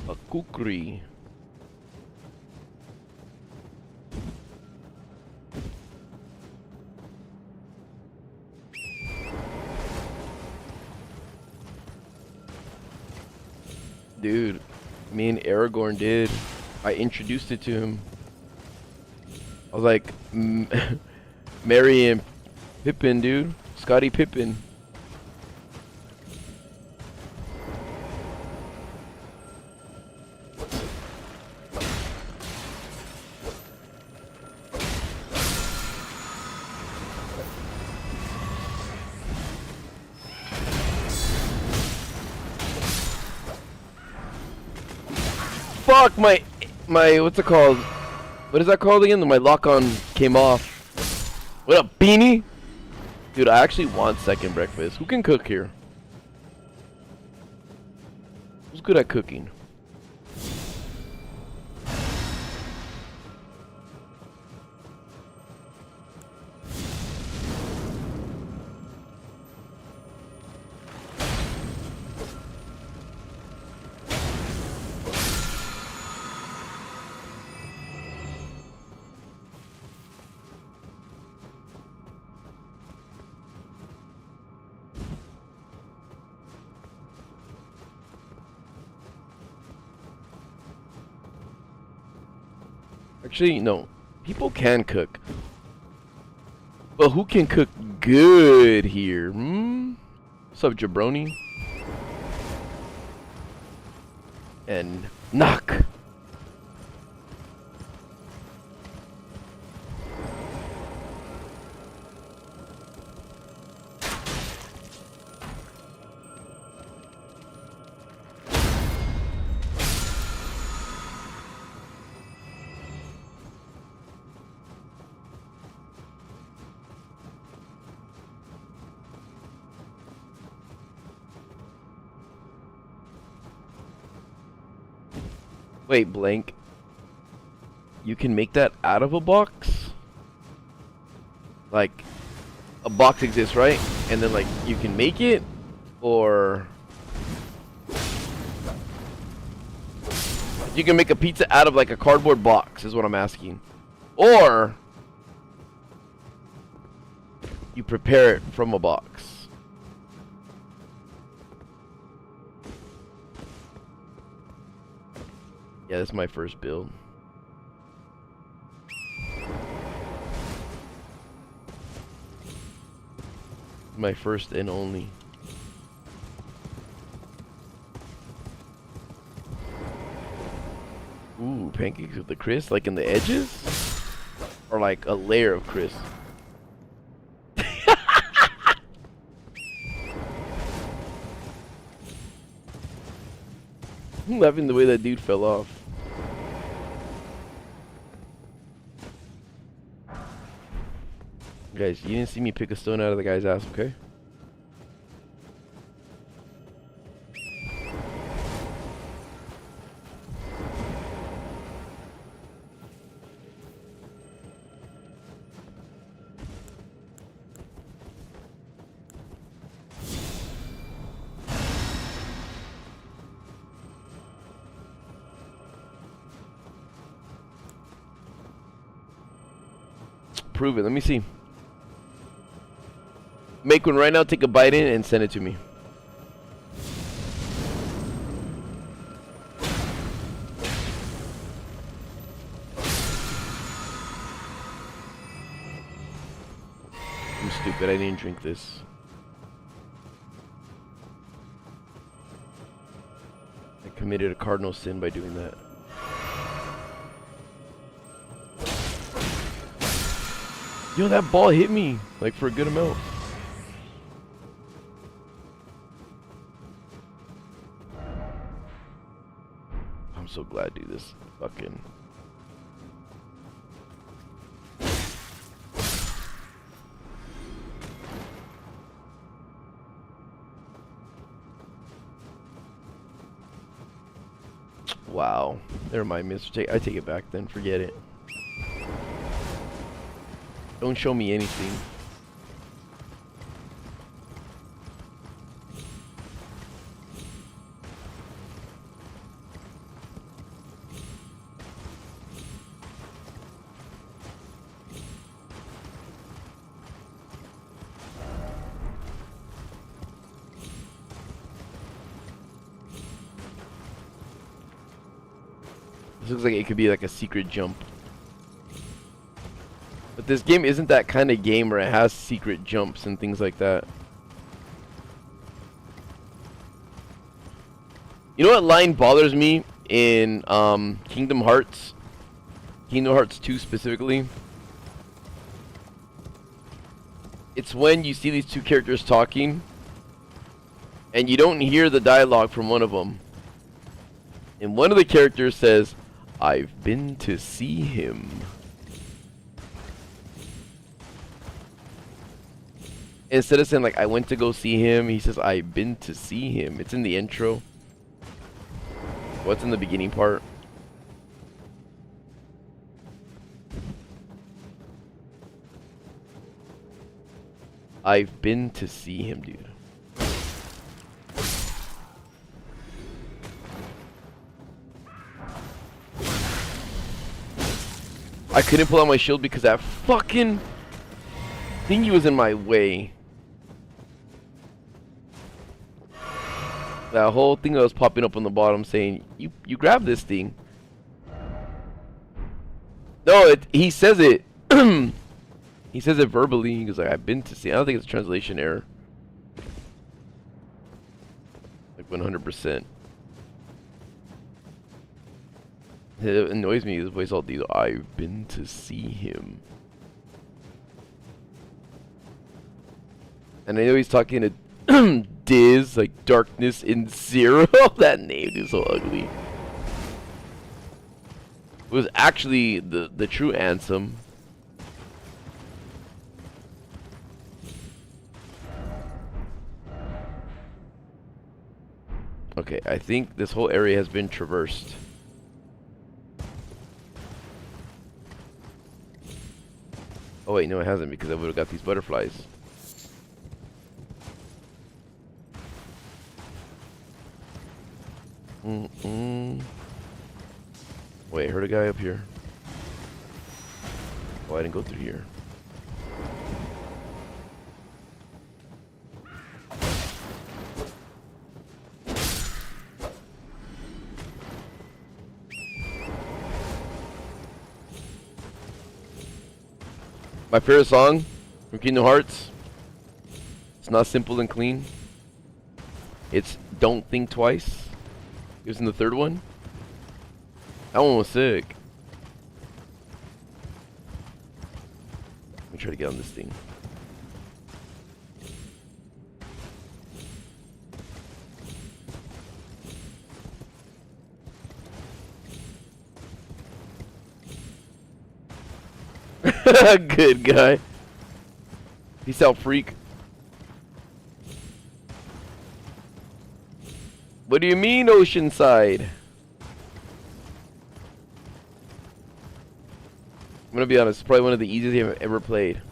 A kukri. Dude, me and Aragorn did. I introduced it to him. I was like, Merry and Pippin, dude. Scotty Pippin. Fuck, my what's it called? What is that called again? My lock-on came off. What up, beanie? Dude, I actually want second breakfast. Who can cook here? Who's good at cooking? Actually, no. People can cook. But who can cook good here? Hmm? What's up, jabroni? And knock. Wait, blank. You can make that out of a box? Like, a box exists, right? And then, like, you can make it? Or... you can make a pizza out of, like, a cardboard box, is what I'm asking. Or... you prepare it from a box. Yeah, this is my first build. My first and only. Ooh, pancakes with the crisp, like in the edges? Or like a layer of crisp? I'm loving the way that dude fell off. Guys, you didn't see me pick a stone out of the guy's ass, okay? prove it. Let me see. Make one right now, take a bite in, and send it to me. I'm stupid, I didn't drink this. I committed a cardinal sin by doing that. Yo, that ball hit me, like, for a good amount. I'm so glad, dude, this fucking... Wow. Never mind, Mr. I take it back then, forget it. Don't show me anything. This looks like it could be like a secret jump. But this game isn't that kind of game where it has secret jumps and things like that. You know what line bothers me in Kingdom Hearts? Kingdom Hearts 2 specifically? It's when you see these two characters talking and you don't hear the dialogue from one of them. And one of the characters says, "I've been to see him." Instead of saying like, "I went to go see him," he says, "I've been to see him." It's in the intro. What's in the beginning part? I've been to see him, dude. I couldn't pull out my shield because that fucking thingy was in my way. That whole thing that was popping up on the bottom saying, you grab this thing. No, he says it. He says it verbally. He goes like, "I've been to see." I don't think it's a translation error. Like 100%. It annoys me. His voice all these. "I've been to see him." And I know he's talking to Diz, like Darkness in Zero. That name is so ugly. It was actually the true Ansem. Okay, I think this whole area has been traversed. Oh wait, no it hasn't, because I would have got these butterflies. Wait, I heard a guy up here. Oh, I didn't go through here. My favorite song from Kingdom Hearts. It's not simple and clean. It's Don't Think Twice. It was in the third one. That one was sick. Let me try to get on this thing. Good guy. Peace out, freak. What do you mean, Oceanside? I'm gonna be honest, it's probably one of the easiest games I've ever played.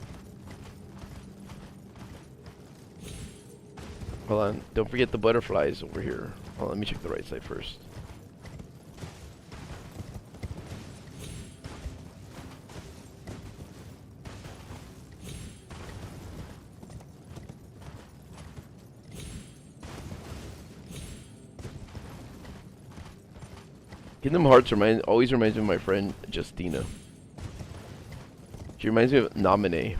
Hold on, don't forget the butterflies over here. Hold on, let me check the right side first. Kingdom Hearts always reminds me of my friend Justina. She reminds me of Nominee.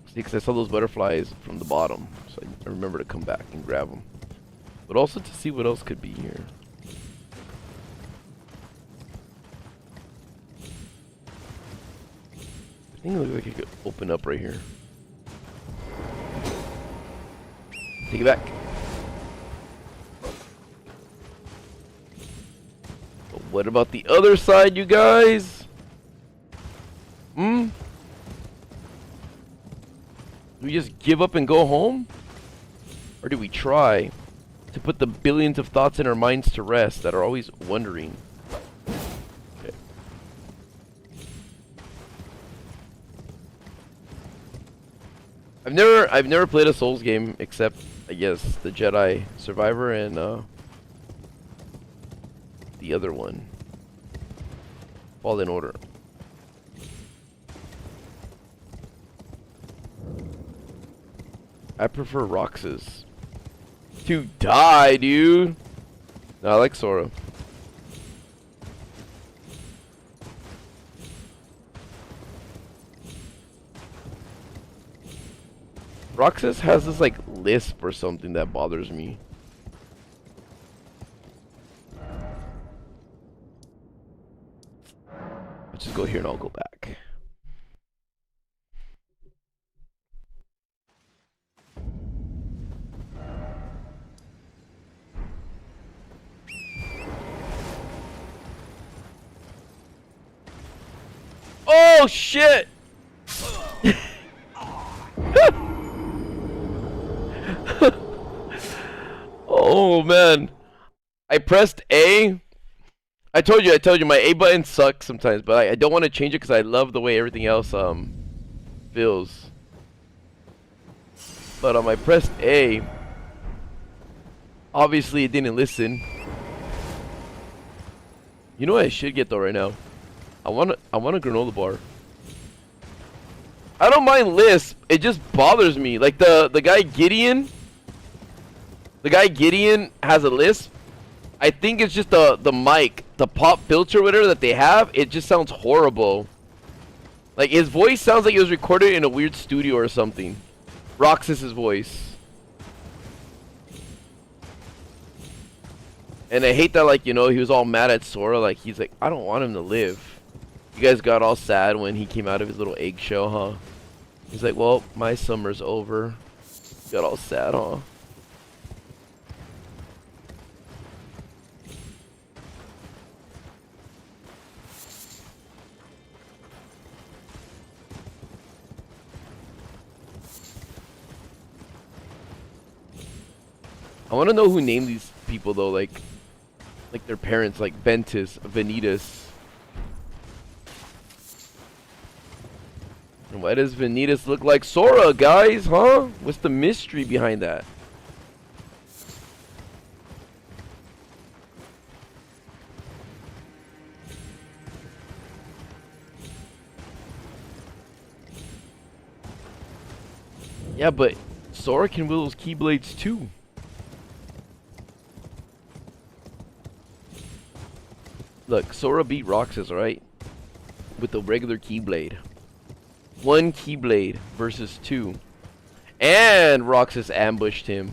See, because I saw those butterflies from the bottom, so I remember to come back and grab them. But also to see what else could be here. I think it looks like it could open up right here. Take it back. But what about the other side, you guys? Do we just give up and go home? Or do we try to put the billions of thoughts in our minds to rest that are always wondering? Okay. I've never played a Souls game except, I guess, the Jedi Survivor and the other one, Fallen Order. I prefer Roxas. To die, dude. No, I like Sora. Roxas has this like lisp or something that bothers me. Let's just go here and I'll go back. Oh shit! Oh man, I pressed A. I told you, my A button sucks sometimes, but I don't want to change it because I love the way everything else feels. But I pressed A. Obviously, it didn't listen. You know what I should get though right now? I want a granola bar. I don't mind lisp. It just bothers me. Like the guy Gideon. The guy Gideon has a lisp. I think it's just the mic, the pop filter, whatever that they have. It just sounds horrible. Like his voice sounds like it was recorded in a weird studio or something. Roxas's voice. And I hate that, like, you know, he was all mad at Sora. Like, he's like, I don't want him to live. You guys got all sad when he came out of his little eggshell, huh? He's like, well, my summer's over. Got all sad, huh? I want to know who named these people, though, like their parents, like Ventus, Vanitas. And why does Vanitas look like Sora, guys, huh? What's the mystery behind that? Yeah, but Sora can wield those Keyblades too. Look, Sora beat Roxas, right? With the regular Keyblade. 1 Keyblade versus 2. And Roxas ambushed him.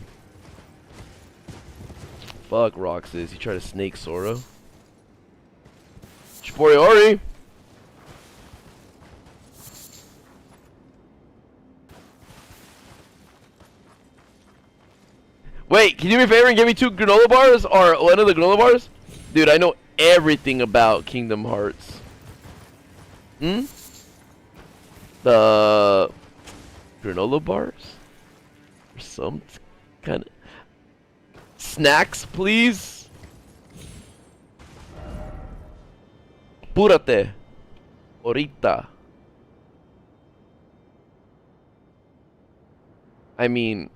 Fuck Roxas. He tried to snake Sora. Chiporiori! Wait, can you do me a favor and give me 2 granola bars? Or 1 of the granola bars? Dude, I know everything about Kingdom Hearts. The granola bars? Or some kind of snacks, please? Púrate. Ahorita. I mean,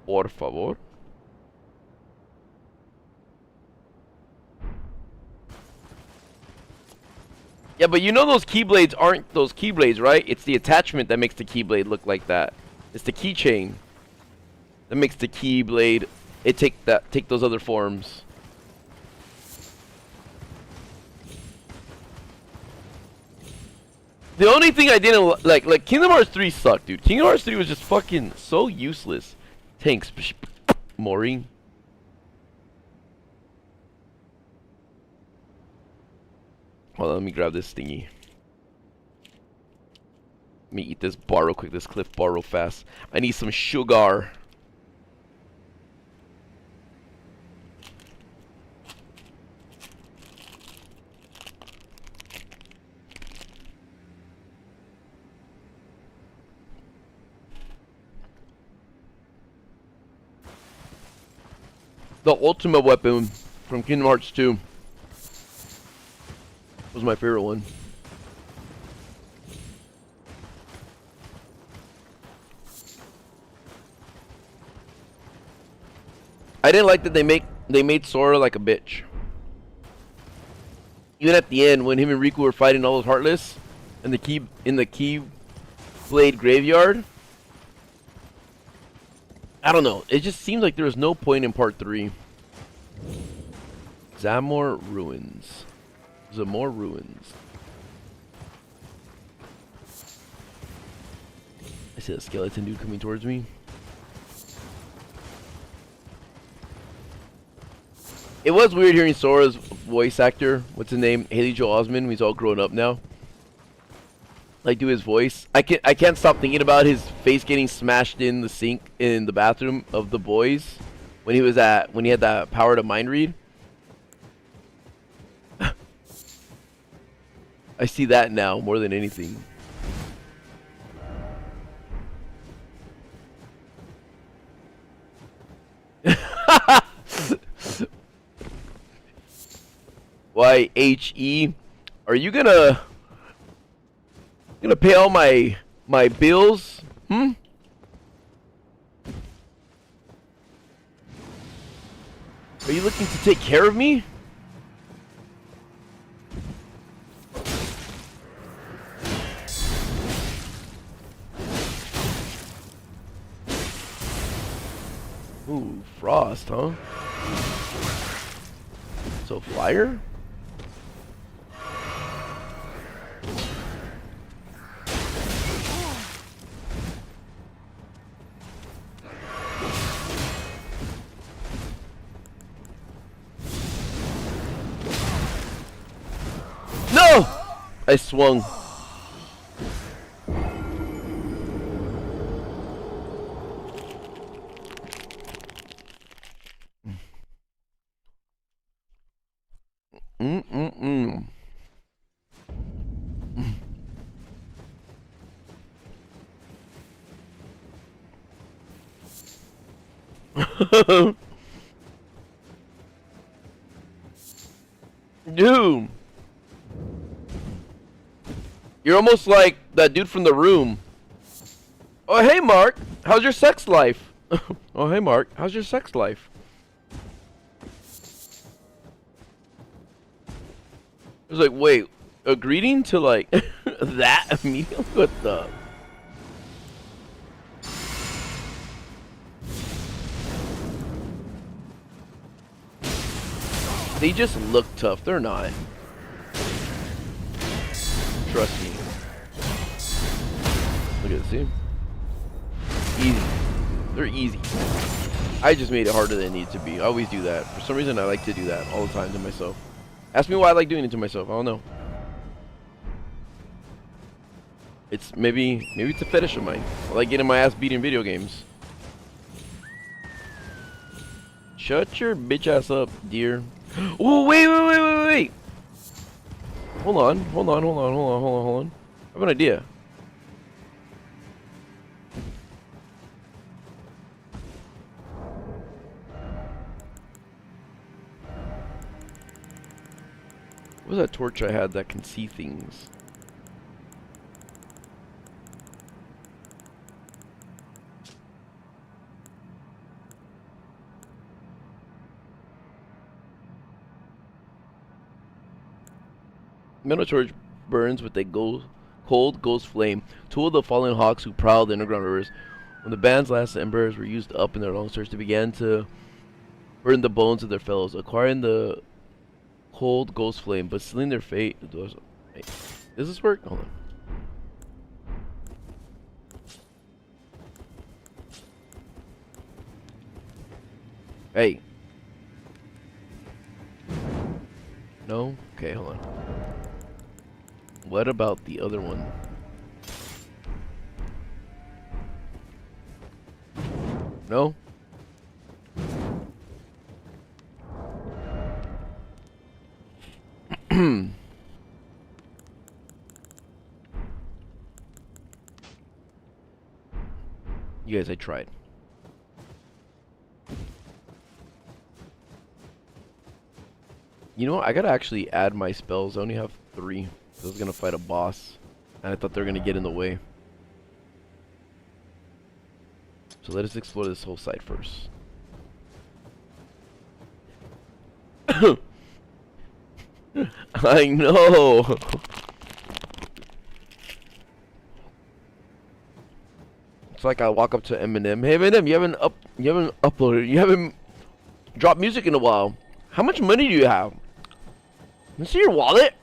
por favor. Yeah, but you know those Keyblades aren't those Keyblades, right? It's the attachment that makes the Keyblade look like that. It's the keychain that makes the Keyblade it take those other forms. The only thing I didn't like Kingdom Hearts 3 sucked, dude. Kingdom Hearts 3 was just fucking so useless. Thanks, Maureen. Hold on, let me grab this thingy. Let me eat this bar real quick, this Cliff bar real fast. I need some sugar. The ultimate weapon from Kingdom Hearts 2 was my favorite one. I didn't like that they made Sora like a bitch. Even at the end when him and Riku were fighting all those Heartless in the Keyblade graveyard. I don't know. It just seems like there was no point in part 3. Zamor Ruins. Zamor Ruins. I see a skeleton dude coming towards me. It was weird hearing Sora's voice actor. What's his name? Haley Joel Osment. He's all grown up now. Like do his voice. I can't stop thinking about his face getting smashed in the sink in the bathroom of the boys when he had that power to mind read. I see that now more than anything. YHE, are you gonna pay all my bills? Are you looking to take care of me? Ooh, frost, huh? So fire? No! I swung. Dude, you're almost like that dude from The Room. Oh, hey, Mark. How's your sex life? Oh, hey, Mark. How's your sex life? I was like, wait, a greeting to like that immediately? What the? They just look tough. They're not. Trust me. Look at this, see? Easy. They're easy. I just made it harder than it needs to be. I always do that. For some reason, I like to do that all the time to myself. Ask me why I like doing it to myself. I don't know. It's maybe it's a fetish of mine. I like getting my ass beat in video games. Shut your bitch ass up, dear. Oh, wait. Hold on. I have an idea. What was that torch I had that can see things? Metal torch burns with a cold ghost flame. Two of the fallen hawks who prowled the underground rivers. When the band's last embers were used up in their long search, they began to burn the bones of their fellows, acquiring the cold ghost flame, but sealing their fate. Wait, does this work? Hold on. Hey. No? Okay, hold on. What about the other one? No? You guys, I tried. You know what? I gotta actually add my spells. I only have 3. I was gonna fight a boss, and I thought they were gonna get in the way. So let us explore this whole site first. I know. It's like I walk up to Eminem. Hey Eminem, you haven't uploaded, you haven't dropped music in a while. How much money do you have? Let me see your wallet.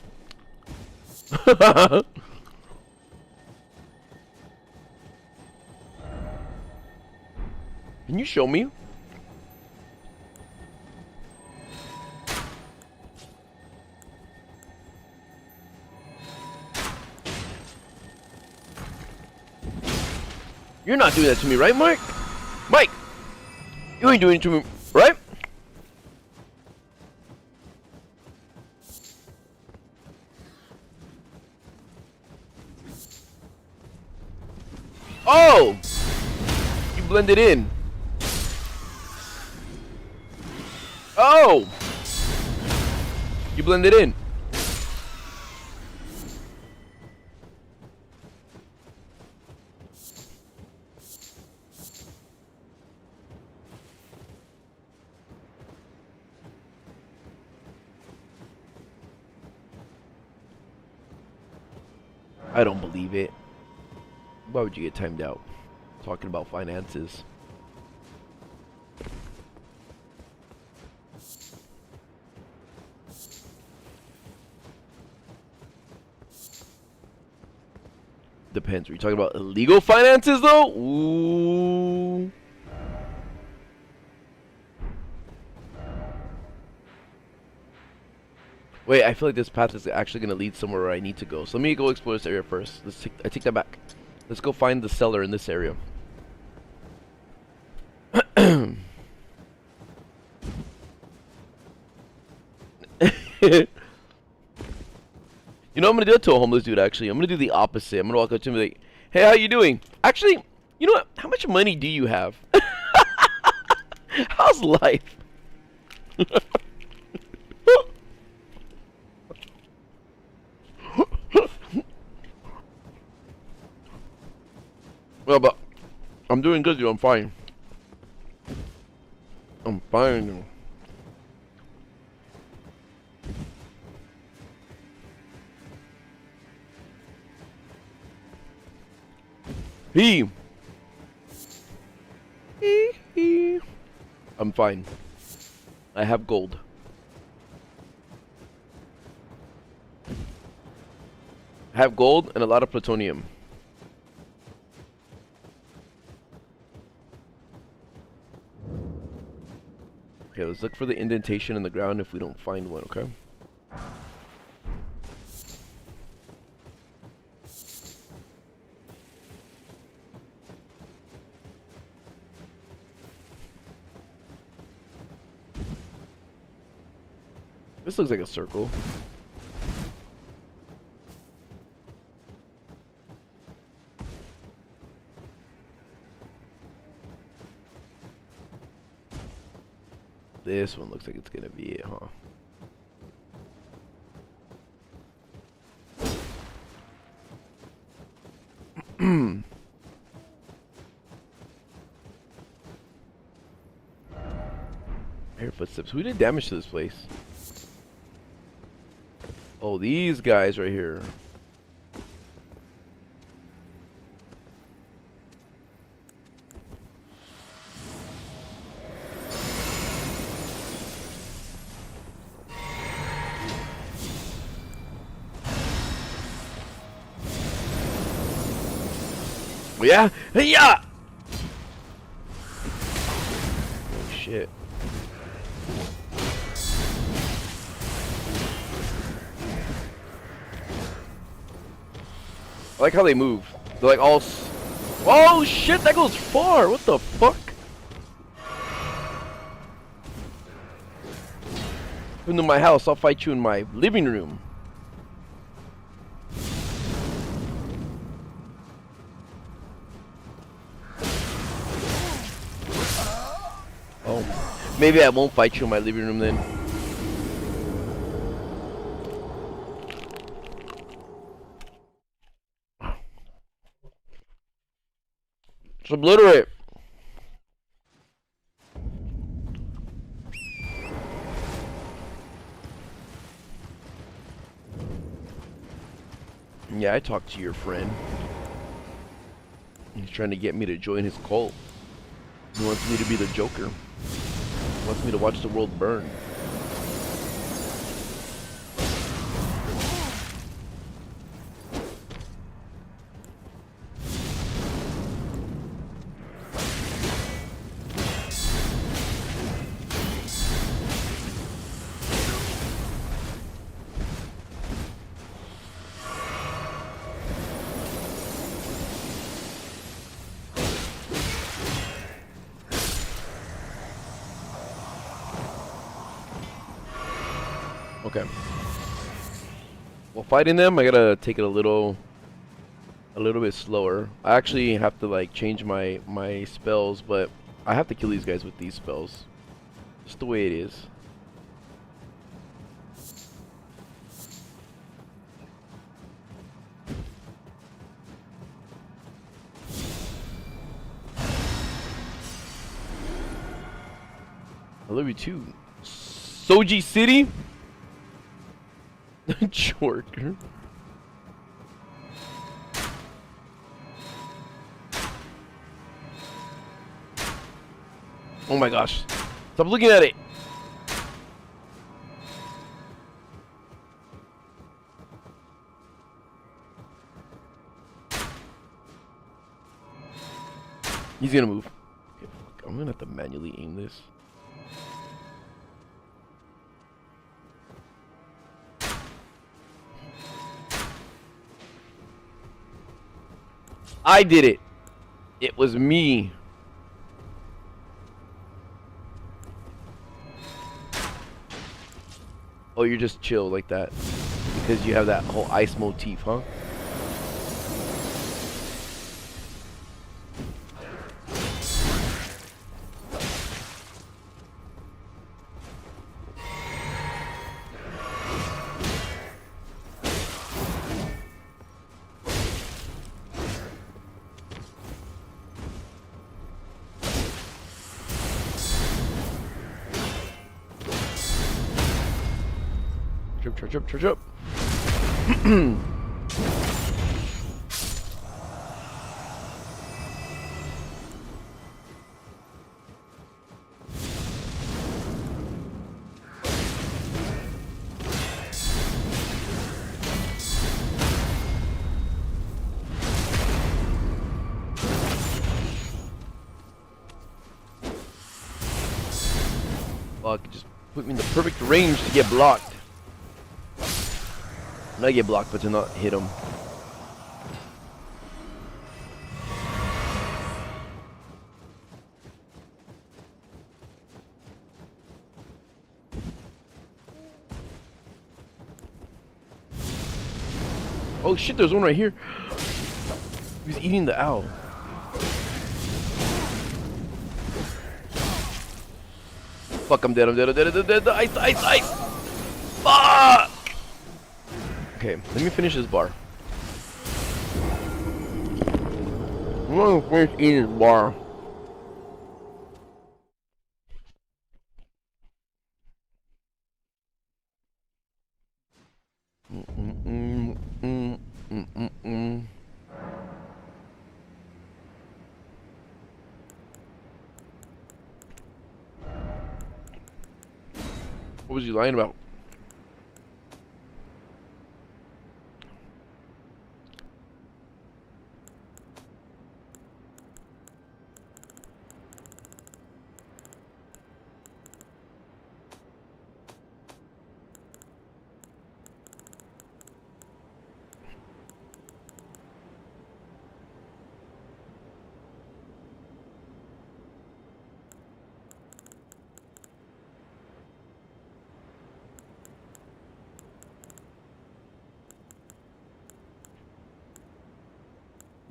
Can you show me? You're not doing that to me, right, Mike? Mike! You ain't doing it to me, right? Oh! You blended in. Oh! You blended in. I don't believe it. Why would you get timed out? Talking about finances. Depends. Are you talking about illegal finances though? Ooh. Wait, I feel like this path is actually going to lead somewhere where I need to go. So let me go explore this area first. I take that back. Let's go find the cellar in this area. You know what I'm going to do it to a homeless dude, actually. I'm going to do the opposite. I'm going to walk up to him and be like, hey, how you doing? Actually, you know what? How much money do you have? How's life? Well, but I'm doing good, dude. I'm fine. I'm fine. He. I'm fine. I have gold. I have gold and a lot of plutonium. Okay, let's look for the indentation in the ground if we don't find one, okay? This looks like a circle. This one looks like it's gonna be it, huh? Air footsteps. Who did damage to this place? Oh, these guys right here. Yeah. Yeah. Oh shit. I like how they move. They're like all. Oh shit! That goes far. What the fuck? Come to my house. I'll fight you in my living room. Oh, maybe I won't fight you in my living room then. Just obliterate. Yeah, I talked to your friend. He's trying to get me to join his cult. He wants me to be the Joker. He wants me to watch the world burn. Okay. Well, fighting them, I gotta take it a little bit slower. I actually have to like change my spells, but I have to kill these guys with these spells. Just the way it is. I love you too. Soji City? Jorker. Oh my gosh. Stop looking at it. He's gonna move. Okay, fuck. I'm gonna have to manually aim this. I did it. It was me. Oh, you're just chill like that because you have that whole ice motif, huh? Charge up. Fuck, it just put me in the perfect range to get blocked. Not get blocked, but to not hit him. Oh shit, there's one right here. He's eating the owl. Fuck, I'm dead. Ice. Fuck! Okay, let me finish this bar. I'm gonna finish eating this bar. What was he lying about?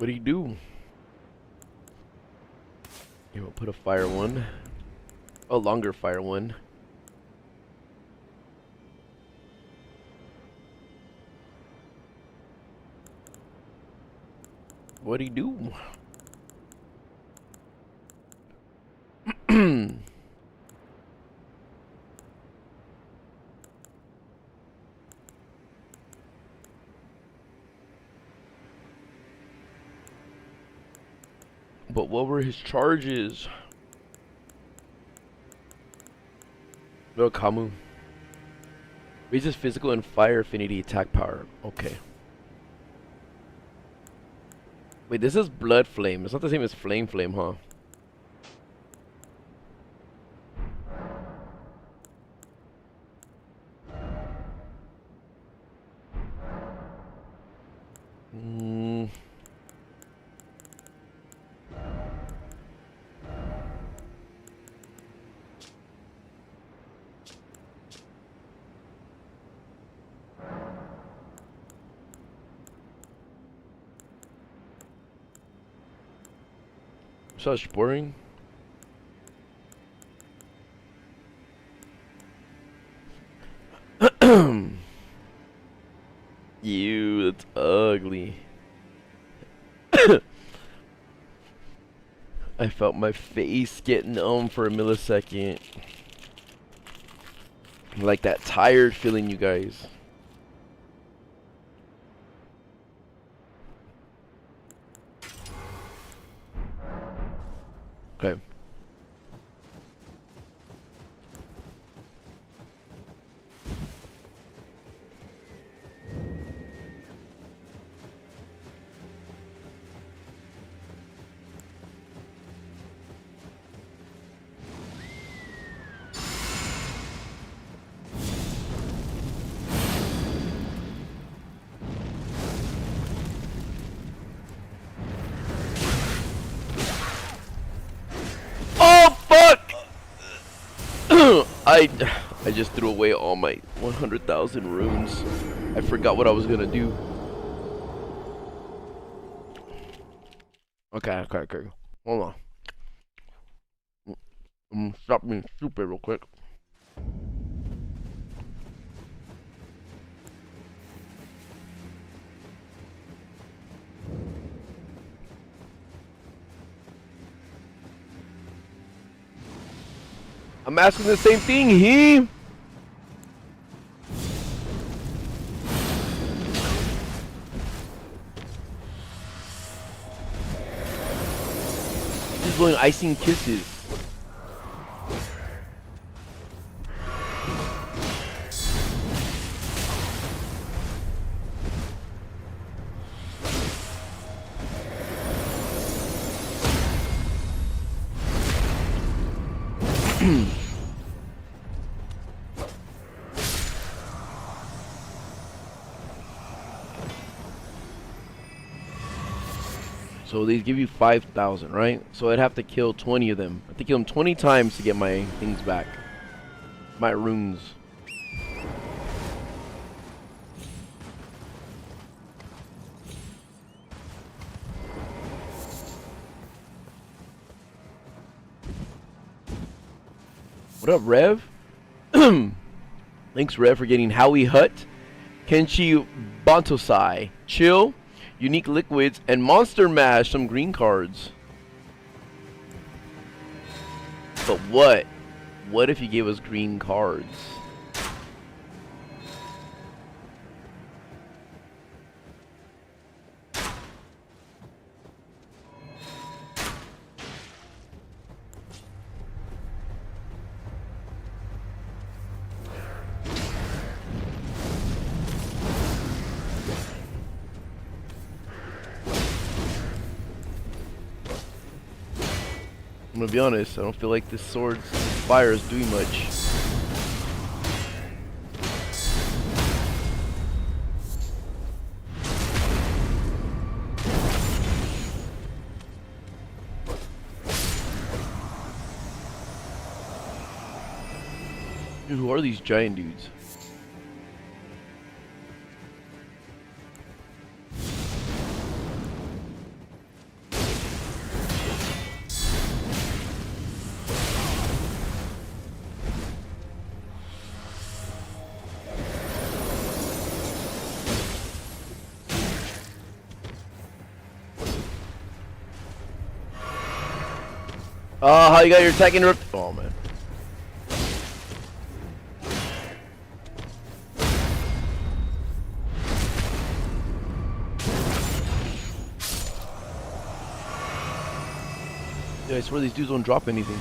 What do you do? Here, we'll put a fire one. A longer fire one. What do you do? But what were his charges? No, Kamu. Raises physical and fire affinity attack power. Okay. Wait, this is Blood Flame. It's not the same as Flame Flame, huh? Such boring. Ew, that's ugly. I felt my face get numb for a millisecond. Like that tired feeling, you guys. Okay. I just threw away all my 100,000 runes. I forgot what I was gonna do. Okay. Hold on. I'm gonna stop being stupid real quick. I'm asking the same thing, he. He's blowing icing kisses. So these give you 5,000, right? So I'd have to kill 20 of them. I have to kill them 20 times to get my things back. My runes. What up, Rev? Thanks, Rev, for getting Howie Hut, Kenshi Bontosai, Chill, Unique Liquids, and Monster Mash, some green cards. But what? What if you gave us green cards? I'm gonna be honest, I don't feel like this sword's fire is doing much. Dude, who are these giant dudes? Oh, how you got your attack interrupted? Oh, man. Yeah, I swear these dudes don't drop anything.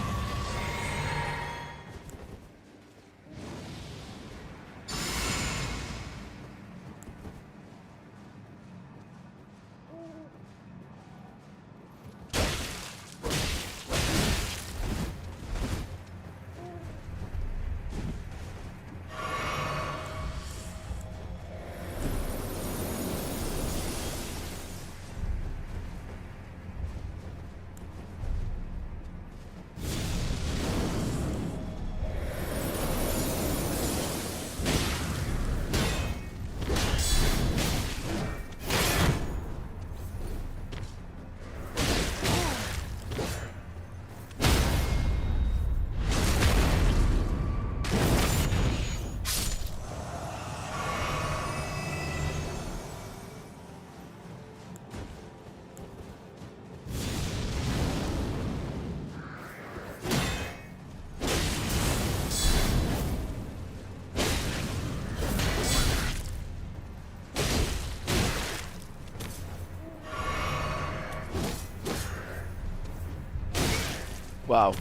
Wow.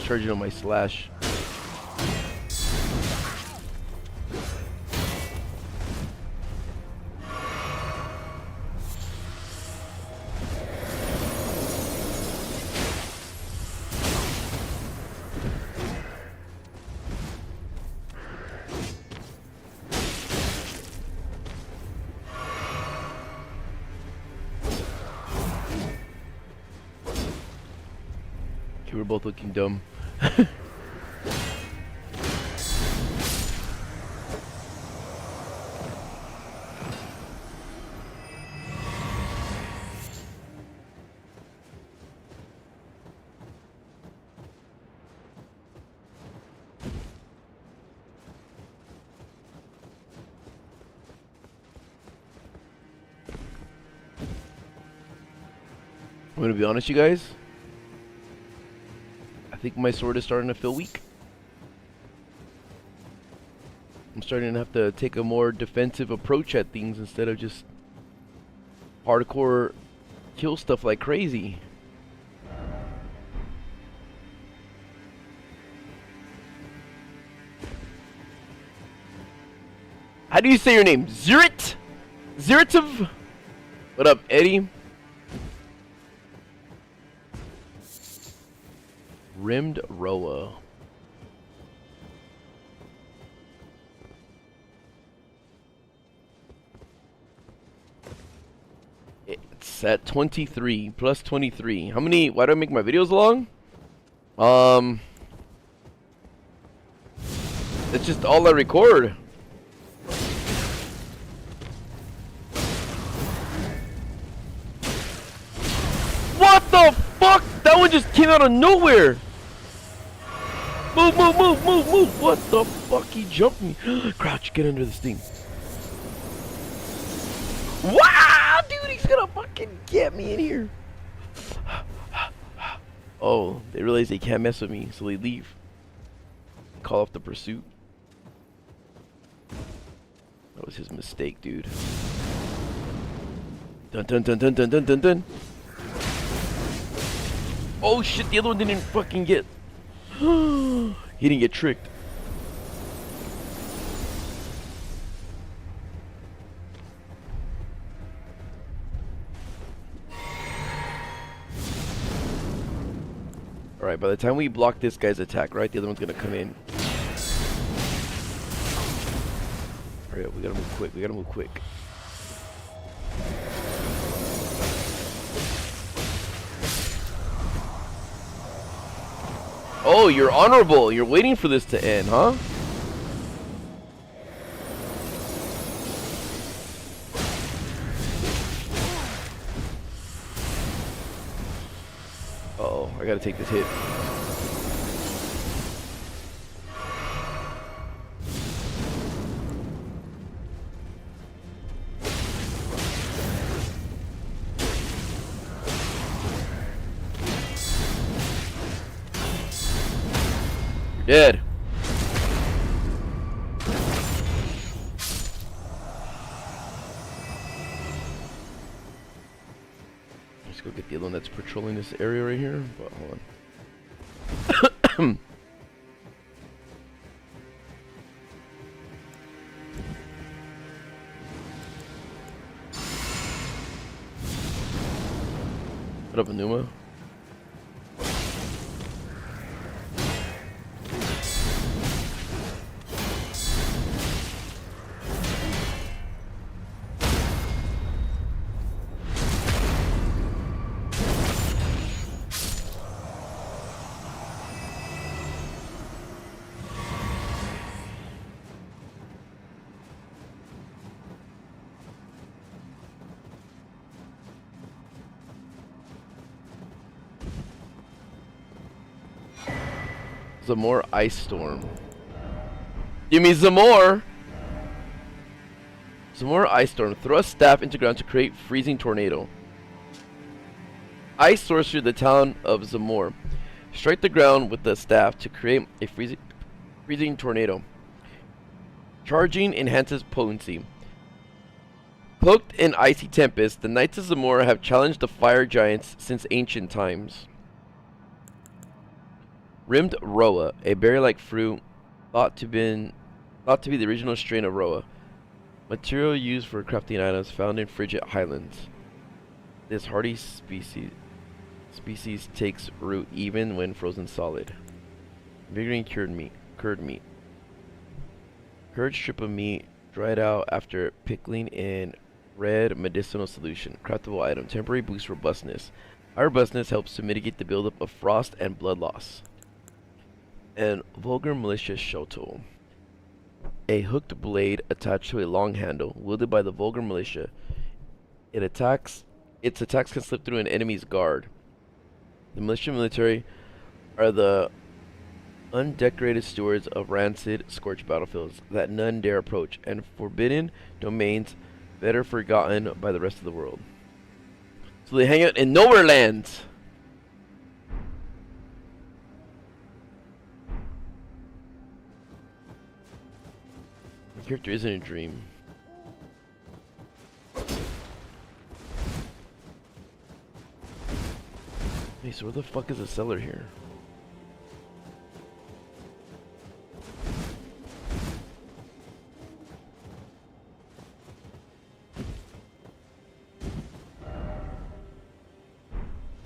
Charging on my slash. We're both looking dumb. I'm gonna be honest, you guys. I think my sword is starting to feel weak. I'm starting to have to take a more defensive approach at things instead of just hardcore kill stuff like crazy. How do you say your name? Zirit? Ziritov? What up, Eddie? Rimmed Roa. It's at 23 plus 23. How many? Why do I make my videos long? It's just all I record. What the fuck? That one just came out of nowhere. Move, move, move, move, move. What the fuck? He jumped me. Crouch, get under this thing. Wow, dude, he's gonna fucking get me in here. Oh, they realize they can't mess with me, so they leave. Call off the pursuit. That was his mistake, dude. Dun dun dun dun dun dun dun dun. Oh shit, the other one didn't fucking get. He didn't get tricked. Alright, by the time we block this guy's attack, right, the other one's gonna come in. Hurry up, we gotta move quick, we gotta move quick. Oh, you're honorable. You're waiting for this to end, huh? Uh-oh, I gotta take this hit. Dead. Let's go get the other one that's patrolling this area right here. But hold on. What up, Enuma? Zamor Ice Storm. Give me Zamor! Zamor Ice Storm. Thrust staff into ground to create freezing tornado. Ice sorcerer the town of Zamor. Strike the ground with the staff to create a freezing tornado. Charging enhances potency. Cloaked in icy tempest, the Knights of Zamor have challenged the fire giants since ancient times. Rimmed Roa, a berry-like fruit thought to be the original strain of Roa. Material used for crafting items found in frigid highlands. This hardy species takes root even when frozen solid. Invigorating cured meat. Curd strip of meat dried out after pickling in red medicinal solution. Craftable item. Temporary boost robustness. High robustness helps to mitigate the buildup of frost and blood loss. And vulgar militia shoto. A hooked blade attached to a long handle, wielded by the vulgar militia. Its attacks can slip through an enemy's guard. The militia military are the undecorated stewards of rancid, scorched battlefields that none dare approach, and forbidden domains better forgotten by the rest of the world. So they hang out in nowhere lands. My character isn't a dream. Hey, so where the fuck is the cellar here?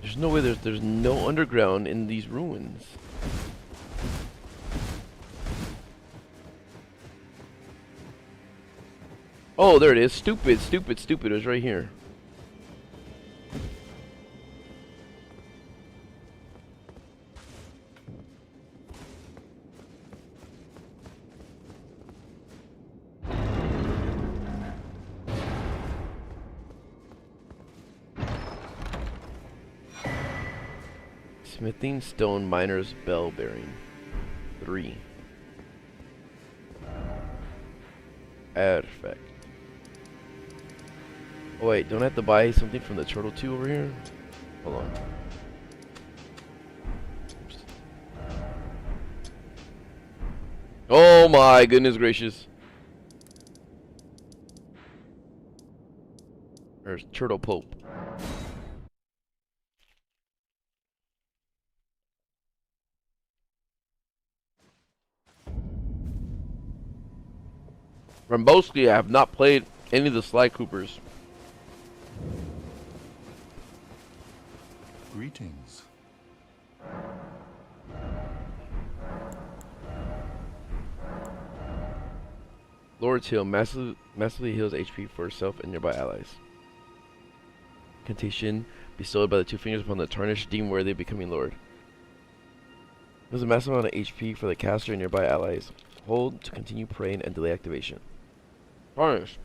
There's no way there's no underground in these ruins. Oh, there it is. Stupid. It was right here. Smithing stone miner's bell bearing. 3. Perfect. Oh wait, don't I have to buy something from the turtle too over here? Hold on. Oops. Oh my goodness gracious. There's Turtle Pope. Rambowski, I have not played any of the Sly Coopers. Greetings. Lord's Heal massively heals HP for herself and nearby allies. Incantation bestowed by the 2 fingers upon the tarnished, deemed worthy of becoming Lord. There's a massive amount of HP for the caster and nearby allies. Hold to continue praying and delay activation. Tarnished.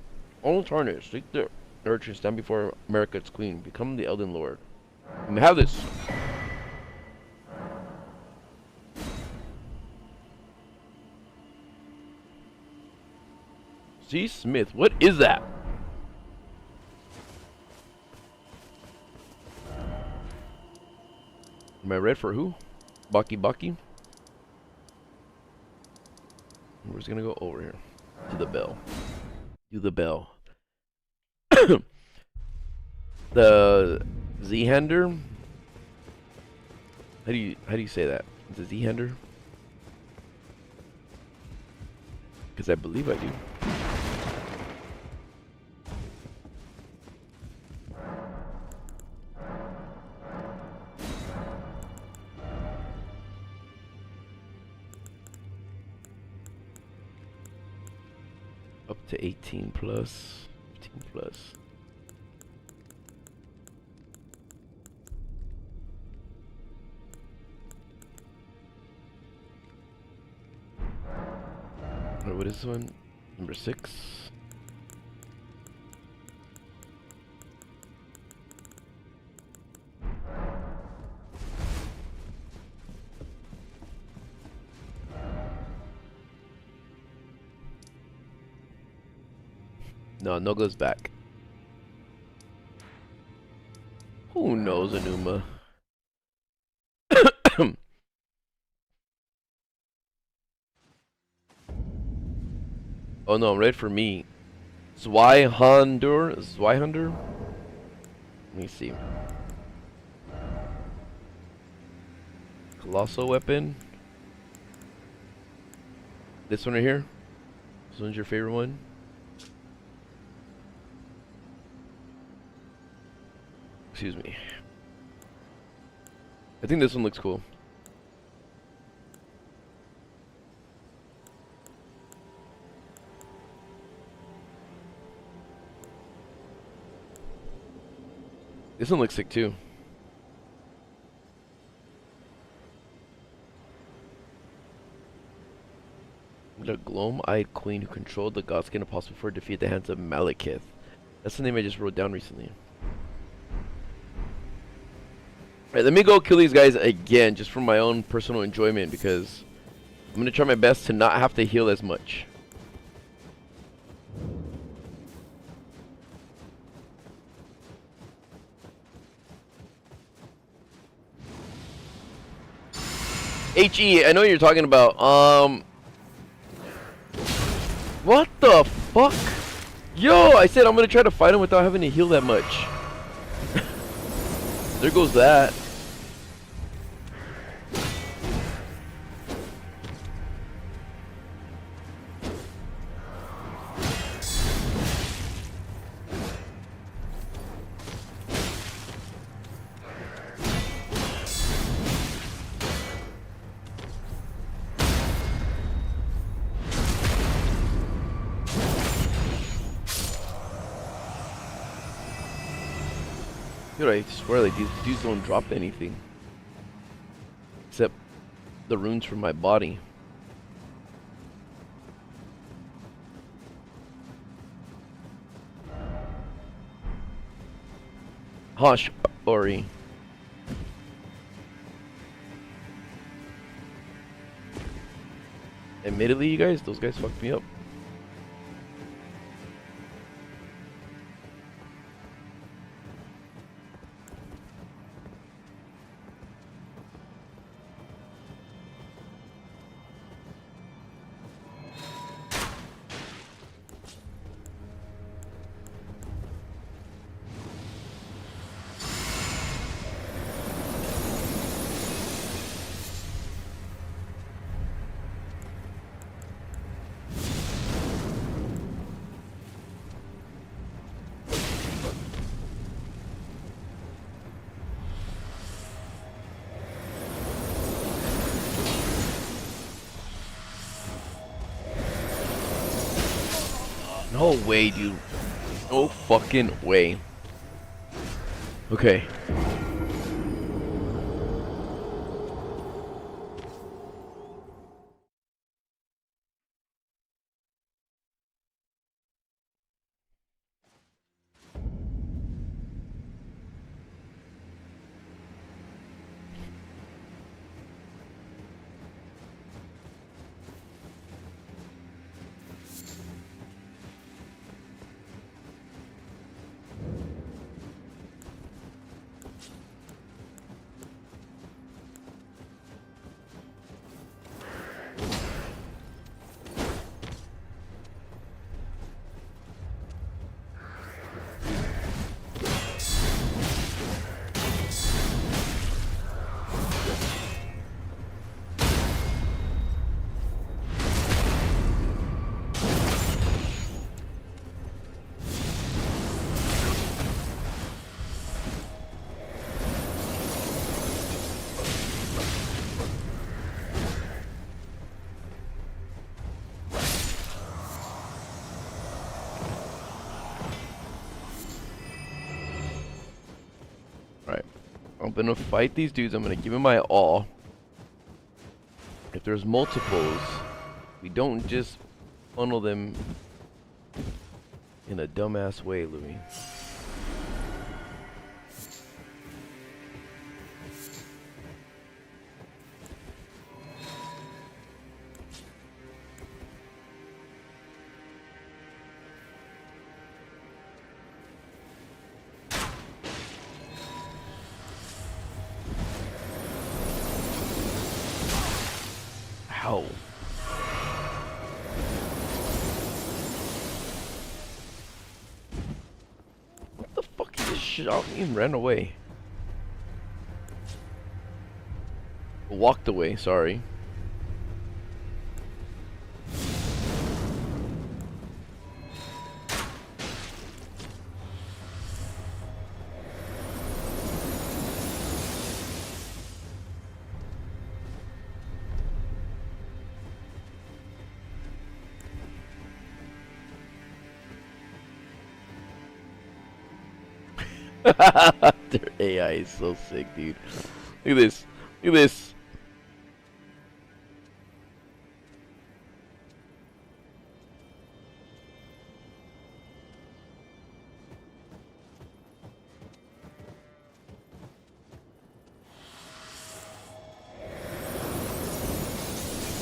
Only tarnished. Seek the nurture, stand before America's queen. Become the Elden Lord. And have this. C. Smith, what is that? Am I red for who? Baki Baki? we're just gonna go over here to the bell. Do the bell. The Z-hander. How do you say that? Is it Z-hander? Because I believe I do. Up to 18 plus, 15 plus. Alright, what is this one? Number 6. No goes back. Who knows, Anuma? Oh no, I'm ready for me. Zweihander? Let me see. Colossal weapon. This one right here. This one's your favorite one. Excuse me. I think this one looks cool. This one looks sick too. The gloam-eyed queen who controlled the godskin apostle before defeat the hands of Malekith. That's the name I just wrote down recently. Alright, let me go kill these guys again, just for my own personal enjoyment, because I'm gonna try my best to not have to heal as much. HE, I know what you're talking about. What the fuck? Yo, I said I'm gonna try to fight him without having to heal that much. There goes that. Dude, I swear, like, these dudes don't drop anything. Except the runes from my body. Hush, Ori. Admittedly, you guys, those guys fucked me up. No way, dude. No fucking way. Okay. I'm gonna fight these dudes. I'm gonna give them my all. If there's multiples, we don't just funnel them in a dumbass way, Louis. Ow. What the fuck? He just shot me and ran away. Walked away, sorry. Their AI is so sick, dude. Look at this. Look at this.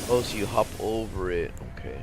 Oh, so you hop over it. Okay.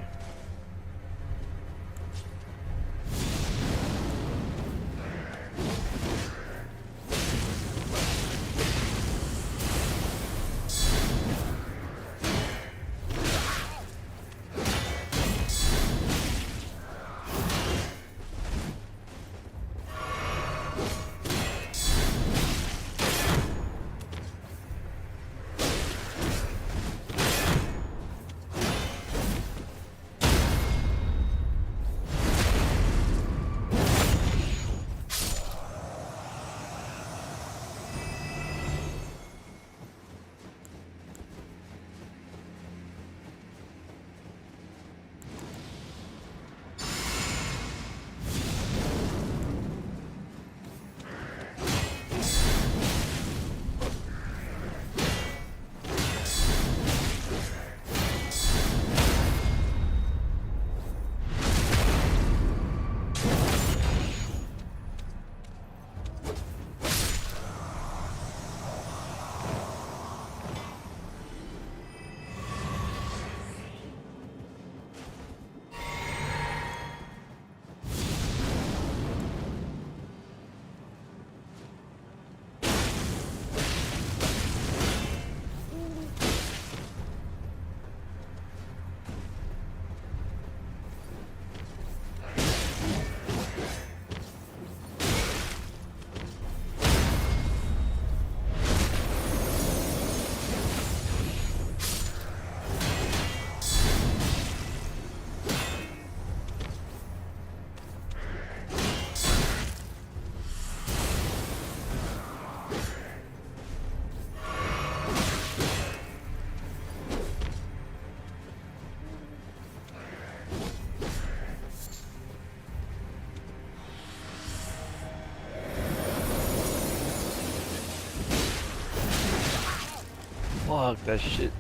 Fuck that shit.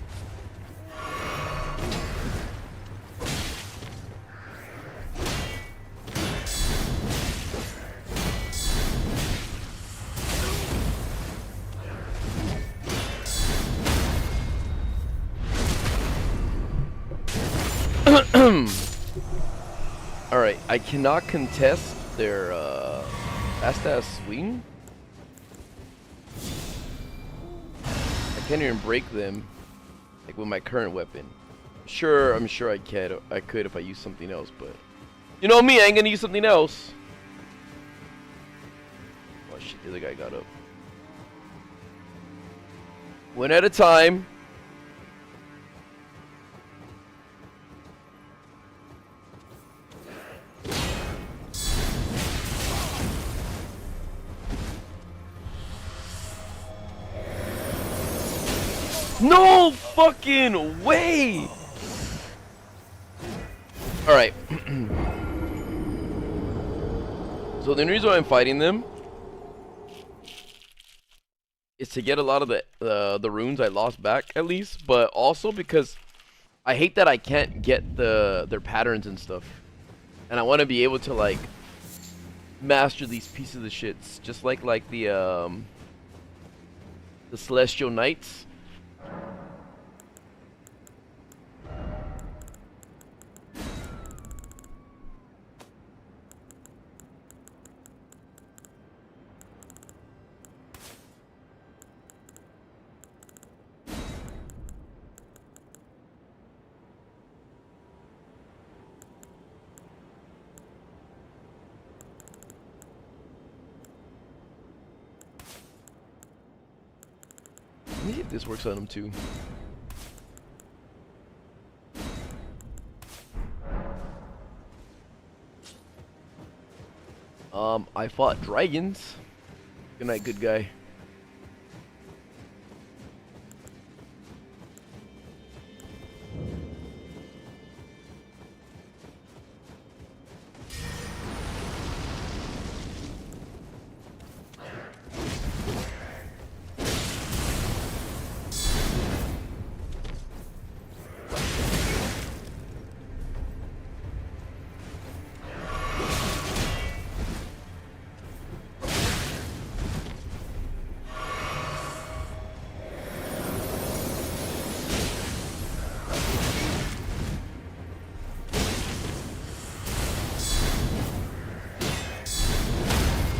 Alright, I cannot contest their fast ass swing. I can't even break them like with my current weapon. Sure, I'm sure I could if I use something else, but you know me, I ain't gonna use something else. Oh shit, the other guy got up. One at a time. No fucking way! Alright. So the reason why I'm fighting them is to get a lot of the runes I lost back at least, but also because I hate that I can't get their patterns and stuff, and I want to be able to like master these pieces of shits, just like the Celestial Knights. Let me see if this works on him too. I fought dragons. Good night, good guy.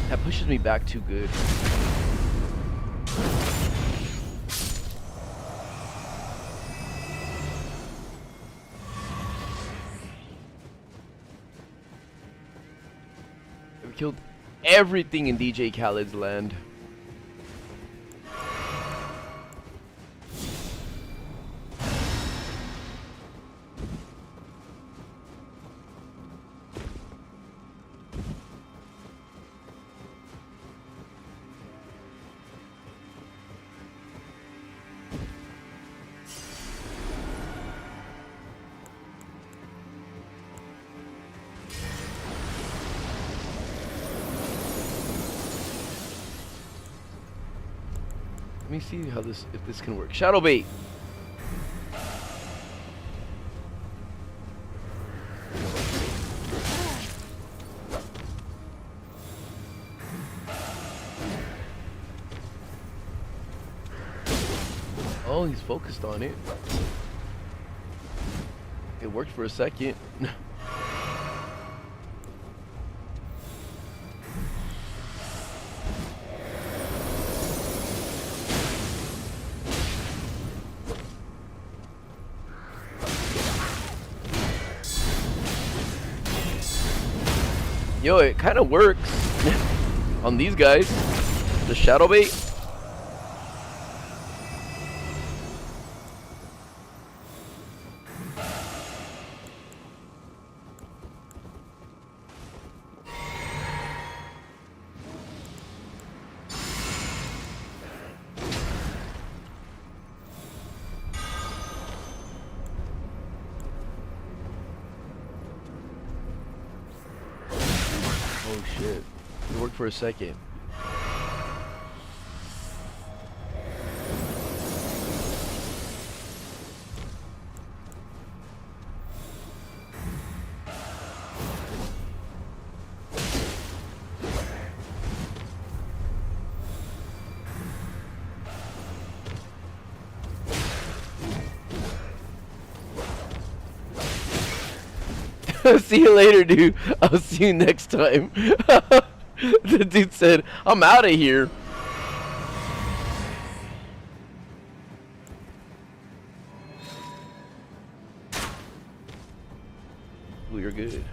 That pushes me back too good. We killed everything in DJ Khaled's land. Let me see how if this can work. Shadow bait. Oh, he's focused on it. It worked for a second. Yo, it kind of works on these guys. The shadow bait. Oh shit. It worked for a second. See you later, dude. I'll see you next time. The dude said, I'm out of here. Ooh, you're good.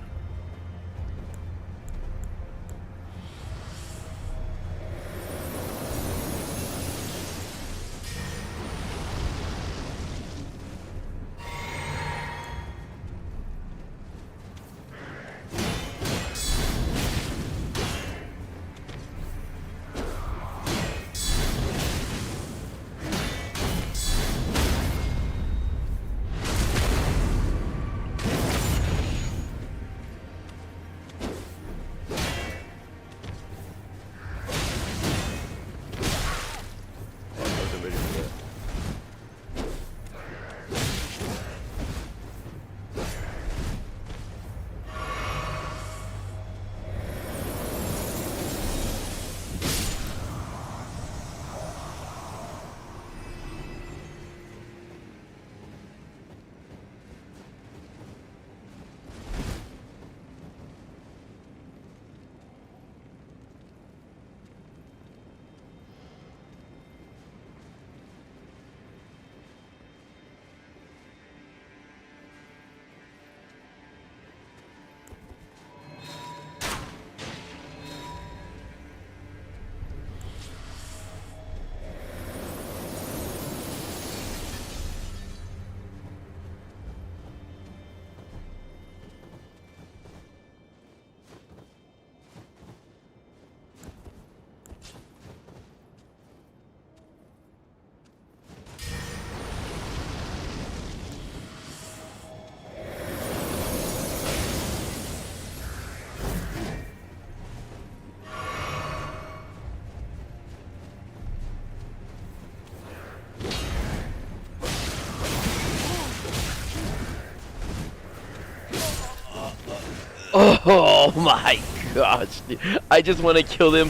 Oh my gosh, dude. I just want to kill them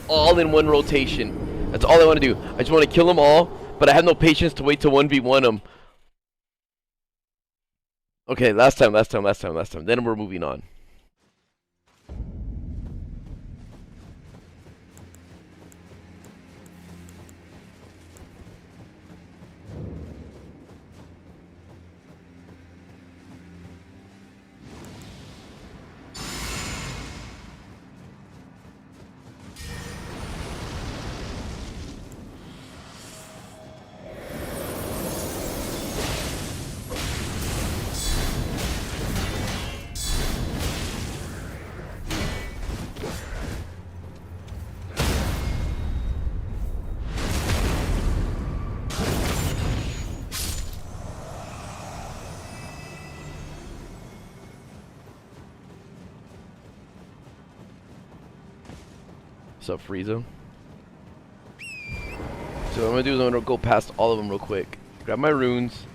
all in one rotation. That's all I want to do. I just want to kill them all, but I have no patience to wait to 1v1 them. Okay, last time. Then we're moving on. What's up, Frieza? So what I'm gonna do is I'm gonna go past all of them real quick. Grab my runes.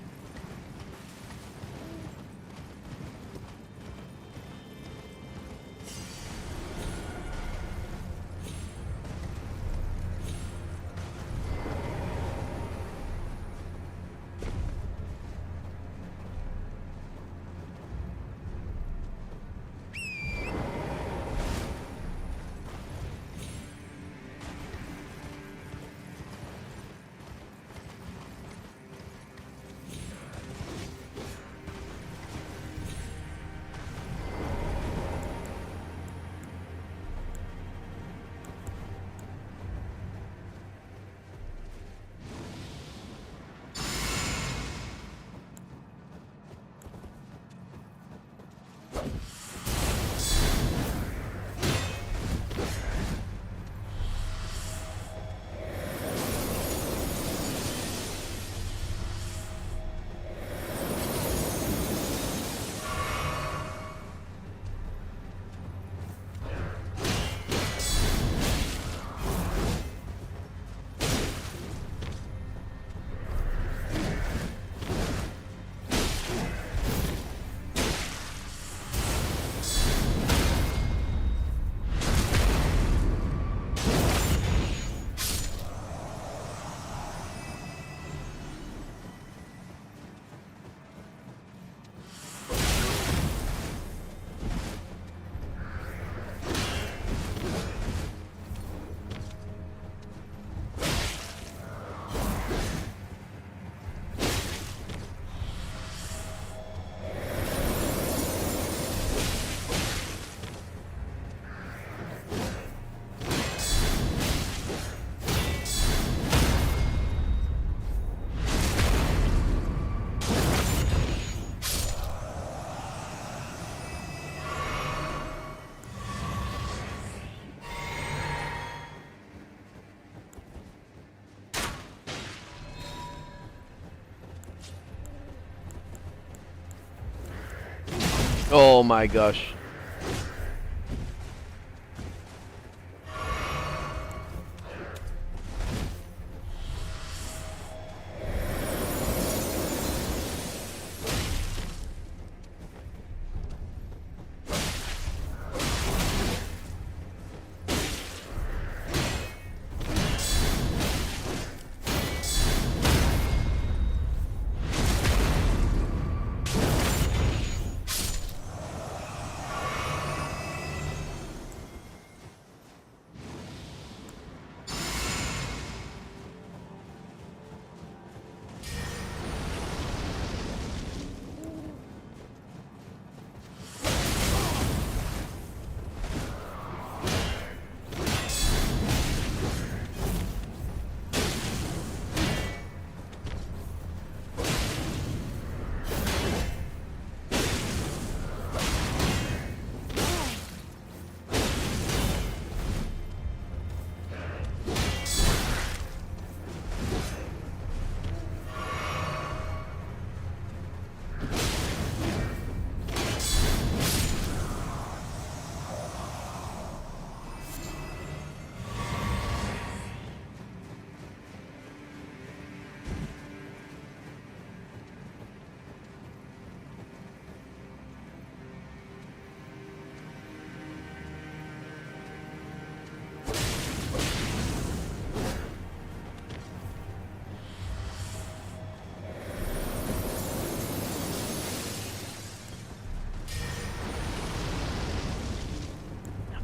Oh my gosh.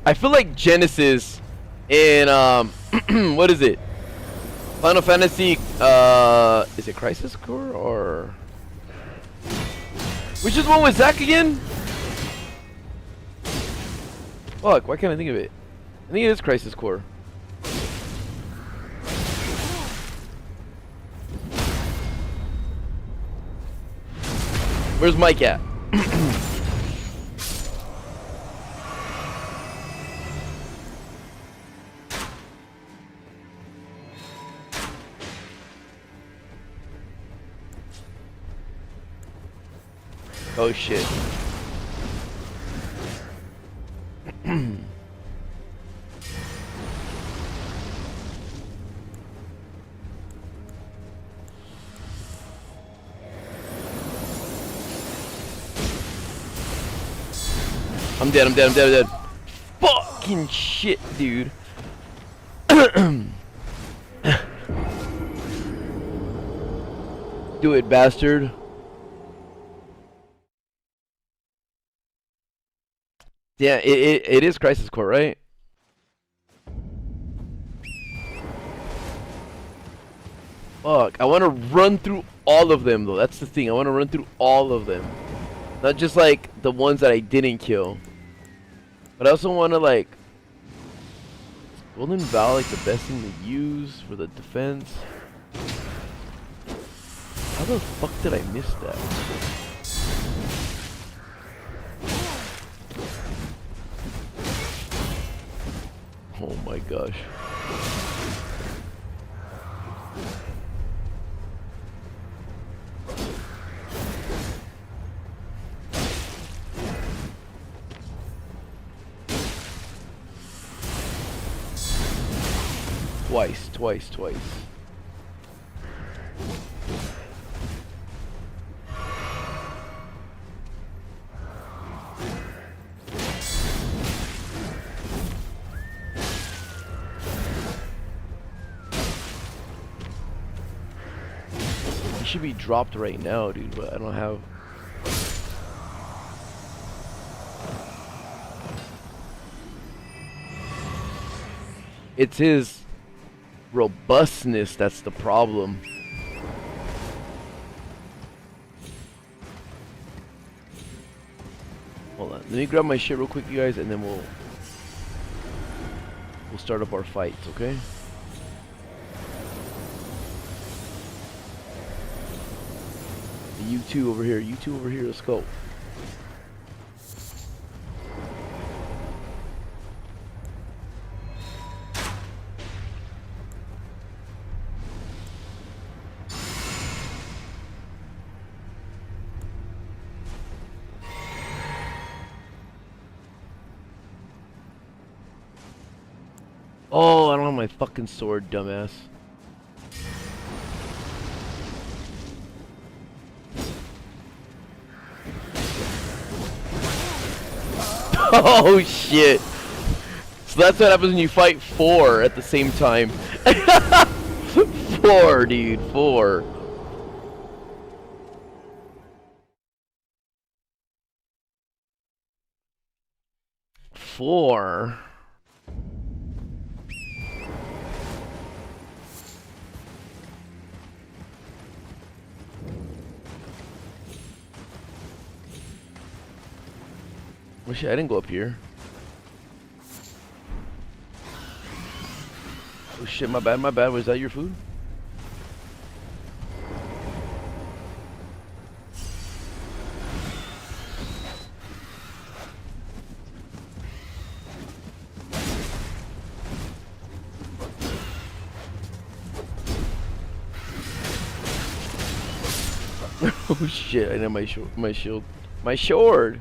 I feel like Genesis in what is it? Final Fantasy is it Crisis Core or which is one with Zack again? Fuck, why can't I think of it? I think it is Crisis Core. Where's Mike at? Oh shit. I'm dead, I'm dead, I'm dead, I'm dead. Fucking shit, dude. Do it, bastard. Yeah, it is Crisis Core, right? Fuck, I want to run through all of them, though. That's the thing. I want to run through all of them. Not just, like, the ones that I didn't kill. But I also want to, like... Golden Vow, like, the best thing to use for the defense? How the fuck did I miss that? Oh my gosh. Twice. He should be dropped right now, dude, but I don't have... It's his robustness that's the problem. Hold on, let me grab my shit real quick, you guys, and then we'll start up our fights, okay? You two over here, let's go. Oh, I don't have my fucking sword, dumbass. Oh shit. So that's what happens when you fight 4 at the same time. 4, dude, 4. Four. Oh shit, I didn't go up here. Oh shit, my bad. Was that your food? Oh shit, I know my shield. My sword!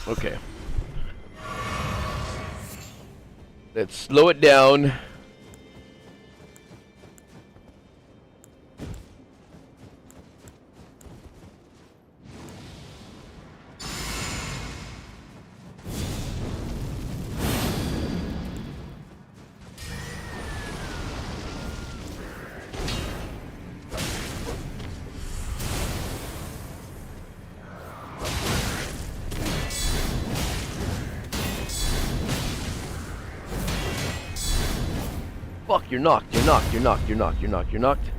Okay. Let's slow it down. Fuck, you're knocked, you're knocked, you're knocked, you're knocked, you're knocked, you're knocked.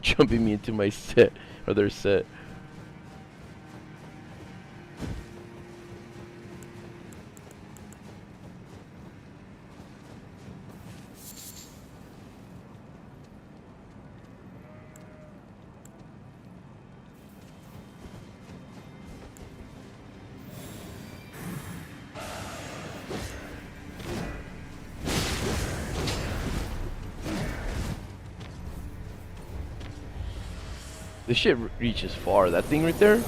Jumping me into my set, or their set. This shit reaches far. That thing right there.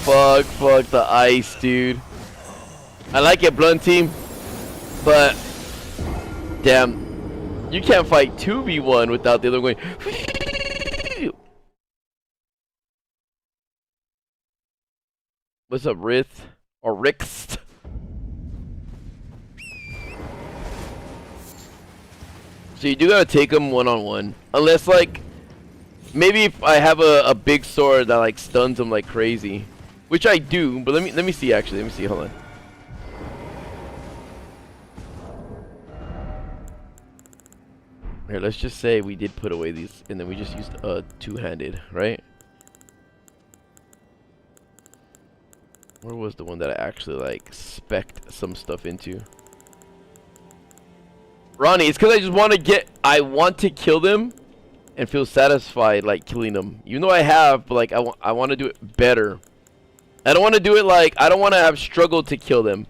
Fuck the ice, dude. I like it, Blunt Team, but damn, you can't fight 2v1 without the other one going. What's up, Rith? Or Rixt? So you do gotta take them one-on-one. Unless, like, maybe if I have a big sword that, like, stuns them like crazy. Which I do, but let me see, actually. Let me see, hold on. Here, let's just say we did put away these, and then we just used a two-handed, right? Where was the one that I actually, like, spec'd some stuff into? Ronnie, it's because I just want to I want to kill them and feel satisfied, like, killing them. Even though I have, but, like, I want to do it better. I don't want to do it like, I don't want to have struggled to kill them.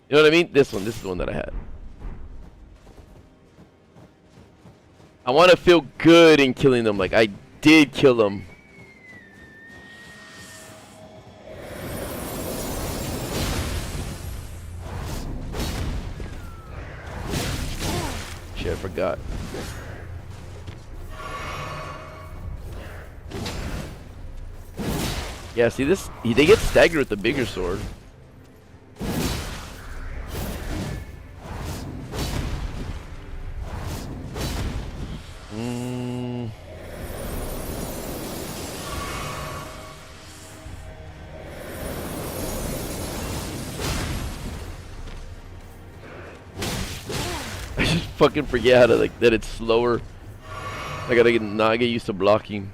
You know what I mean? This is the one that I had. I want to feel good in killing them, like I did kill them. Shit, I forgot. Yeah, see this? They get staggered with the bigger sword. I just fucking forget how to, like, that it's slower. I gotta not get used to blocking.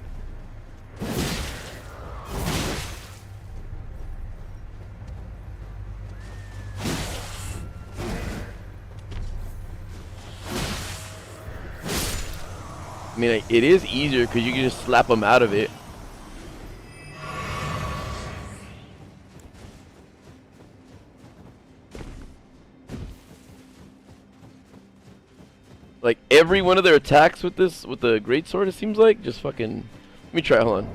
I mean, like, it is easier because you can just slap them out of it. Like, every one of their attacks with this, with the greatsword, it seems like, just fucking... Let me try, hold on.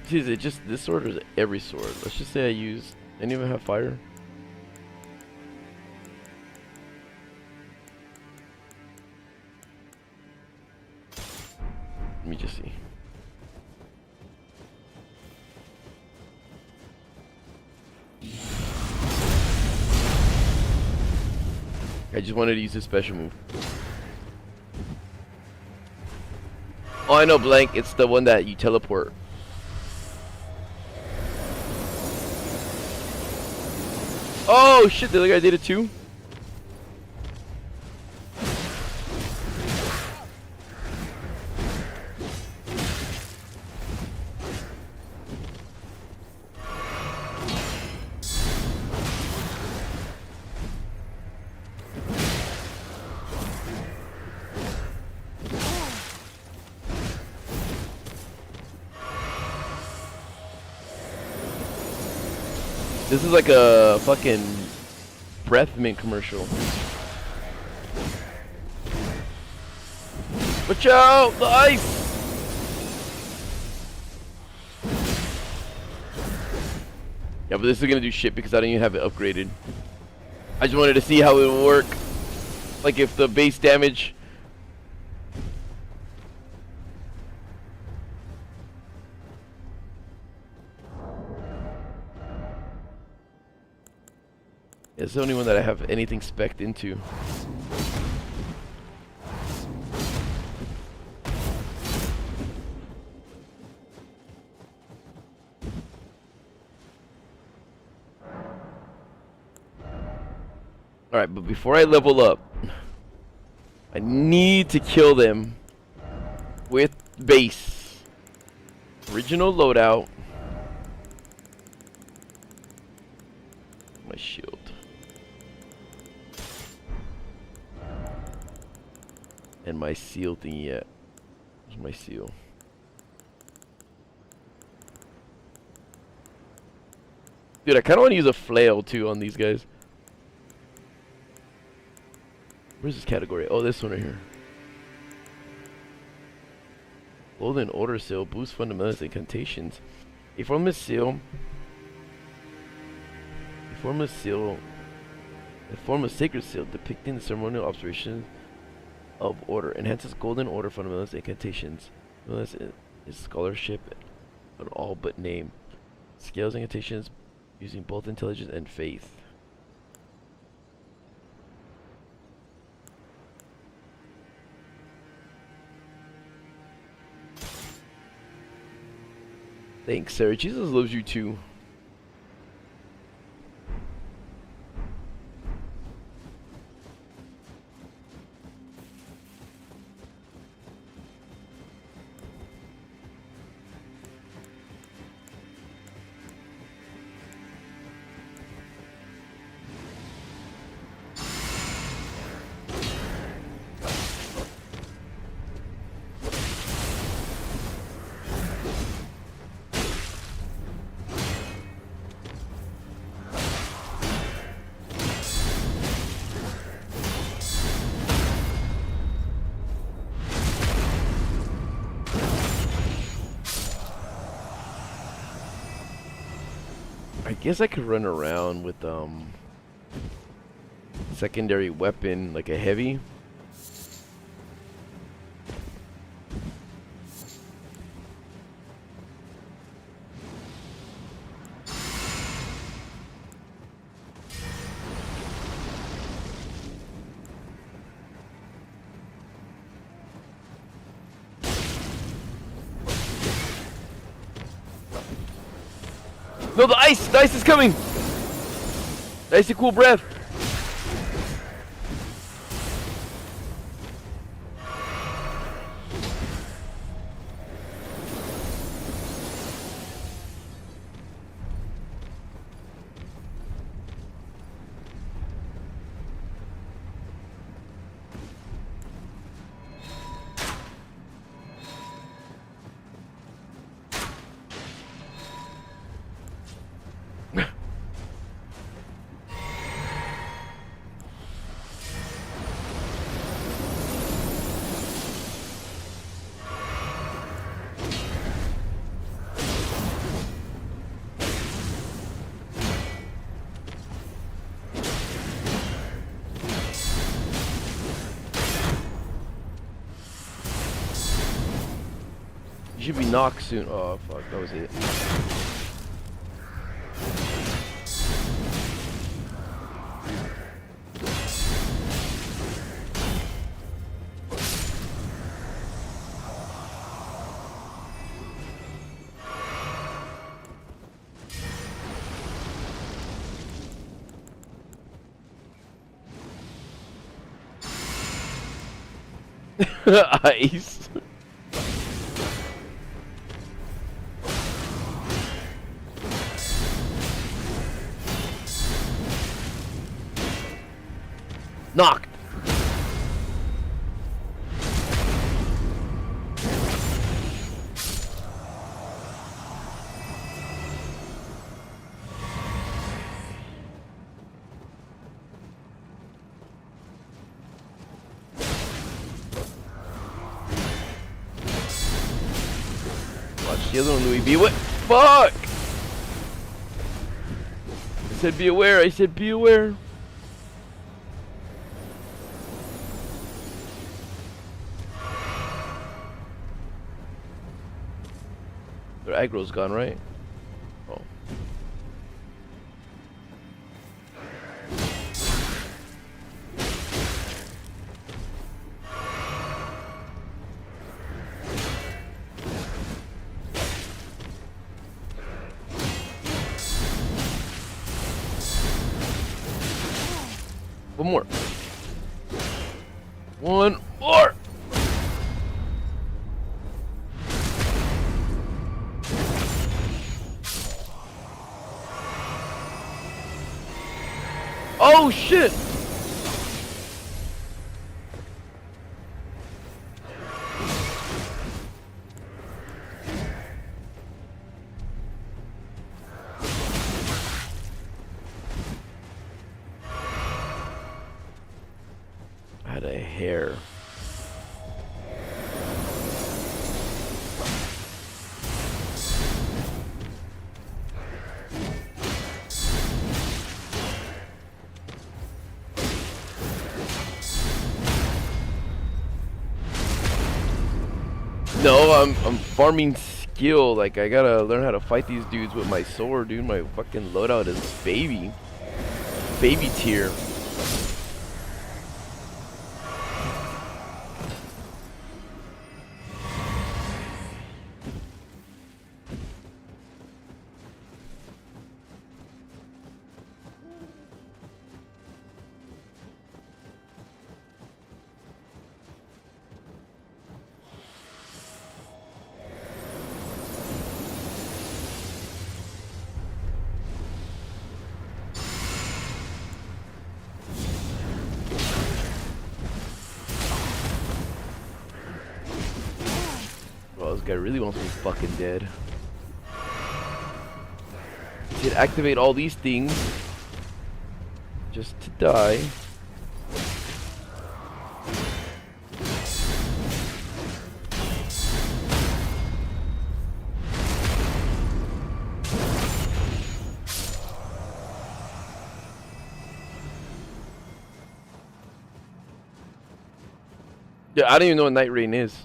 See, is it just this sword or is it every sword? Let's just say I use... Any of them have fire? Let me just see. I just wanted to use this special move. Oh, I know, Blank. It's the one that you teleport. Oh, shit. The other guy did it too? This is like a fucking breath mint commercial. Watch out! The ice! Yeah, but this is gonna do shit because I don't even have it upgraded. I just wanted to see how it would work. Like if the base damage. It's the only one that I have anything spec'd into. Alright, but before I level up, I need to kill them with base. Original loadout. My shield. And my seal thingy yet. Where's my seal? Dude, I kinda wanna use a flail too on these guys. Where's this category? Oh, this one right here. Golden Order Seal. Boost fundamentals and incantations. A formless seal. A formless seal. A formless sacred seal depicting the ceremonial observation of order. Enhances Golden Order fundamentals and incantations. Is scholarship on all but name. Scales incantations using both intelligence and faith. Thanks, Sarah. Jesus loves you too. I guess I could run around with secondary weapon like a heavy. No, the ice! The ice is coming! The icy cool breath! You should be knocked soon. Oh fuck, that was it. Ice. Knocked. Watch the other one, Louis B. What? Fuck! said be aware. I said be aware. Their aggro's gone, right? Oh. One more. One more. Oh shit! I had a hair. No, I'm farming skill. Like I gotta learn how to fight these dudes with my sword, dude. My fucking loadout is baby tier. Well, this guy really wants me fucking dead. Did activate all these things just to die. Yeah, I don't even know what Night Rain is.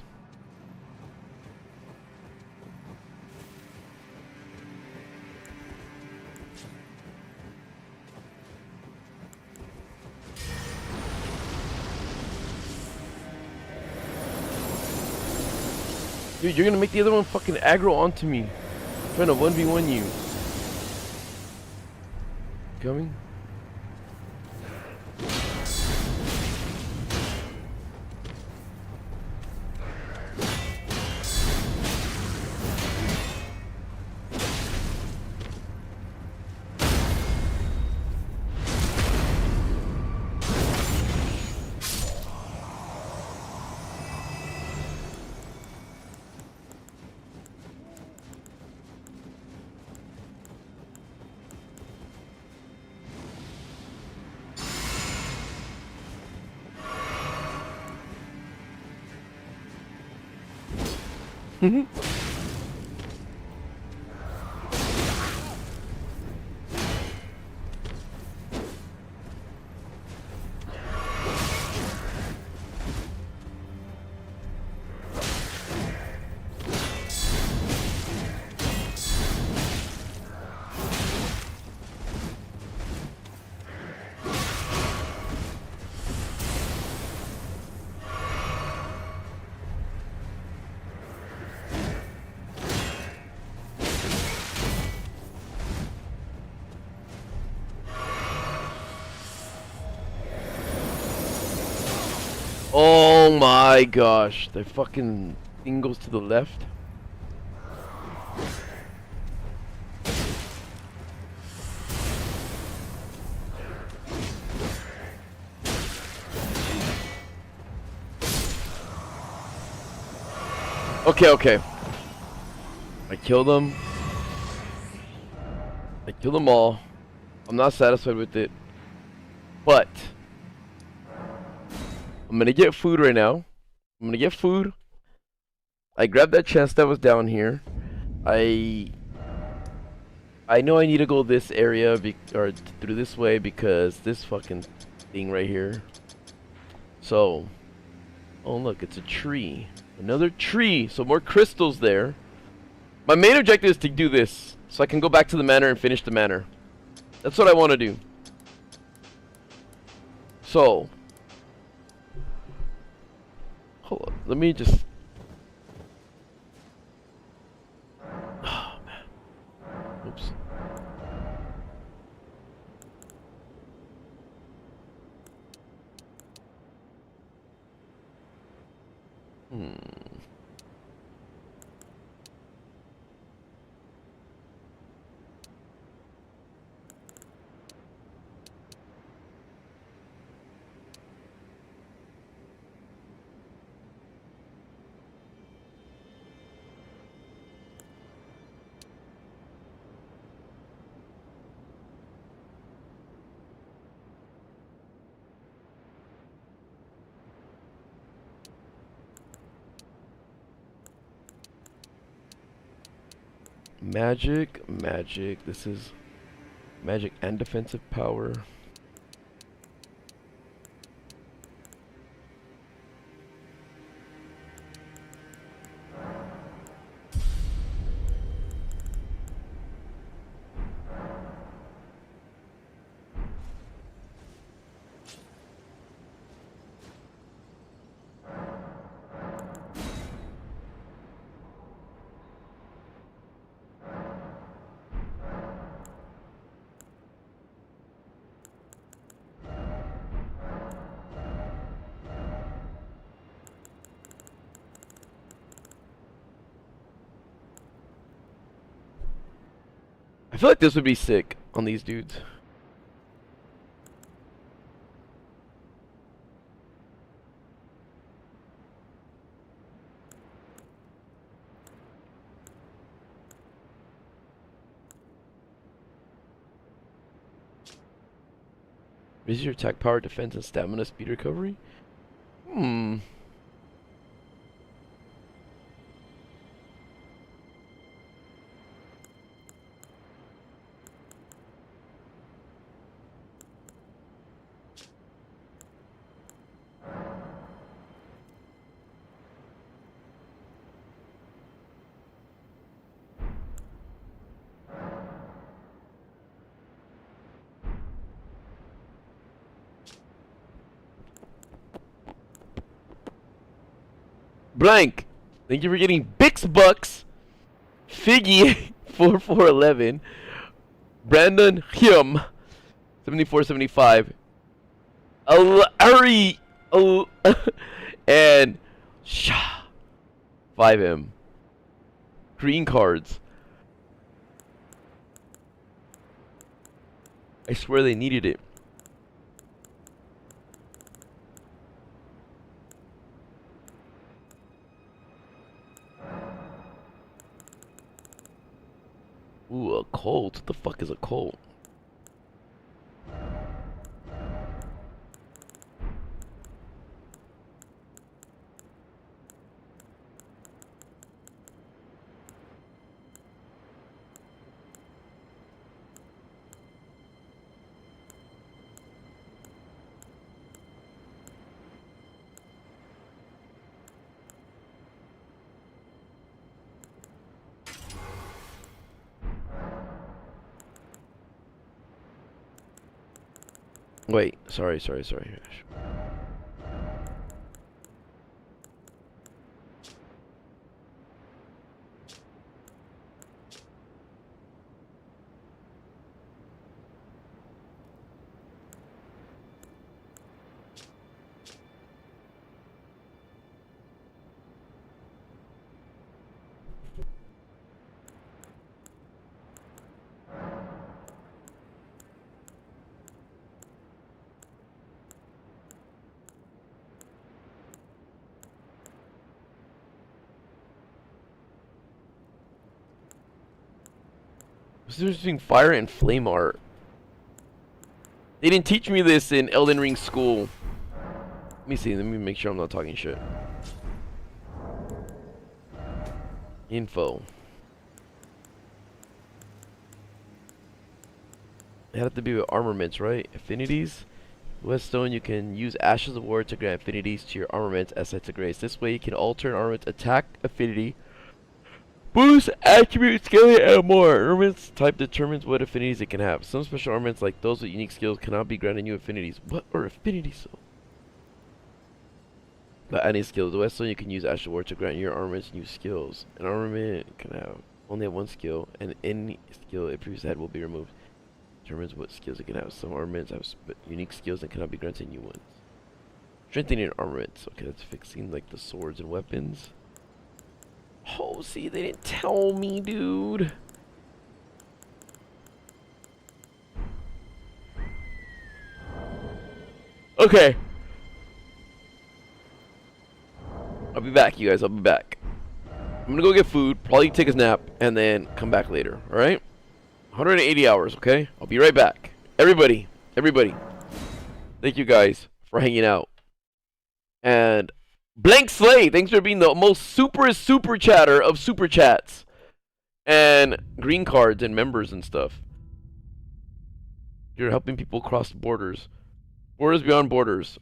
Dude, you're gonna make the other one fucking aggro onto me. I'm trying to 1v1 you. Coming? Oh my gosh, the fucking thing goes to the left. Okay. I killed them. I killed them all. I'm not satisfied with it. But I'm gonna get food right now. I'm gonna get food. I grabbed that chest that was down here. I I know I need to go this area or through this way because this fucking thing right here. So, oh look, it's a tree. Another tree. So more crystals there. My main objective is to do this so I can go back to the manor and finish the manor. That's what I want to do. So, hold on. Let me just. Oh man. Oops. Magic. This is magic and defensive power. I feel like this would be sick on these dudes. Raises your attack power, defense, and stamina, speed recovery? Blank, thank you for getting Bix Bucks. Figgy 4411. Brandon Him 7475. Ari and Sha 5M. Green cards. I swear they needed it. Ooh, a cult? What the fuck is a cult? Wait, sorry. What's the difference between fire and flame art? They didn't teach me this in Elden Ring school. Let me see, let me make sure I'm not talking shit. Info. It had to be with armaments, right? Affinities. Whetstone, you can use Ashes of War to grant affinities to your armaments as sets of grace. This way you can alter an armament's attack affinity, boost, attribute, skill, and more. Armaments type determines what affinities it can have. Some special armaments, like those with unique skills, cannot be granted new affinities. What are affinities? But any skills, the Whetstone, you can use Ashes of War to grant your armaments new skills. An armament can have only have one skill, and any skill it previously had will be removed. Determines what skills it can have. Some armaments have unique skills and cannot be granted new ones. Strengthening armaments. Okay, that's fixing like the swords and weapons. Oh, see, they didn't tell me, dude. Okay. I'll be back, you guys. I'll be back. I'm gonna go get food, probably take a nap, and then come back later. Alright? 180 hours, okay? I'll be right back. Everybody. Thank you guys for hanging out. And Blank Slay, thanks for being the most super chatter of super chats. And green cards and members and stuff. You're helping people cross borders. Borders beyond borders.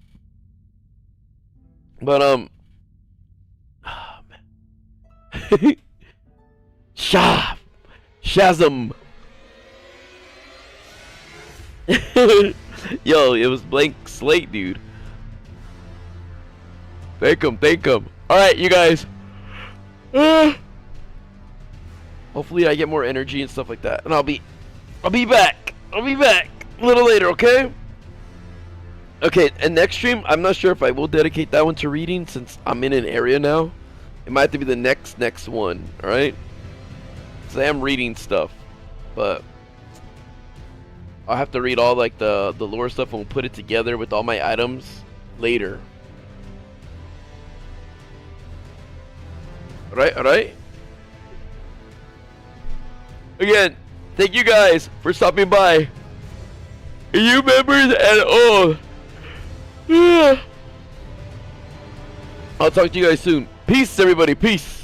But, oh, man. Shazam. Yo, it was Blank Slate, dude. Thank him. Alright, you guys. Hopefully I get more energy and stuff like that. And I'll be back. I'll be back a little later, okay? Okay, and next stream, I'm not sure if I will dedicate that one to reading since I'm in an area now. It might have to be the next one, alright? Because I am reading stuff. But I'll have to read all like the lore stuff and we'll put it together with all my items later. Alright? Again, thank you guys for stopping by. You members and all. I'll talk to you guys soon. Peace, everybody. Peace.